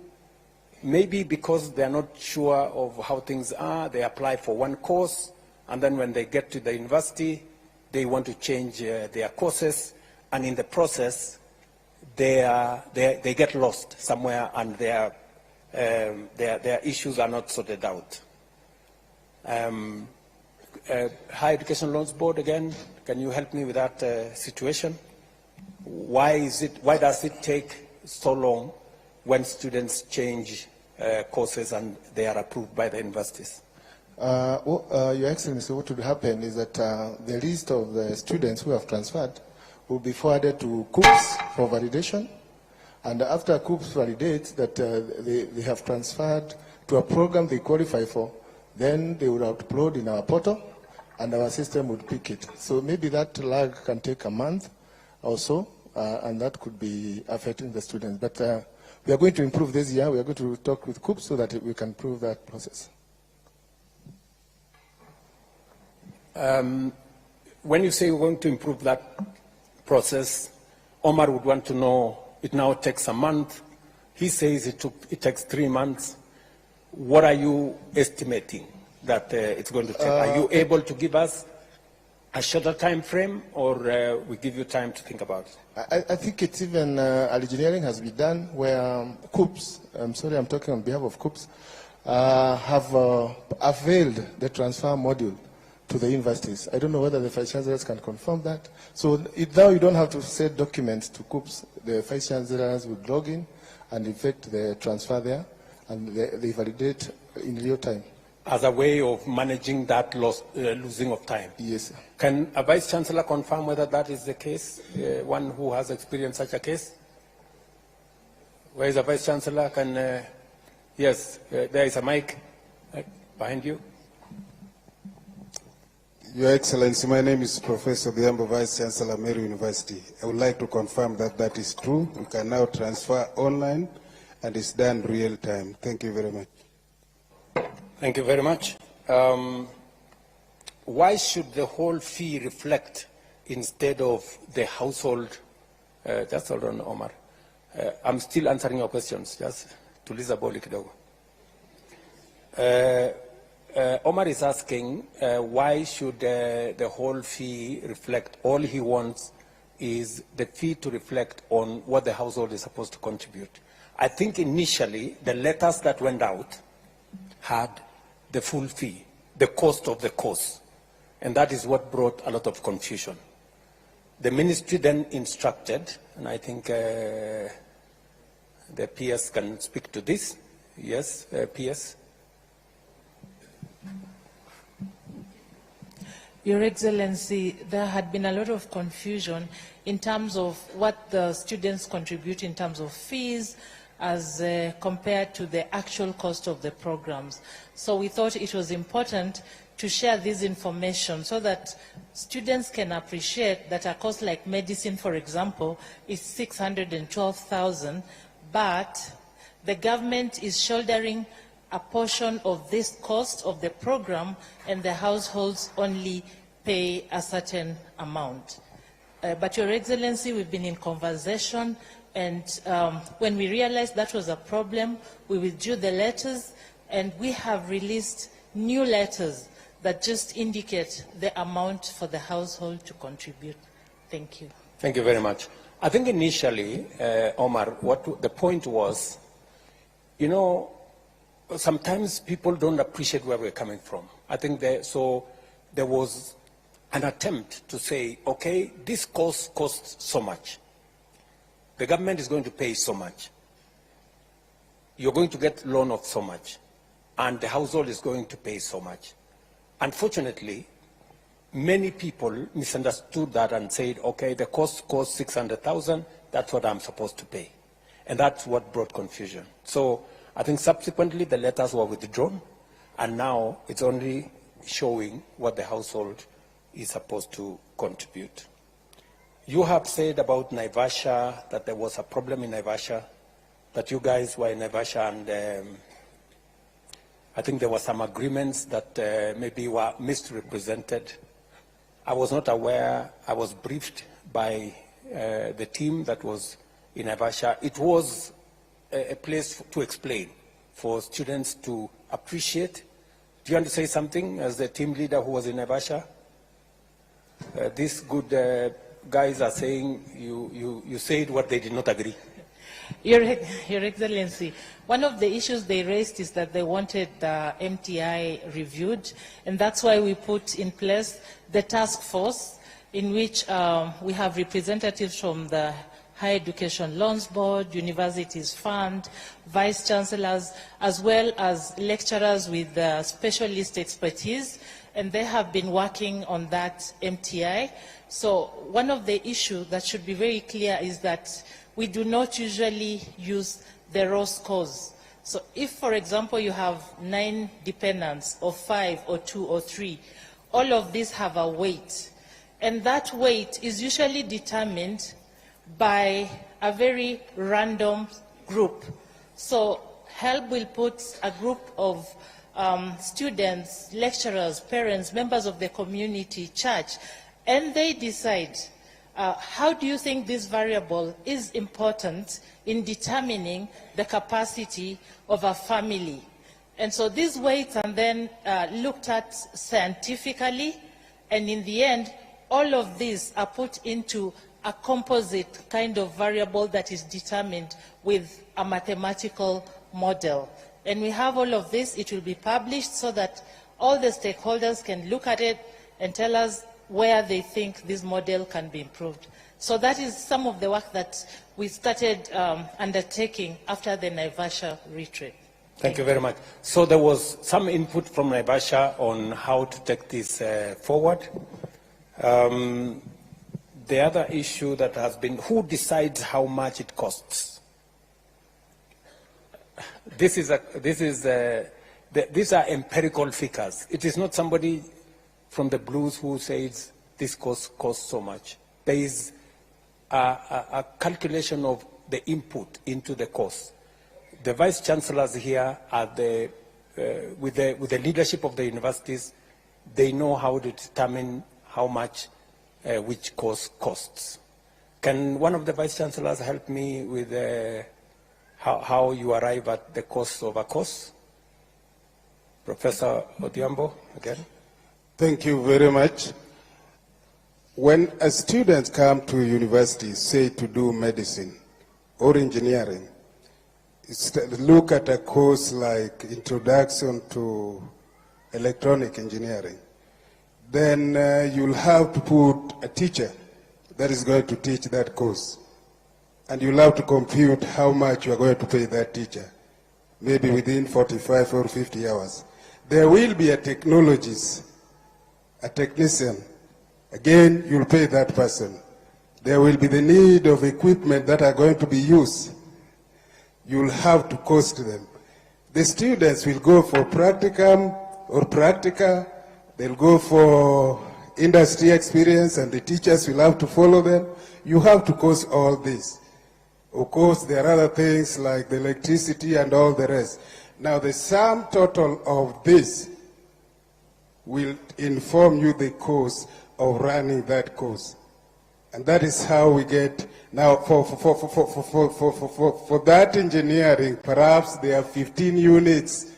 maybe because they're not sure of how things are, they apply for one course, and then when they get to the university, they want to change their courses, and in the process, they get lost somewhere, and their issues are not sorted out. Higher Education Loans Board, again, can you help me with that situation? Why does it take so long when students change courses and they are approved by the universities? Your Excellency, what would happen is that the list of the students who have transferred will be forwarded to COOPS for validation. And after COOPS validates that they have transferred to a program they qualify for, then they would upload in our portal and our system would pick it. So maybe that lag can take a month or so, and that could be affecting the students. But we are going to improve this year. We are going to talk with COOPS so that we can improve that process. When you say we're going to improve that process, Omar would want to know, it now takes a month. He says it takes 3 months. What are you estimating that it's going to take? Are you able to give us a shorter time frame, or we give you time to think about it? I think it's even engineering has been done where COOPS, I'm sorry, I'm talking on behalf of COOPS, have availed the transfer module to the universities. I don't know whether the Vice Chancellors can confirm that. So now you don't have to send documents to COOPS. The Vice Chancellors would log in and effect the transfer there, and they validate in real time. As a way of managing that losing of time? Yes. Can a Vice Chancellor confirm whether that is the case, one who has experienced such a case? Where is the Vice Chancellor? Yes, there is a mic behind you. Your Excellency, my name is Professor Biambo, Vice Chancellor, Meru University. I would like to confirm that that is true. We can now transfer online, and it's done real time. Thank you very much. Thank you very much. Why should the whole fee reflect instead of the household? Just hold on, Omar. I'm still answering your questions, just to Lisa Boli kidogo. Omar is asking, why should the whole fee reflect? All he wants is the fee to reflect on what the household is supposed to contribute. I think initially, the letters that went out had the full fee, the cost of the course, and that is what brought a lot of confusion. The ministry then instructed, and I think the PS can speak to this. Yes, PS. Your Excellency, there had been a lot of confusion in terms of what the students contribute in terms of fees as compared to the actual cost of the programs. So we thought it was important to share this information so that students can appreciate that a course like medicine, for example, is 612,000, but the government is shouldering a portion of this cost of the program, and the households only pay a certain amount. But Your Excellency, we've been in conversation, and when we realized that was a problem, we withdrew the letters, and we have released new letters that just indicate the amount for the household to contribute. Thank you. Thank you very much. I think initially, Omar, what the point was, You know, sometimes people don't appreciate where we're coming from. I think so there was an attempt to say, okay, this course costs so much. The government is going to pay so much. You're going to get loan of so much. And the household is going to pay so much. Unfortunately, many people misunderstood that and said, okay, the cost costs 600,000, that's what I'm supposed to pay. And that's what brought confusion. So I think subsequently the letters were withdrawn, and now it's only showing what the household is supposed to contribute. You have said about Naivasha that there was a problem in Naivasha, that you guys were in Naivasha, and I think there were some agreements that maybe were misrepresented. I was not aware. I was briefed by the team that was in Naivasha. It was a place to explain, for students to appreciate. Do you want to say something as the team leader who was in Naivasha? These good guys are saying you said what they did not agree. Your Excellency, one of the issues they raised is that they wanted the MTI reviewed, and that's why we put in place the task force in which we have representatives from the Higher Education Loans Board, Universities Fund, Vice Chancellors, as well as lecturers with specialist expertise, and they have been working on that MTI. So one of the issues that should be very clear is that we do not usually use the raw scores. So if, for example, you have 9 dependents, or 5, or 2, or 3, all of these have a weight. And that weight is usually determined by a very random group. So HELP will put a group of students, lecturers, parents, members of the community, church, and they decide how do you think this variable is important in determining the capacity of a family. And so these weights are then looked at scientifically, and in the end, all of these are put into a composite kind of variable that is determined with a mathematical model. And we have all of this. It will be published so that all the stakeholders can look at it and tell us where they think this model can be improved. So that is some of the work that we started undertaking after the Naivasha retreat. Thank you very much. So there was some input from Naivasha on how to take this forward. The other issue that has been, who decides how much it costs? These are empirical figures. It is not somebody from the blues who says this costs so much. There is a calculation of the input into the cost. The vice chancellors here are with the leadership of the universities. They know how to determine how much which course costs. Can one of the vice chancellors help me with how you arrive at the cost of a course? Professor Odhiambo, again. Thank you very much. When a student comes to university, say to do medicine or engineering, look at a course like Introduction to Electronic Engineering, then you'll have to put a teacher that is going to teach that course. And you'll have to compute how much you are going to pay that teacher, maybe within 45 or 50 hours. There will be a technologist, a technician. Again, you'll pay that person. There will be the need of equipment that are going to be used. You'll have to cost them. The students will go for practicum or practica. They'll go for industry experience, and the teachers will have to follow them. You have to cost all this. Of course, there are other things like the electricity and all the rest. Now, the sum total of this will inform you the cost of running that course. And that is how we get, now for that engineering, perhaps there are 15 units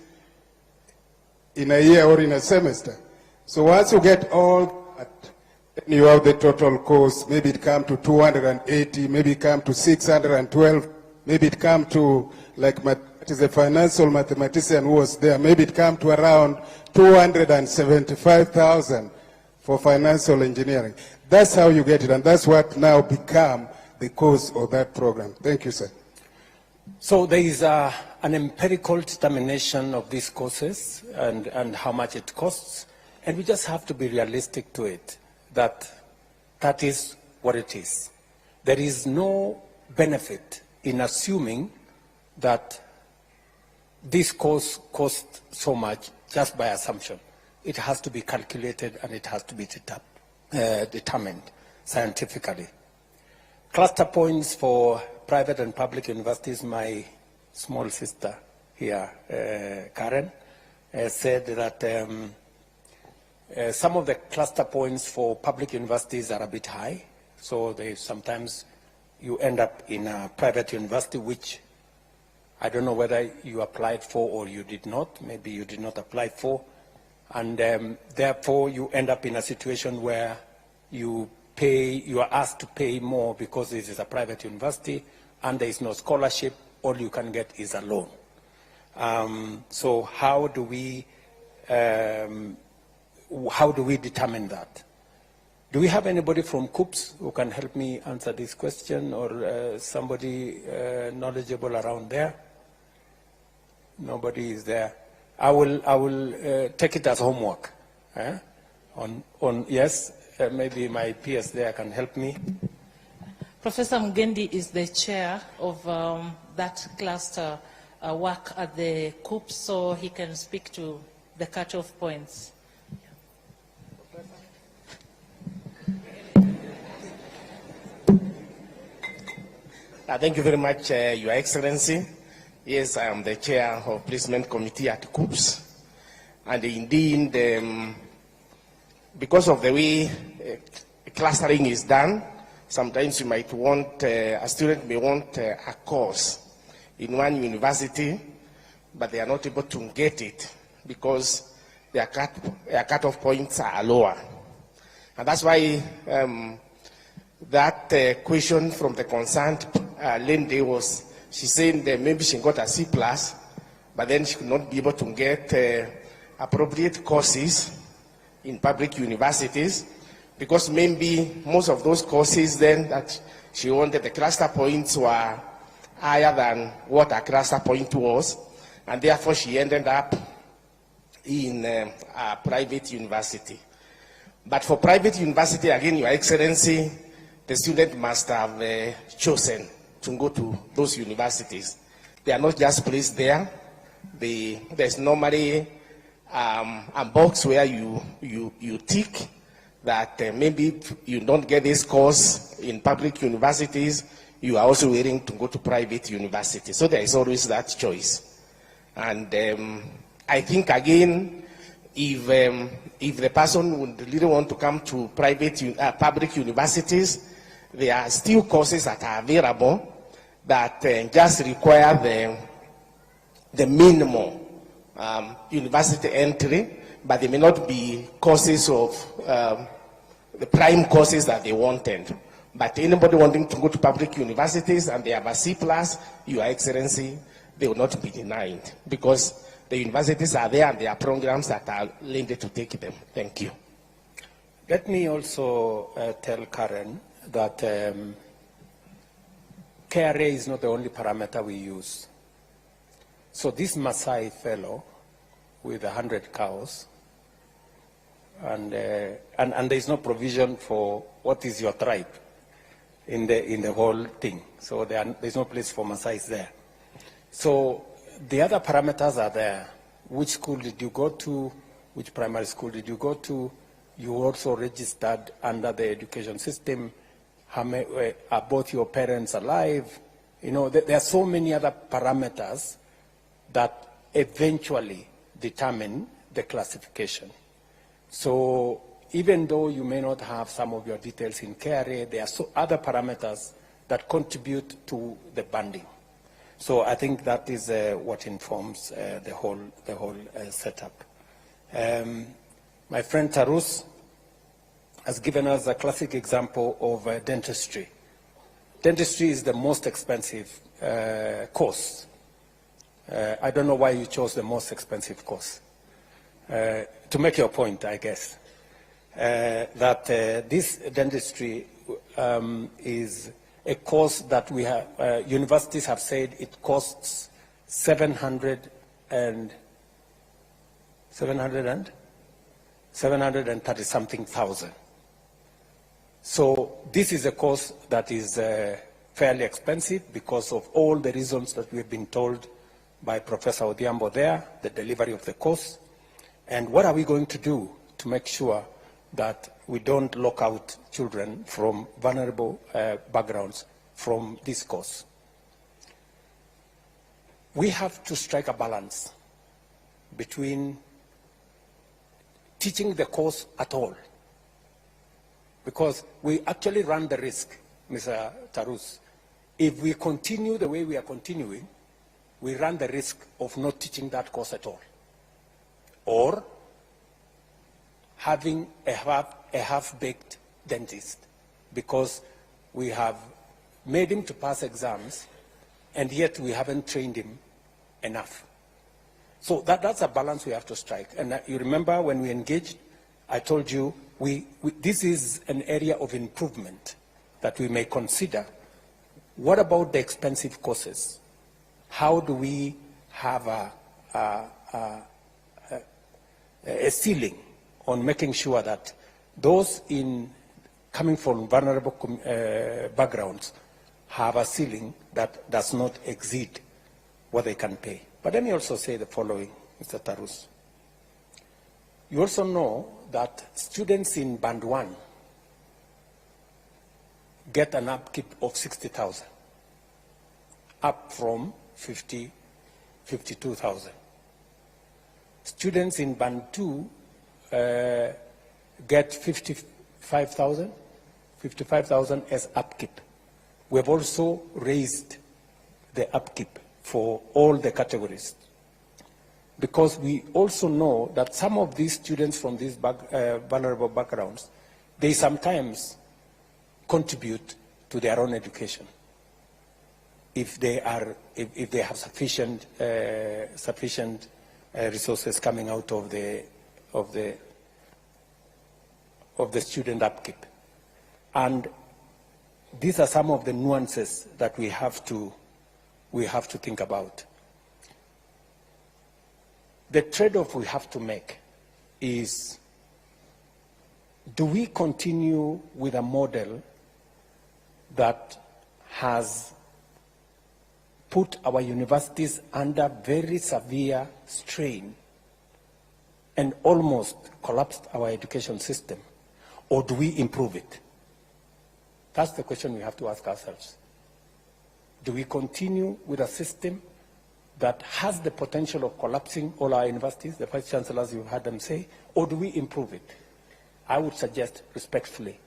in a year or in a semester. So once you get all that, then you have the total cost. Maybe it comes to 280, maybe it comes to 612, maybe it comes to, like mathematics It is a financial mathematician who was there. Maybe it came to around 275,000 for financial engineering. That's how you get it, and that's what now become the cause of that program. Thank you, sir. So there is an empirical determination of these courses and how much it costs, and we just have to be realistic to it, that that is what it is. There is no benefit in assuming that this course costs so much just by assumption. It has to be calculated and it has to be determined scientifically. Cluster points for private and public universities, my small sister here, Karen, said that some of the cluster points for public universities are a bit high, so sometimes you end up in a private university, which I don't know whether you applied for or you did not. Maybe you did not apply for, and therefore you end up in a situation where you are asked to pay more because this is a private university and there is no scholarship. All you can get is a loan. So how do we determine that? Do we have anybody from COOPS who can help me answer this question, or somebody knowledgeable around there? Nobody is there. I will take it as homework. Yes, maybe my peers there can help me. Professor Mugendi is the chair of that cluster work at the COOPS, so he can speak to the cutoff points. Thank you very much, Your Excellency. Yes, I am the chair of placement committee at COOPS. And indeed, because of the way clustering is done, sometimes you might want, a student may want a course in one university, but they are not able to get it because their cutoff points are lower. And that's why that question from the concerned lady was, she said that maybe she got a C+, but then she could not be able to get appropriate courses in public universities, because maybe most of those courses then that she wanted, the cluster points were higher than what a cluster point was, and therefore she ended up in a private university. But for private university, again, Your Excellency, the student must have chosen to go to those universities. They are not just placed there. There's normally a box where you tick that maybe if you don't get this course in public universities, you are also willing to go to private universities. So there is always that choice. And I think, again, if the person would really want to come to public universities, there are still courses that are available that just require the minimum university entry, but they may not be courses of the prime courses that they wanted. But anybody wanting to go to public universities and they have a C+, Your Excellency, they will not be denied, because the universities are there and there are programs that are linked to take them. Thank you. Let me also tell Karen that KRA is not the only parameter we use. So this Maasai fellow with 100 cows, and there is no provision for what is your tribe in the whole thing. So there's no place for Maasais there. So the other parameters are there. Which school did you go to? Which primary school did you go to? You also registered under the education system. Are both your parents alive? You know, there are so many other parameters that eventually determine the classification. So even though you may not have some of your details in KRA, there are other parameters that contribute to the banding. So I think that is what informs the whole setup. My friend Tarus has given us a classic example of dentistry. Dentistry is the most expensive course I don't know why you chose the most expensive course. To make your point, I guess, that this dentistry is a course that we have, universities have said it costs 730-something thousand. So this is a course that is fairly expensive because of all the reasons that we've been told by Professor Odhiambo there, the delivery of the course. And what are we going to do to make sure that we don't lock out children from vulnerable backgrounds from this course? We have to strike a balance between teaching the course at all, because we actually run the risk, Mr. Tarus, if we continue the way we are continuing, we run the risk of not teaching that course at all, or having a half-baked dentist, because we have made him to pass exams, and yet we haven't trained him enough. So that's a balance we have to strike. And you remember when we engaged, I told you this is an area of improvement that we may consider. What about the expensive courses? How do we have a ceiling on making sure that those coming from vulnerable backgrounds have a ceiling that does not exceed what they can pay? But let me also say the following, Mr. Tarus. You also know that students in Band 1 get an upkeep of 60,000, up from 52,000. Students in Band 2 get 55,000 as upkeep. We have also raised the upkeep for all the categories, because we also know that some of these students from these vulnerable backgrounds, they sometimes contribute to their own education if they have sufficient resources coming out of the student upkeep. And these are some of the nuances that we have to think about. The trade-off we have to make is, do we continue with a model that has put our universities under very severe strain and almost collapsed our education system, or do we improve it? That's the question we have to ask ourselves. Do we continue with a system that has the potential of collapsing all our universities, the vice chancellors, you've heard them say, or do we improve it? I would suggest respectfully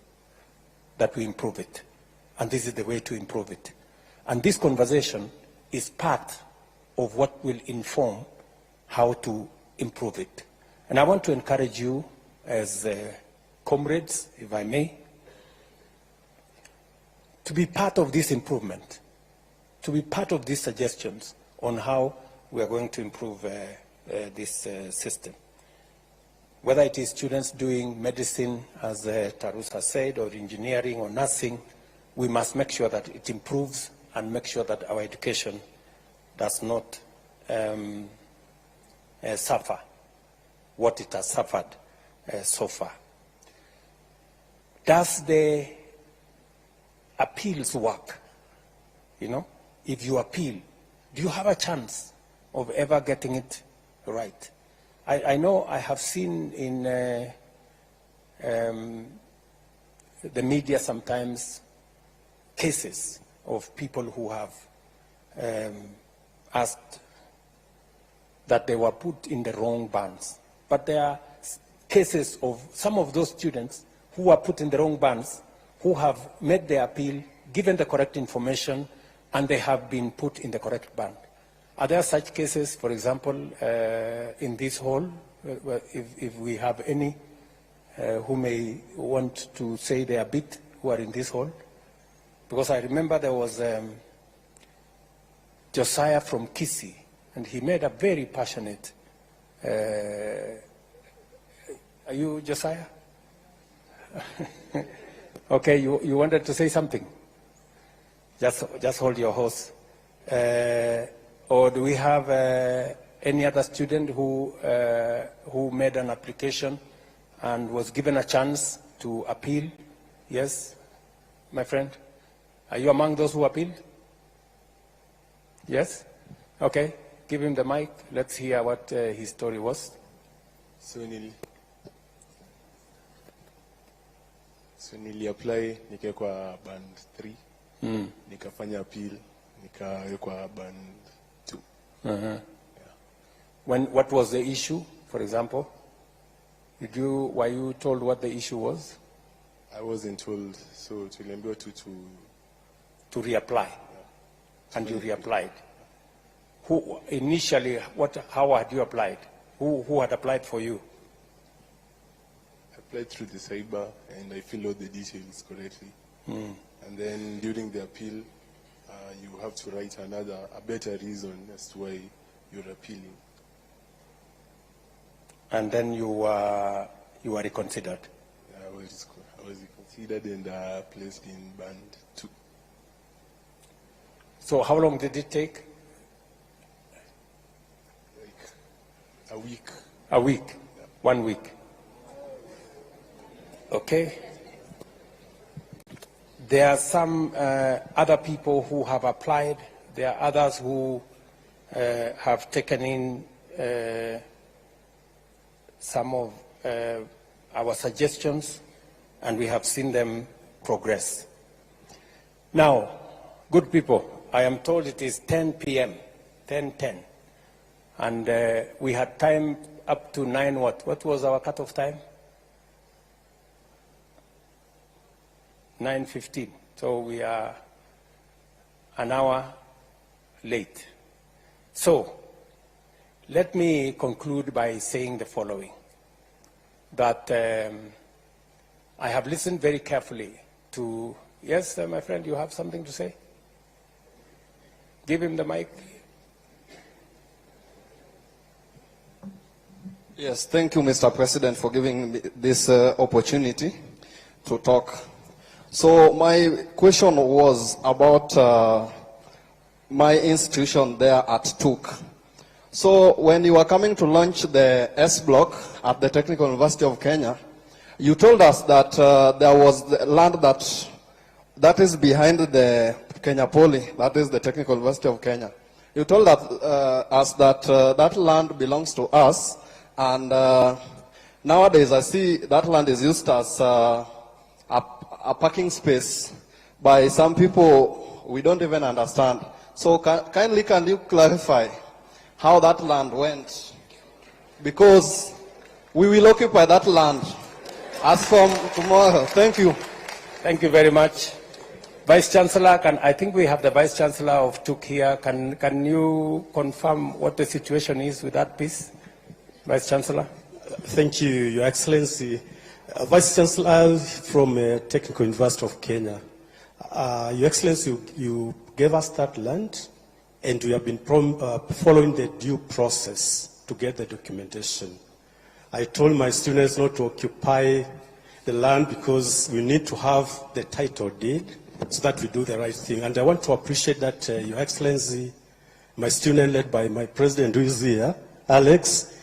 that we improve it. And this is the way to improve it. And this conversation is part of what will inform how to improve it. And I want to encourage you as comrades, if I may, to be part of this improvement, to be part of these suggestions on how we are going to improve this system. Whether it is students doing medicine, as Tarus has said, or engineering or nursing, we must make sure that it improves and make sure that our education does not suffer what it has suffered so far. Does the appeals work? You know, if you appeal, do you have a chance of ever getting it right? I know I have seen in the media sometimes cases of people who have asked that they were put in the wrong bands. But there are cases of some of those students who were put in the wrong bands, who have made their appeal, given the correct information, and they have been put in the correct band. Are there such cases, for example, in this hall, if we have any who may want to say their bit who are in this hall? Because I remember there was Josiah from Kisii And he made a very passionate, are you Josiah? Okay, you wanted to say something? Just hold your horse. Or do we have any other student who made an application and was given a chance to appeal? Yes, my friend? Are you among those who appealed? Yes? Okay, give him the mic. Let's hear what his story was. So nili-apply nikawekwa band 3, nikafanya appeal, nikawekwa band 2. What was the issue, for example? Were you told what the issue was? I wasn't told, so tuliambiwa to reapply. And you reapplied. Who initially, how had you applied? Who had applied for you? I applied through the cyber and I filled out the details correctly. And then during the appeal, you have to write a better reason as to why you're appealing. And then you were reconsidered? I was reconsidered and placed in band 2. So how long did it take? A week. A week? Yeah. 1 week? Okay. There are some other people who have applied. There are others who have taken in some of our suggestions, and we have seen them progress. Now, good people, I am told it is 10 p.m., 10:10, and we had time up to 9 what? What was our cutoff time? 9:15. So we are an hour late. So let me conclude by saying the following, that I have listened very carefully to, yes, my friend, you have something to say? Give him the mic. Yes, thank you, Mr. President, for giving me this opportunity to talk. So my question was about my institution there at TUK. So when you were coming to launch the S block at the Technical University of Kenya, you told us that there was the land that is behind the Kenya Poly, that is the Technical University of Kenya. You told us that that land belongs to us, and nowadays I see that land is used as a parking space by some people we don't even understand. So kindly can you clarify how that land went? Because we will occupy that land as from tomorrow. Thank you. Thank you very much. Vice Chancellor, I think we have the Vice Chancellor of TUK here. Can you confirm what the situation is with that piece? Vice Chancellor. Thank you, Your Excellency. Vice Chancellor from Technical University of Kenya. Your Excellency, you gave us that land, and we have been following the due process to get the documentation. I told my students not to occupy the land because we need to have the title deed so that we do the right thing. And I want to appreciate that, Your Excellency, my student led by my president who is here, Alex,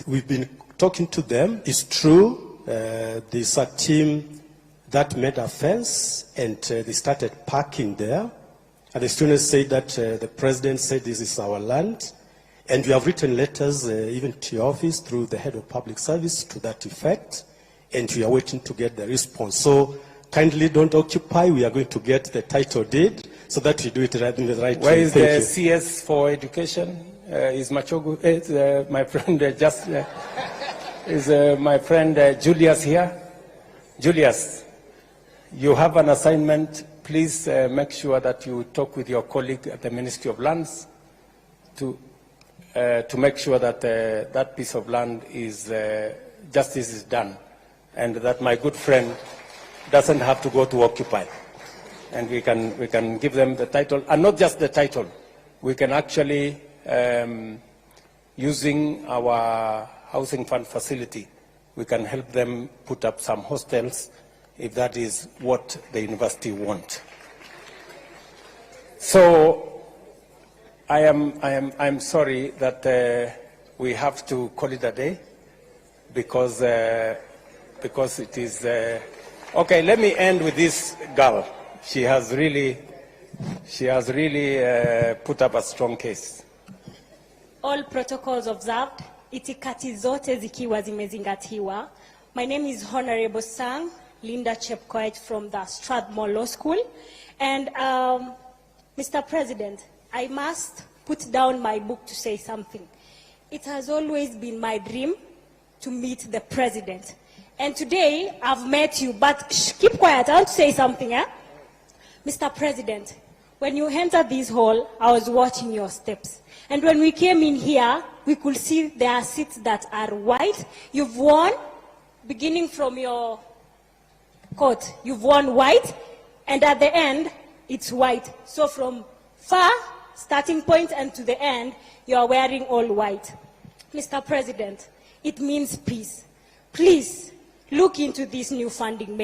we've been talking to them. It's true, there's a team that made a fence and they started parking there. And the students said that the president said this is our land. And we have written letters even to your office through the head of public service to that effect. And we are waiting to get the response. So kindly don't occupy. We are going to get the title deed so that we do it right in the right way. Where is the CS for education? Is Machogu, my friend is my friend Julius here? Julius, you have an assignment. Please make sure that you talk with your colleague at the Ministry of Lands to make sure that that piece of land is, justice is done, and that my good friend doesn't have to go to occupy. And we can give them the title, and not just the title. We can actually using our housing fund facility, we can help them put up some hostels if that is what the university wants. So I'm sorry that we have to call it a day because it is okay. Let me end with this girl. She has really put up a strong case. All protocols observed, itikati zote zikiwa zimezingatiwa. My name is Honorable Sang Linda Chepkoech from the Strathmore Law School. And Mr. President, I must put down my book to say something. It has always been my dream to meet the president. And today I've met you, but keep quiet, I want to say something. Mr. President, when you entered this hall, I was watching your steps. And when we came in here, we could see there are seats that are white. You've worn, beginning from your coat, you've worn white, and at the end, it's white. So from far, starting point, and to the end, you are wearing all white. Mr. President, it means peace. Please, look into this new funding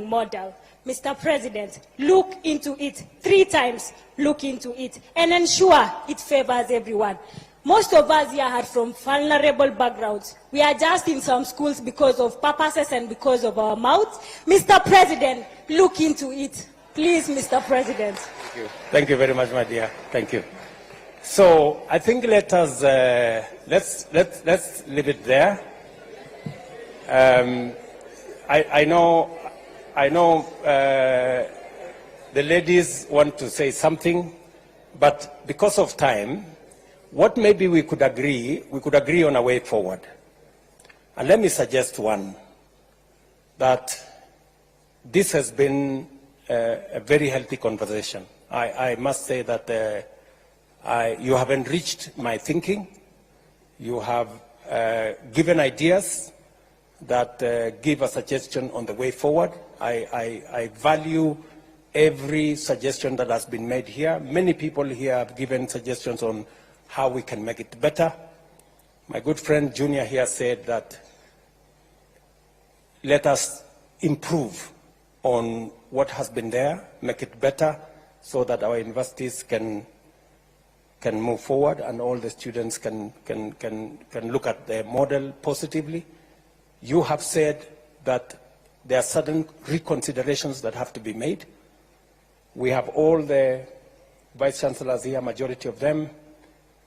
model. Mr. President, look into it 3 times, look into it, and ensure it favors everyone. Most of us here are from vulnerable backgrounds. We are just in some schools because of purposes and because of our mouths. Mr. President, look into it. Please, Mr. President. Thank you. Thank you very much, my dear. Thank you. So I think let us let's leave it there. I know the ladies want to say something, but because of time, what maybe we could agree on a way forward. And let me suggest one, that this has been a very healthy conversation. I must say that you have enriched my thinking. You have given ideas that give a suggestion on the way forward. I value every suggestion that has been made here. Many people here have given suggestions on how we can make it better. My good friend Junior here said that let us improve on what has been there, make it better, so that our universities can move forward and all the students can look at the model positively. You have said that there are certain reconsiderations that have to be made. We have all the vice chancellors here, majority of them.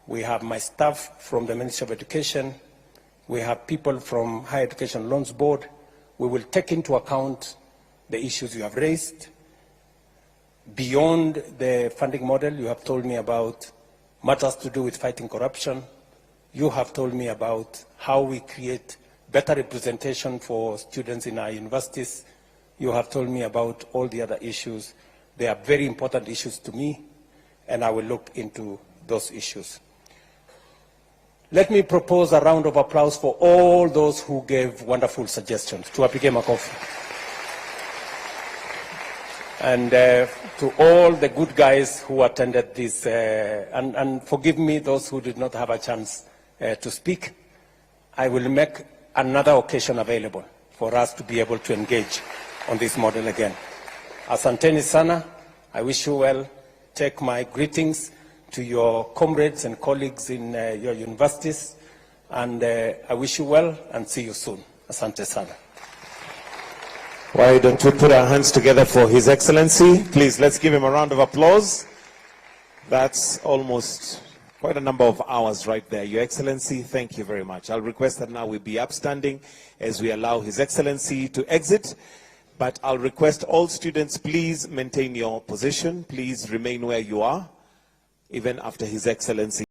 We have my staff from the Ministry of Education. We have people from Higher Education Loans Board. We will take into account the issues you have raised. Beyond the funding model, you have told me about matters to do with fighting corruption. You have told me about how we create better representation for students in our universities. You have told me about all the other issues. They are very important issues to me, and I will look into those issues. Let me propose a round of applause for all those who gave wonderful suggestions. To Apike Makofi. And to all the good guys who attended this, and forgive me those who did not have a chance to speak. I will make another occasion available for us to be able to engage on this model again. Asanteni sana. I wish you well. Take my greetings to your comrades and colleagues in your universities, and I wish you well and see you soon. Asante sana. Why don't we put our hands together for His Excellency? Please, let's give him a round of applause. That's almost quite a number of hours right there. Your Excellency, thank you very much. I'll request that now we be upstanding as we allow His Excellency to exit. But I'll request all students, please maintain your position. Please remain where you are, even after His Excellency